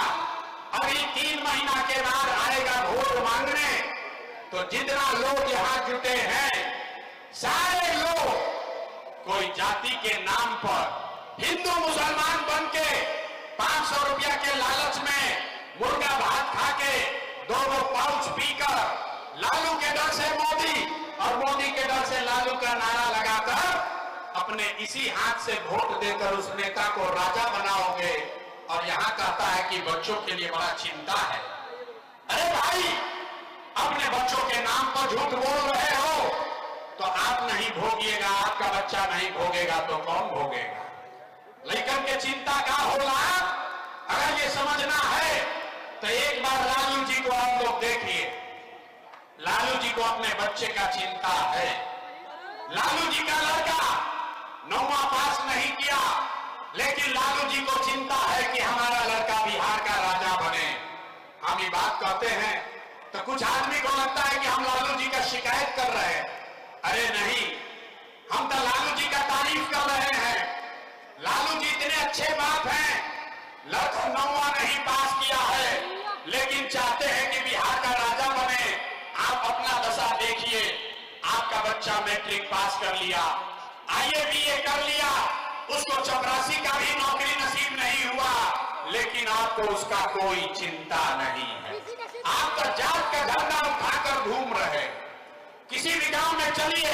अभी 3 महीना के बाद आएगा वोट मांगने। तो जितना लोग यहां जुटे हैं, सारे लोग कोई जाति के नाम पर हिंदू मुसलमान बन के 500 रुपया के लालच में मुर्गा भात खा के 2 पाउच पीकर लालू के डर से मोदी और मोदी के डर से लालू का नारा लगाकर अपने इसी हाथ से वोट देकर उस नेता को राजा बनाओगे, और यहां कहता है कि बच्चों के लिए बड़ा चिंता है। अरे भाई, अपने बच्चों के नाम पर झूठ बोल रहे हो तो आप नहीं भोगिएगा, आपका बच्चा नहीं भोगेगा तो कौन भोगेगा? लेकिन के चिंता का होला, अगर ये समझना है तो एक बार लालू जी को आप लोग देखिए। लालू जी को अपने बच्चे का चिंता है। लालू जी का लड़का 9वां पास नहीं किया, लेकिन लालू जी को चिंता है कि हमारा लड़का बिहार का राजा बने। हम ये बात कहते हैं तो कुछ आदमी को लगता है कि हम लालू जी का शिकायत कर रहे हैं। अरे नहीं, हम तो लालू जी का तारीफ कर रहे हैं। लालू जी इतने अच्छे बाप हैं, लड़का 9वां नहीं पास किया है, लेकिन चाहते हैं कि बिहार का राजा बने। आप अपना दशा देखिए, आपका बच्चा मैट्रिक पास कर लिया, IAS BA कर लिया, उसको चपरासी का भी नौकरी नसीब नहीं हुआ, लेकिन आपको उसका कोई चिंता नहीं है। आप तो जात का झंडा उठाकर घूम रहे। किसी भी गांव में चलिए,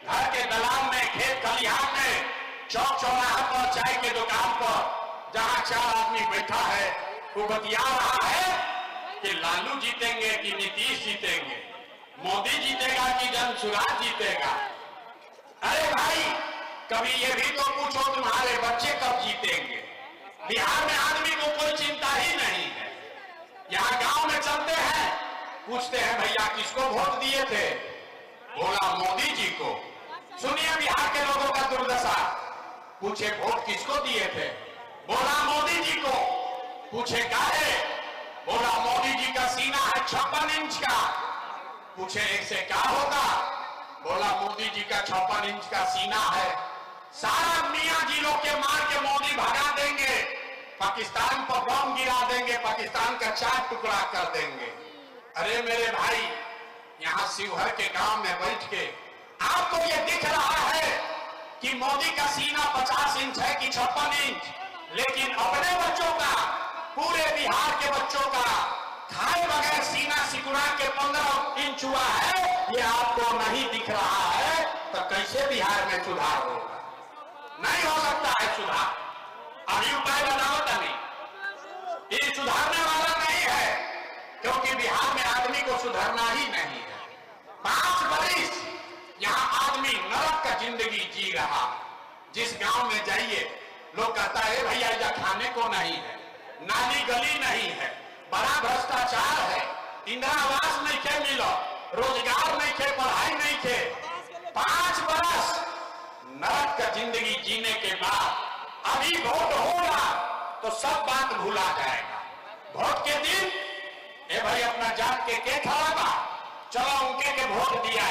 घर के दलान में, खेत खलिहान में, चौक चौराहा पर, चाय के दुकान पर, जहां 4 आदमी बैठा है, वो बतिया रहा है कि लालू जीतेंगे कि नीतीश जीतेंगे, मोदी जीतेगा कि जनसुराज जीतेगा। अरे भाई, कभी ये भी तो पूछो तुम्हारे बच्चे कब जीतेंगे? किसको वोट दिए थे? बोला मोदी जी को। सुनिए बिहार के लोगों का दुर्दशा। पूछे वोट किसको दिए थे? बोला मोदी जी को। पूछे काहे? बोला मोदी जी का सीना है 56 इंच का। पूछे इससे क्या होगा? बोला मोदी जी का 56 इंच का सीना है, सारा मियां जी लोग के मार के मोदी भगा देंगे, पाकिस्तान पर बम गिरा देंगे, पाकिस्तान का 4 टुकड़ा कर देंगे। अरे मेरे भाई, यहां शिवहर के गांव में बैठ के आपको ये दिख रहा है कि मोदी का सीना 50 इंच है कि 56 इंच, लेकिन अपने बच्चों का, पूरे बिहार के बच्चों का खाए बगैर सीना सिकुड़ा के 15 इंच हुआ है, ये आपको नहीं दिख रहा है, तो कैसे बिहार में सुधार होगा? नहीं हो सकता है सुधार। अभी उपाय बताओ तभी, ये सुधारने वाला नहीं है, क्योंकि बिहार में आदमी को सुधरना ही नहीं है। 5 बरिस यहां आदमी नरक का जिंदगी जी रहा। जिस गांव में जाइए लोग कहता है भैया इधर खाने को नहीं है, नाली गली नहीं है, बड़ा भ्रष्टाचार है, इंदिरा आवास नहीं खे मिलो, रोजगार नहीं खे, पढ़ाई नहीं खे। 5 बरस नरक का जिंदगी जीने के बाद अभी वोट होगा तो सब बात भुला जाएगा। वोट के दिन ए भाई अपना जात के खड़ा बा, चलो उनके के वोट दिया,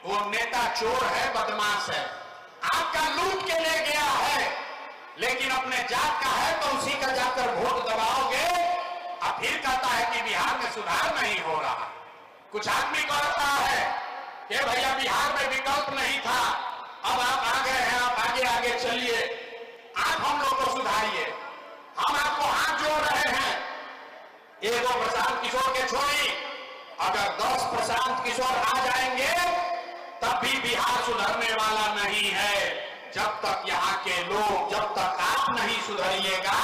वो नेता चोर है, बदमाश है, आपका लूट के ले गया है, लेकिन अपने जात का है तो उसी का जाकर वोट दबाओगे। अब फिर कहता है कि बिहार में सुधार नहीं हो रहा। कुछ आदमी कहता है कि भैया बिहार में विकल्प नहीं था, अब आप आ गए हैं, आप आगे आगे चलिए, आप हम लोग को सुधारिए। हम आपको हाथ जोड़ रहे हैं। एगो प्रशांत किशोर के छोड़ी, अगर 10 प्रशांत किशोर आ जाएंगे तब भी बिहार सुधरने वाला नहीं है। जब तक यहाँ के लोग, जब तक आप नहीं सुधरिएगा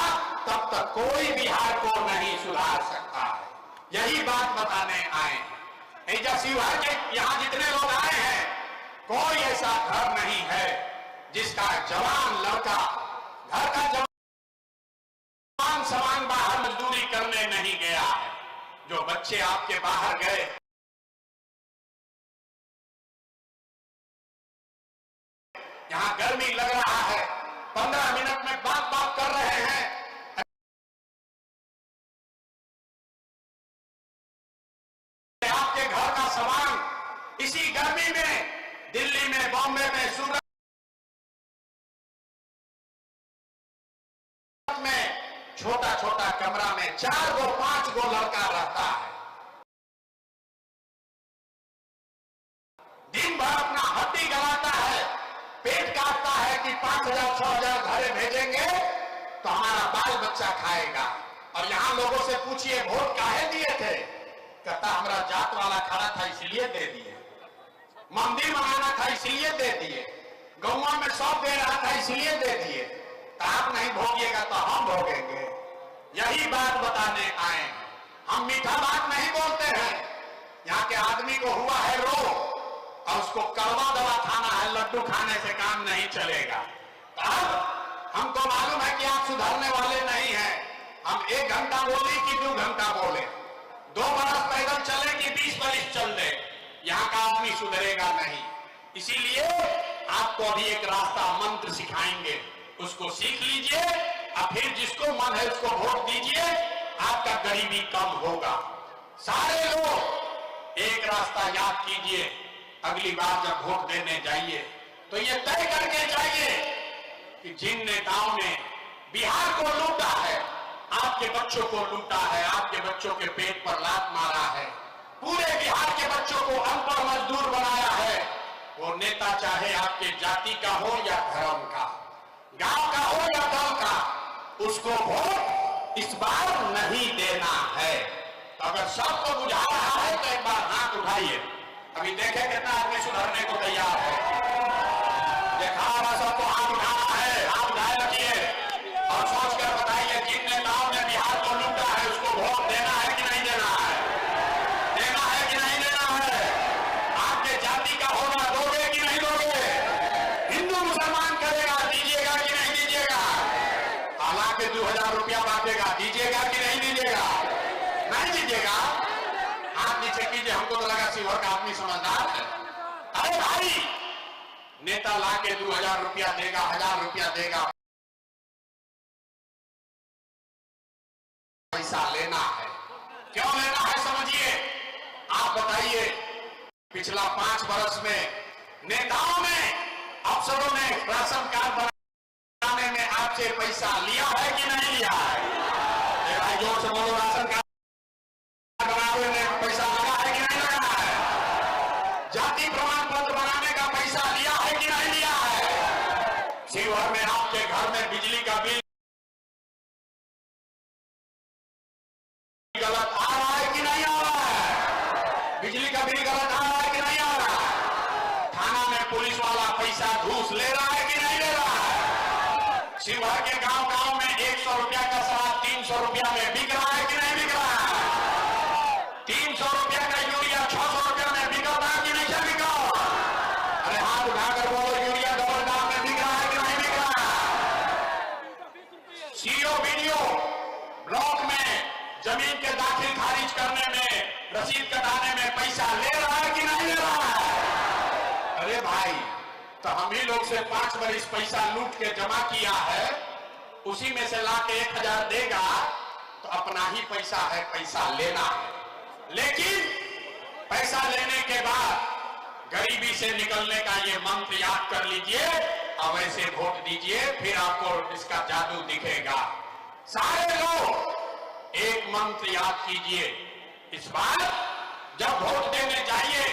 तब तक कोई बिहार को नहीं सुधार सकता है। यही बात बताने आए हैं। शिवहर के यहाँ जितने लोग आए हैं, कोई ऐसा घर नहीं है जिसका जवान लड़का, घर का जवान समान बाहर मजदूरी करने नहीं गया है। जो बच्चे आपके बाहर गए, यहां गर्मी लग रहा है, 15 मिनट में बात कर रहे हैं, आपके घर का सामान इसी गर्मी में दिल्ली में, बॉम्बे में, सूरत में छोटा छोटा कमरा में 4 गो 5 गो लड़का रहता है। दिन भर अपना हड्डी गलाता है, पेट काटता है कि 5,000 6,000 घरे भेजेंगे तो हमारा बाल बच्चा खाएगा। और यहां लोगों से पूछिए वोट काहे दिए थे? कहता हमारा जात वाला खड़ा था इसलिए दे दिए, मंदिर बनाना था इसलिए दे दिए, गौवा में सौंप दे रहा था इसलिए दे दिए। तो आप नहीं भोगिएगा तो हम भोगेंगे। यही बात बताने आए हैं। हम मीठा बात नहीं बोलते हैं। यहाँ के आदमी को हुआ है रोग और उसको कड़वा दवा खाना है, लड्डू खाने से काम नहीं चलेगा। तो अब हमको मालूम है कि आप सुधरने वाले नहीं हैं। हम 1 घंटा बोले कि 2 घंटा बोले, 2 बरस पैदल चले कि 20 बरस चल दे, यहाँ का आदमी सुधरेगा नहीं। इसीलिए आपको अभी एक रास्ता मंत्र सिखाएंगे, उसको सीख लीजिए और फिर जिसको मन है उसको वोट दीजिए, आपका गरीबी कम होगा। सारे लोग एक रास्ता याद कीजिए, अगली बार जब वोट देने जाइए तो ये तय करके जाइए कि जिन नेताओं ने बिहार को लूटा है, आपके बच्चों को लूटा है, आपके बच्चों के पेट पर लात मारा है, पूरे बिहार के बच्चों को अनपढ़ मजदूर बनाया है, वो नेता चाहे आपके जाति का हो या धर्म का, गांव का हो या दल का, उसको वोट इस बार नहीं देना है। अगर सबको बुझा रहा है तो एक बार हाथ उठाइए, अभी देखें कितना आदमी सुधरने को तैयार है। देखा होगा सबको हाथ उठाना है, हाथ उठाए रखिए और सोचकर बताइए जिन नेताओं ने बिहार को लूटा है उसको वोट देना है कि नहीं देना है? देना है कि नहीं देना है? आपके जाति का होना दोगे कि नहीं दोगे? हिंदू मुसलमान करेगा, दीजिएगा कि नहीं दीजिएगा? हालांकि 2000 रुपया बांटेगा, दीजिएगा कि नहीं दीजिएगा? नहीं दीजिएगा? हाथ नीचे कीजिए, हमको तो लगा आदमी समझदार है। अरे भाई, नेता लाके 2000 रुपया देगा, 1000 रुपया देगा, पैसा लेना है। क्यों लेना है समझिए। आप बताइए, पिछला 5 वर्ष में नेताओं ने, अफसरों ने राशन कार्ड बनाने में आपसे पैसा लिया है कि नहीं लिया है? भाई जोर से बोलो, राशन कार्ड बनाने में पैसा लगा है कि नहीं लगा है? जाति प्रमाण पत्र बनाने का पैसा लिया है कि नहीं लिया है? शिवहर में आपके घर में बिजली का बिल गलत आ रहा है कि नहीं आ रहा है? बिजली का बिल गलत आ रहा है कि नहीं आ रहा है? थाना में पुलिस वाला पैसा घूस ले रहा है कि नहीं ले रहा है? शिवहर के गांव गांव में 100 रुपया का शराब 300 रुपया में बिक रहा है कि नहीं बिक रहा है? 300 रुपया का यूरिया 600 रुपया में बिक रहा है कि नहीं बिक रहा? अरे हाथ उठाकर बोलो, यूरिया डबल दाम में बिक रहा है कि नहीं बिक रहा है? सीओ वीडियो ब्लॉक में जमीन के दाखिल खारिज करने में, रसीद कटाने में पैसा ले रहा है कि नहीं ले रहा है? अरे भाई, तो हम ही लोग से 5 बरिस पैसा लूट के जमा किया है, उसी में से लाके 1000 देगा तो अपना ही पैसा है, पैसा लेना है। लेकिन पैसा लेने के बाद गरीबी से निकलने का ये मंत्र याद कर लीजिए और वैसे वोट दीजिए, फिर आपको इसका जादू दिखेगा। सारे लोग एक मंत्र याद कीजिए, इस बार जब वोट देने जाइए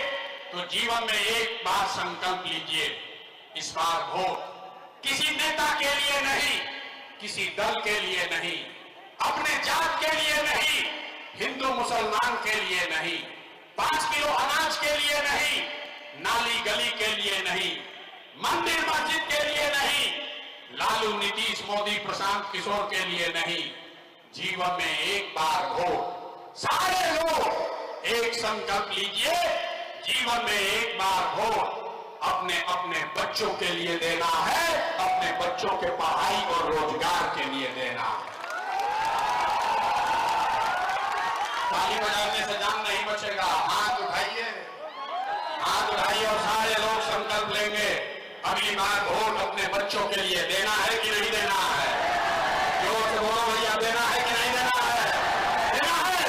तो जीवन में एक बार संकल्प लीजिए, इस बार वोट किसी नेता के लिए नहीं, किसी दल के लिए नहीं, अपने जात के लिए नहीं, हिंदू मुसलमान के लिए नहीं, 5 किलो अनाज के लिए नहीं, नाली गली के लिए नहीं, मंदिर मस्जिद के लिए नहीं, लालू नीतीश मोदी प्रशांत किशोर के लिए नहीं, जीवन में एक बार वोट। सारे लोग एक संकल्प लीजिए, जीवन में एक बार वोट अपने अपने बच्चों के लिए देना है, अपने बच्चों के पढ़ाई और रोजगार के लिए देना है। ताली बजाने से जान नहीं बचेगा। हाथ उठाइए, हाथ उठाइए और सारे लोग संकल्प लेंगे, अगली बार वोट अपने बच्चों के लिए देना है कि नहीं देना है? जोर से बोलो भैया, देना है कि नहीं देना है? देना है।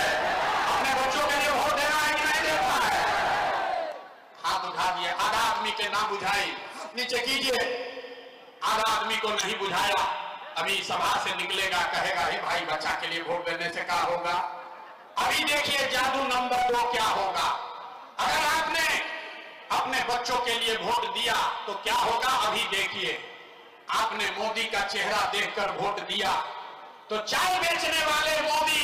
अपने बच्चों के लिए वोट देना है कि नहीं देना है? हाथ उठा दिए। आधा आदमी के ना बुझाई, नीचे कीजिए। आधा आदमी को नहीं बुझाया, अभी सभा से निकलेगा, कहेगा हे भाई, बच्चा के लिए वोट देने से क्या होगा? अभी देखिए जादू नंबर 2 क्या होगा। अगर आपने अपने बच्चों के लिए वोट दिया तो क्या होगा, अभी देखिए। आपने मोदी का चेहरा देखकर वोट दिया तो चाय बेचने वाले मोदी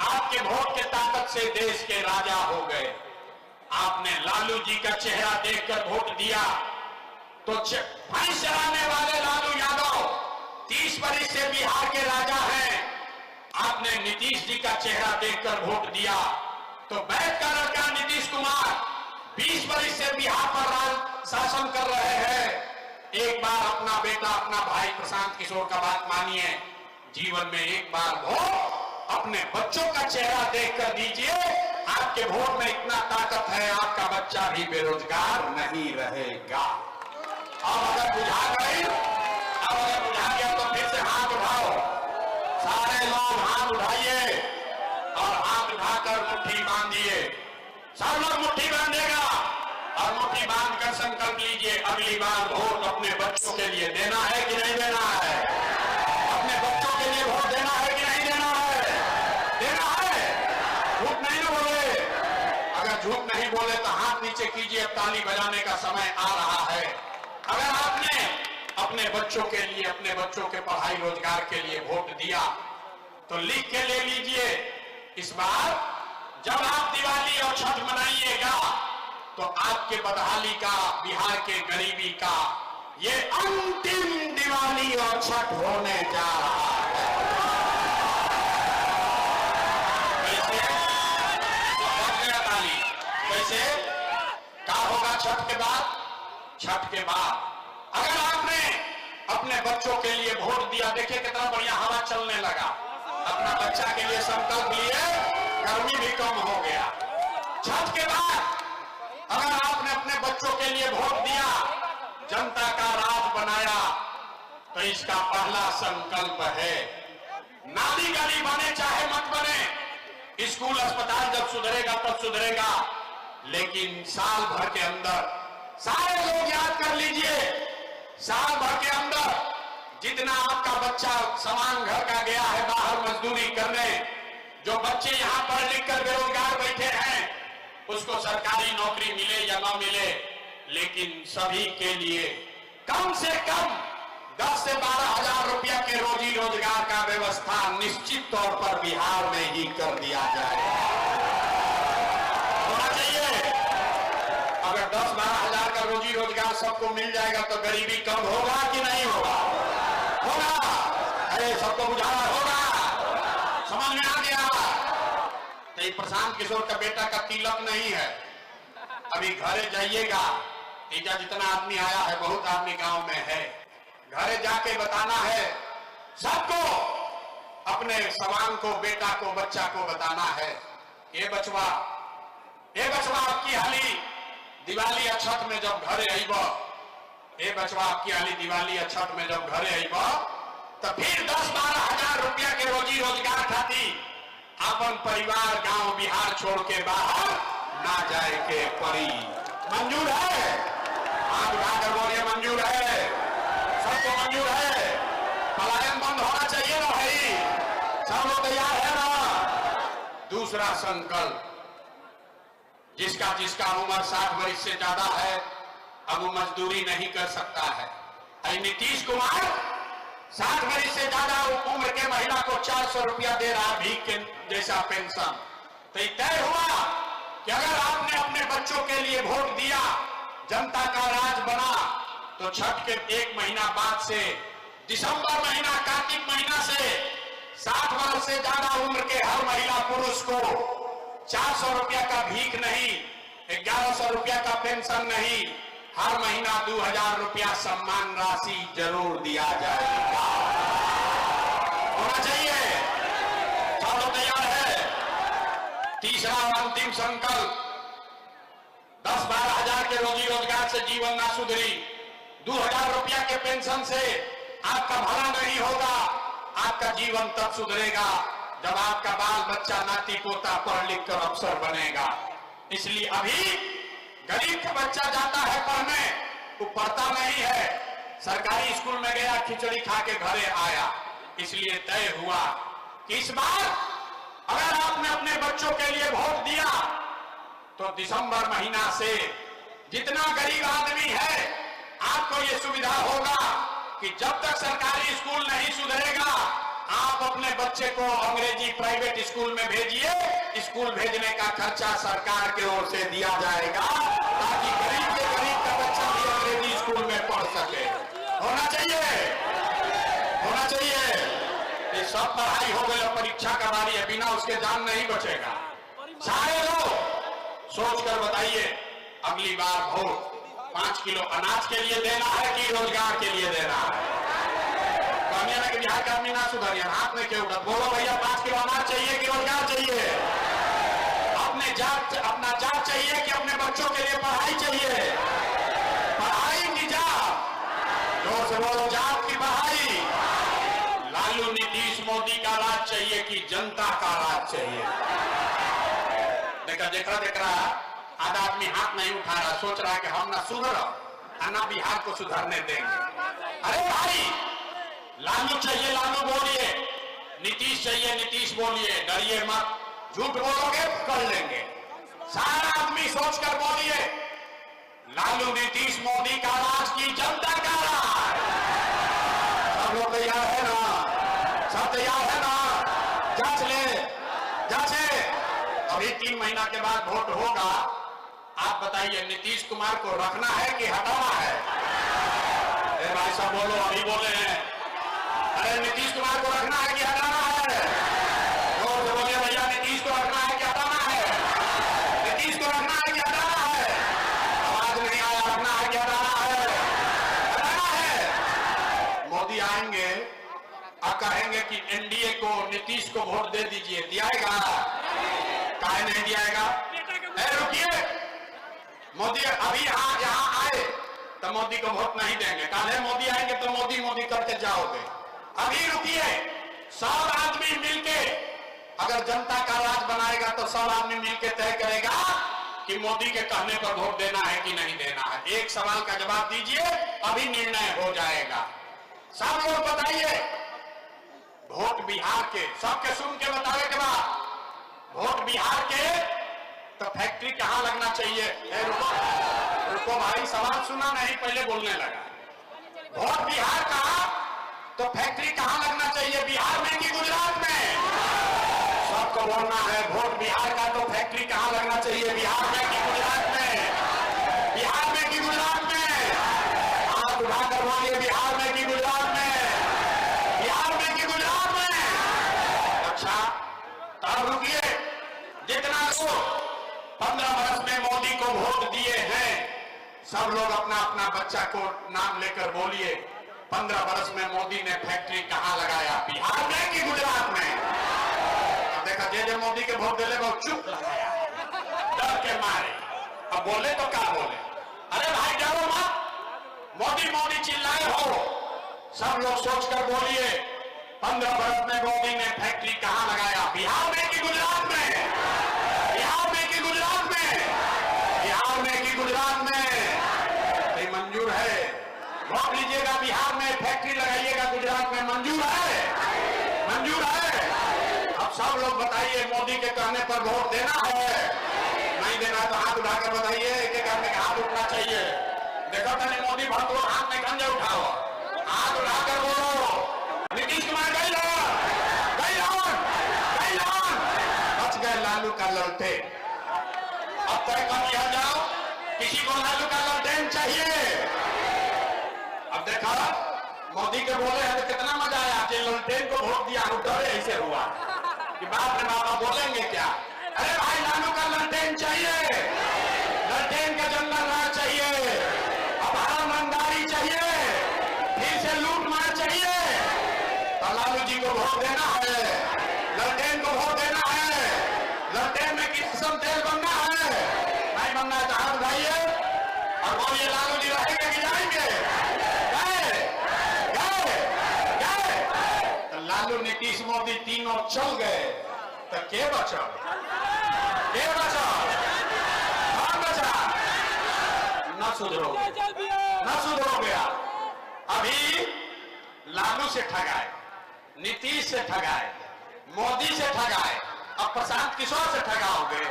आपके वोट के ताकत से देश के राजा हो गए। आपने लालू जी का चेहरा देखकर वोट दिया तो भैंस चराने वाले लालू यादव 30 वर्ष से बिहार के राजा हैं। आपने नीतीश जी का चेहरा देखकर वोट दिया तो बैठ का लड़का नीतीश कुमार 20 वर्ष से बिहार पर राज शासन कर रहे हैं। एक बार अपना बेटा, अपना भाई प्रशांत किशोर का बात मानिए, जीवन में एक बार वोट अपने बच्चों का चेहरा देखकर दीजिए। आपके वोट में इतना ताकत है, आपका बच्चा भी बेरोजगार नहीं रहेगा। अब अगर बुझा गई, अब अगर बुझा गया तो फिर से हाथ उठाओ। सारे लोग हाथ उठाइए और हाथ उठाकर मुट्ठी बांधिए। सब लोग मुट्ठी बांधेगा और मुट्ठी बांधकर संकल्प लीजिए, अगली बार वोट अपने बच्चों के लिए देना है कि नहीं देना है? अपने बच्चों के लिए वोट देना है कि नहीं देना है? देना है। झूठ नहीं बोले। अगर झूठ नहीं बोले तो हाथ नीचे कीजिए, अब ताली बजाने का समय आ रहा है। अगर आपने अपने बच्चों के लिए, अपने बच्चों के पढ़ाई रोजगार के लिए वोट दिया तो लिख के ले लीजिए, इस बार जब आप दिवाली और छठ मनाइएगा तो आपके बदहाली का, बिहार के गरीबी का ये अंतिम दिवाली और छठ होने जा रहा है। कैसे? ताली कैसे? क्या होगा छठ के बाद? छठ के बाद अगर आपने अपने बच्चों के लिए वोट दिया, देखिए कितना बढ़िया हवा चलने लगा। अपना बच्चा के लिए संकल्प लिए, गर्मी भी कम हो गया। छठ के बाद अगर आपने अपने बच्चों के लिए वोट दिया, जनता का राज बनाया, तो इसका पहला संकल्प है, नाली गली बने चाहे मत बने, स्कूल अस्पताल जब सुधरेगा तब सुधरेगा, लेकिन साल भर के अंदर, सारे लोग याद कर लीजिए, साल भर के अंदर जितना आपका बच्चा समान घर का गया है बाहर मजदूरी करने, जो बच्चे यहां पढ़ लिख कर बेरोजगार बैठे हैं, उसको सरकारी नौकरी मिले या ना मिले, लेकिन सभी के लिए कम से कम 10 से 12 हजार रुपया के रोजी रोजगार का व्यवस्था निश्चित तौर पर बिहार में ही कर दिया जाए, होना चाहिए। अगर 10-12 हजार का रोजी रोजगार सबको मिल जाएगा तो गरीबी कम होगा कि नहीं होगा? होगा। अरे सबको बुझाना होगा, समझ में आ गया? तो प्रशांत किशोर का बेटा का तिलक नहीं है, अभी घरे जाइएगा, इजा जितना आदमी आया है बहुत आदमी गांव में है, घरे जाके बताना है सबको, अपने सवांग को, बेटा को, बच्चा को बताना है, ये बचवा आपकी हाली दिवाली अछत में जब घरे आईब, ये बचवा आपकी हाली दिवाली अछत में जब घरे आईब, तो फिर 10-12 हजार रुपया के रोजी रोजगार खाती अपन परिवार गांव बिहार छोड़ के बाहर ना जाए के पड़ी। मंजूर है? हाथ उठाकर बोलिए मंजूर है, सबको मंजूर है। पलायन बंद होना चाहिए ना भाई, सब लोग तैयार है ना? दूसरा संकल्प, जिसका उम्र 60 वर्ष से ज्यादा है, अब वो मजदूरी नहीं कर सकता है। नीतीश कुमार 60 वर्ष से ज्यादा उम्र के महिला को 400 रुपया दे रहा भीख के जैसा पेंशन। तो तय हुआ कि अगर आपने अपने बच्चों के लिए वोट दिया, जनता का राज बना, तो छठ के 1 महीना बाद से, दिसंबर महीना, कार्तिक महीना से 60 वर्ष से ज्यादा उम्र के हर महिला पुरुष को 400 रुपया का भीख नहीं, 1100 रुपया का पेंशन नहीं, हर महीना 2000 रुपया सम्मान राशि जरूर दिया जाएगा। होना चाहिए, सब लोग तैयार है? तीसरा और अंतिम संकल्प, 10-12 हजार के रोजी रोजगार से जीवन ना सुधरी, 2000 रुपया के पेंशन से आपका भला नहीं होगा, आपका जीवन तब सुधरेगा जब आपका बाल बच्चा, नाती पोता पढ़ लिख कर अफसर बनेगा। इसलिए अभी गरीब का बच्चा जाता है पढ़ने, वो पढ़ता नहीं है, सरकारी स्कूल में गया, खिचड़ी खा के घरे आया। इसलिए तय हुआ कि इस बार अगर आपने अपने बच्चों के लिए वोट दिया, तो दिसंबर महीना से जितना गरीब आदमी है, आपको ये सुविधा होगा कि जब तक सरकारी स्कूल नहीं सुधरेगा, आप अपने बच्चे को अंग्रेजी प्राइवेट स्कूल में भेजिए, स्कूल भेजने का खर्चा सरकार की ओर से दिया जाएगा, ताकि गरीब के गरीब का बच्चा भी अंग्रेजी स्कूल में पढ़ सके। होना चाहिए, होना चाहिए। ये सब पढ़ाई हो गई, परीक्षा का बारी है, बिना उसके जान नहीं बचेगा। सारे लोग सोच कर बताइए, अगली बार वोट 5 किलो अनाज के लिए देना है कि रोजगार के लिए देना है? कि बिहार का आदमी ना सुधर, हाथ में क्यों उठा? बोलो भैया, 5 किलो अनाज चाहिए कि रोजगार चाहिए? अपना जात चाहिए कि अपने बच्चों के लिए पढ़ाई चाहिए? पढ़ाई की जात, जोर से बोलो, जात की पढ़ाई। लालू नीतीश मोदी का राज चाहिए कि जनता का राज चाहिए? देख रहा आधा आदमी हाथ नहीं उठा रहा, सोच रहा है कि हम ना सुधर, ना बिहार को सुधरने देंगे। अरे भाई, लालू चाहिए लालू बोलिए, नीतीश चाहिए नीतीश बोलिए, डरिए मत, झूठ बोलोगे कर लेंगे। सारा आदमी सोचकर बोलिए, लालू नीतीश मोदी का राज की जनता का राज। सब लोग तैयार है ना? सब तैयार है ना? जांच ले, जांचे। अभी 3 महीना के बाद वोट होगा, आप बताइए नीतीश कुमार को रखना है कि हटाना है? अरे भाई सब बोलो, अभी बोले हैं। अरे नीतीश कुमार को रखना है कि हटाना है? जोर से बोलिए भैया, नीतीश को रखना है कि हटाना है? नीतीश को रखना है कि हटाना है? आवाज नहीं आया, रखना है कि हटाना है? हटाना है। मोदी आएंगे और कहेंगे कि एनडीए को, नीतीश को वोट दे दीजिए, दियाएगा? काहे नहीं दियाएगा? रुकिए, मोदी अभी यहाँ आए तो मोदी को वोट नहीं देंगे, कल मोदी आएंगे तो मोदी मोदी करके जाओगे। अभी रुकिए, 100 आदमी मिलके अगर जनता का राज बनाएगा तो 100 आदमी मिलके तय करेगा कि मोदी के कहने पर वोट देना है कि नहीं देना है। एक सवाल का जवाब दीजिए, अभी निर्णय हो जाएगा। सब लोग बताइए, वोट बिहार के, सबके सुन के बतावे के बाद, वोट बिहार के तो फैक्ट्री कहां लगना चाहिए? रुको भाई, सवाल सुना नहीं, पहले बोलने लगा। वोट बिहार का तो फैक्ट्री कहां लगना चाहिए, बिहार में कि गुजरात में? सबको बोलना है, वोट बिहार का तो फैक्ट्री कहां लगना चाहिए, बिहार में कि गुजरात में? बिहार में कि गुजरात में? हाथ उठाकर बोलिए, बिहार में कि गुजरात में? बिहार में कि गुजरात में? अच्छा, तब रुकिए, जितना लोग 15 वर्ष में मोदी को वोट दिए हैं, सब लोग अपना अपना बच्चा को नाम लेकर बोलिए, 15 वर्ष में मोदी ने फैक्ट्री कहां लगाया, बिहार में कि गुजरात में? अब देखा, जे मोदी के वोट दिले वो चुप लगाया डर के मारे। अब बोले तो क्या बोले? अरे भाई डरो मत, मोदी मोदी चिल्लाए हो, सब लोग सोचकर बोलिए, 15 वर्ष में मोदी ने फैक्ट्री कहां लगाया, बिहार में कि गुजरात में? बिहार में कि गुजरात में? बिहार में कि गुजरात में? ये मंजूर है? वोट लीजिएगा, बिहार में फैक्ट्री लगाइएगा, गुजरात में मंजूर है? मंजूर है? अब सब लोग बताइए, मोदी के कहने पर वोट देना है? नहीं देना तो हाथ उठाकर बताइए, एक एक आदमी का हाथ उठना चाहिए। देखो तनी मोदी भक्त लोग हाथ में गंजे उठाओ, हाथ उठाकर बोलो, नीतीश कुमार गई बच गए लालू का ललटेन। अब तय कर लिया जाओ, किसी को लालू का ललटेन चाहिए? अब देखा, मोदी के बोले हैं तो कितना मजा आया, ललटेन को वोट दिया, डरे ऐसे हुआ कि बाप रे बाबा बोलेंगे क्या? अरे भाई, लालू का ललटेन चाहिए, ललटेन का जंगल राज चाहिए, अब ईमानदारी चाहिए, फिर से लूट मार चाहिए, तो लालू जी को वोट देना है, ललटेन को वोट देना है। ललटेन में किस्म तेल बनना है, नहीं बनना है तो हाथ उठाइए और बोलिए, लालू जी रहेंगे कि जाएंगे? तो लालू नीतीश मोदी तीनों चल गए तो के बचा? के बचा? कौन बचा? न सुधरोगे। अभी लालू से ठगाए, नीतीश से ठगाए, मोदी से ठगाए, अब प्रशांत किशोर से ठगाओगे?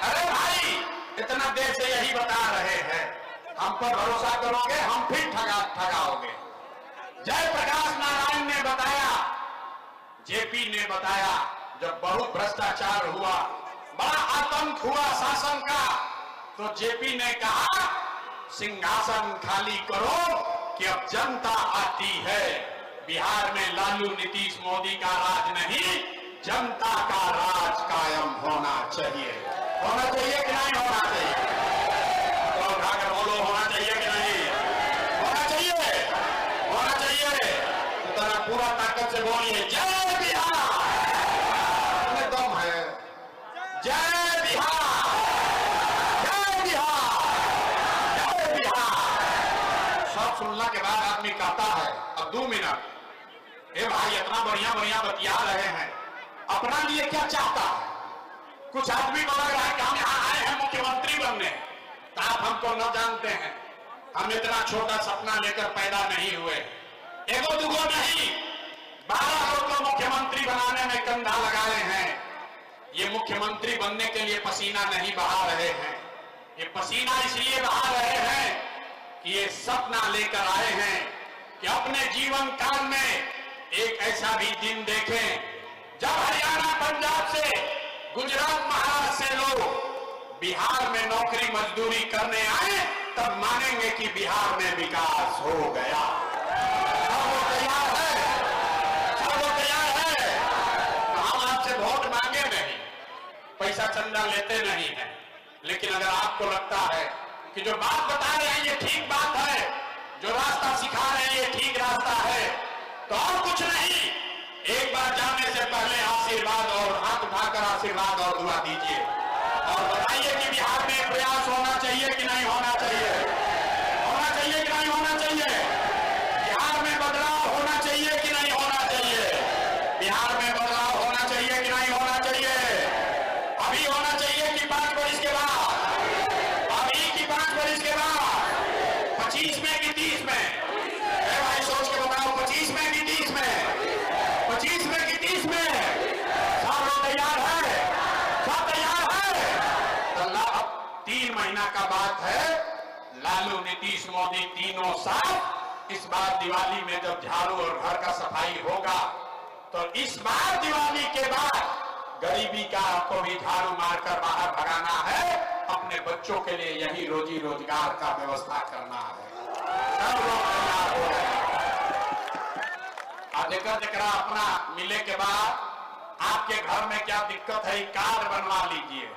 अरे भाई, इतना देर से यही बता रहे हैं, हम पर भरोसा करोगे, हम फिर ठगाओगे। जयप्रकाश नारायण ने बताया, जेपी ने बताया, जब बहुत भ्रष्टाचार हुआ, बड़ा आतंक हुआ शासन का, तो जेपी ने कहा, सिंहासन खाली करो कि अब जनता आती है। बिहार में लालू नीतीश मोदी का राज नहीं, जनता का राज कायम होना चाहिए। होना चाहिए कि नहीं होना चाहिए? तो उठाकर बोलो, होना चाहिए कि नहीं होना चाहिए? होना चाहिए। तो तरह पूरा ताकत से बोलिए, जय बिहार। दम है, जय बिहार, जय बिहार, जय बिहार। सब सुनने के बाद आदमी कहता है, अब 2 मिनट, ए भाई इतना बढ़िया बढ़िया बतिया रहे हैं, अपना लिए क्या चाहता है? कुछ आदमी को लग रहा है कि हम यहाँ आए हैं मुख्यमंत्री बनने, तो आप हमको न जानते हैं, हम इतना छोटा सपना लेकर पैदा नहीं हुए, एगो दुगो नहीं, 12 लोग को मुख्यमंत्री बनाने में कंधा लगाए हैं। ये मुख्यमंत्री बनने के लिए पसीना नहीं बहा रहे हैं, ये पसीना इसलिए बहा रहे हैं कि ये सपना लेकर आए हैं कि अपने जीवन काल में एक ऐसा भी दिन देखें जब हरियाणा पंजाब से, गुजरात महाराष्ट्र से लोग बिहार में नौकरी मजदूरी करने आए, तब मानेंगे कि बिहार में विकास हो गया। सब लोग तैयार है? सब लोग तैयार है? तो हम आपसे वोट मांगे नहीं, पैसा चंदा लेते नहीं है, लेकिन अगर आपको लगता है कि जो बात बता रहे हैं ये ठीक बात है, जो रास्ता सिखा रहे हैं ये ठीक रास्ता है, तो और कुछ नहीं, एक बार जाने से पहले आशीर्वाद और हाथ उठाकर आशीर्वाद और दुआ दीजिए। और बताइए कि बिहार में प्रयास होना चाहिए कि नहीं होना चाहिए? होना चाहिए कि नहीं होना चाहिए? बिहार में बदलाव होना चाहिए कि नहीं होना चाहिए? बिहार में बदलाव होना चाहिए कि नहीं होना चाहिए? अभी होना चाहिए कि 5 वर्ष के बाद? अभी कि 5 वर्ष के बाद? 25 में कि 30 में? भाई सोच के बताओ, 25 में कि 30 में? 25 में कि 30 में? सब लोग तैयार है? सब तैयार है? अब 3 महीना का बात है। लालू, नीतीश, मोदी तीनों साथ इस बार दिवाली में जब झाड़ू और घर का सफाई होगा तो इस बार दिवाली के बाद गरीबी का आपको भी झाड़ू मारकर बाहर भगाना है। अपने बच्चों के लिए यही रोजी रोजगार का व्यवस्था करना है। सब लोग तैयार हो रहे हैं। जेकरा अपना मिले के बाद आपके घर में क्या दिक्कत है, कार्ड बनवा लीजिए।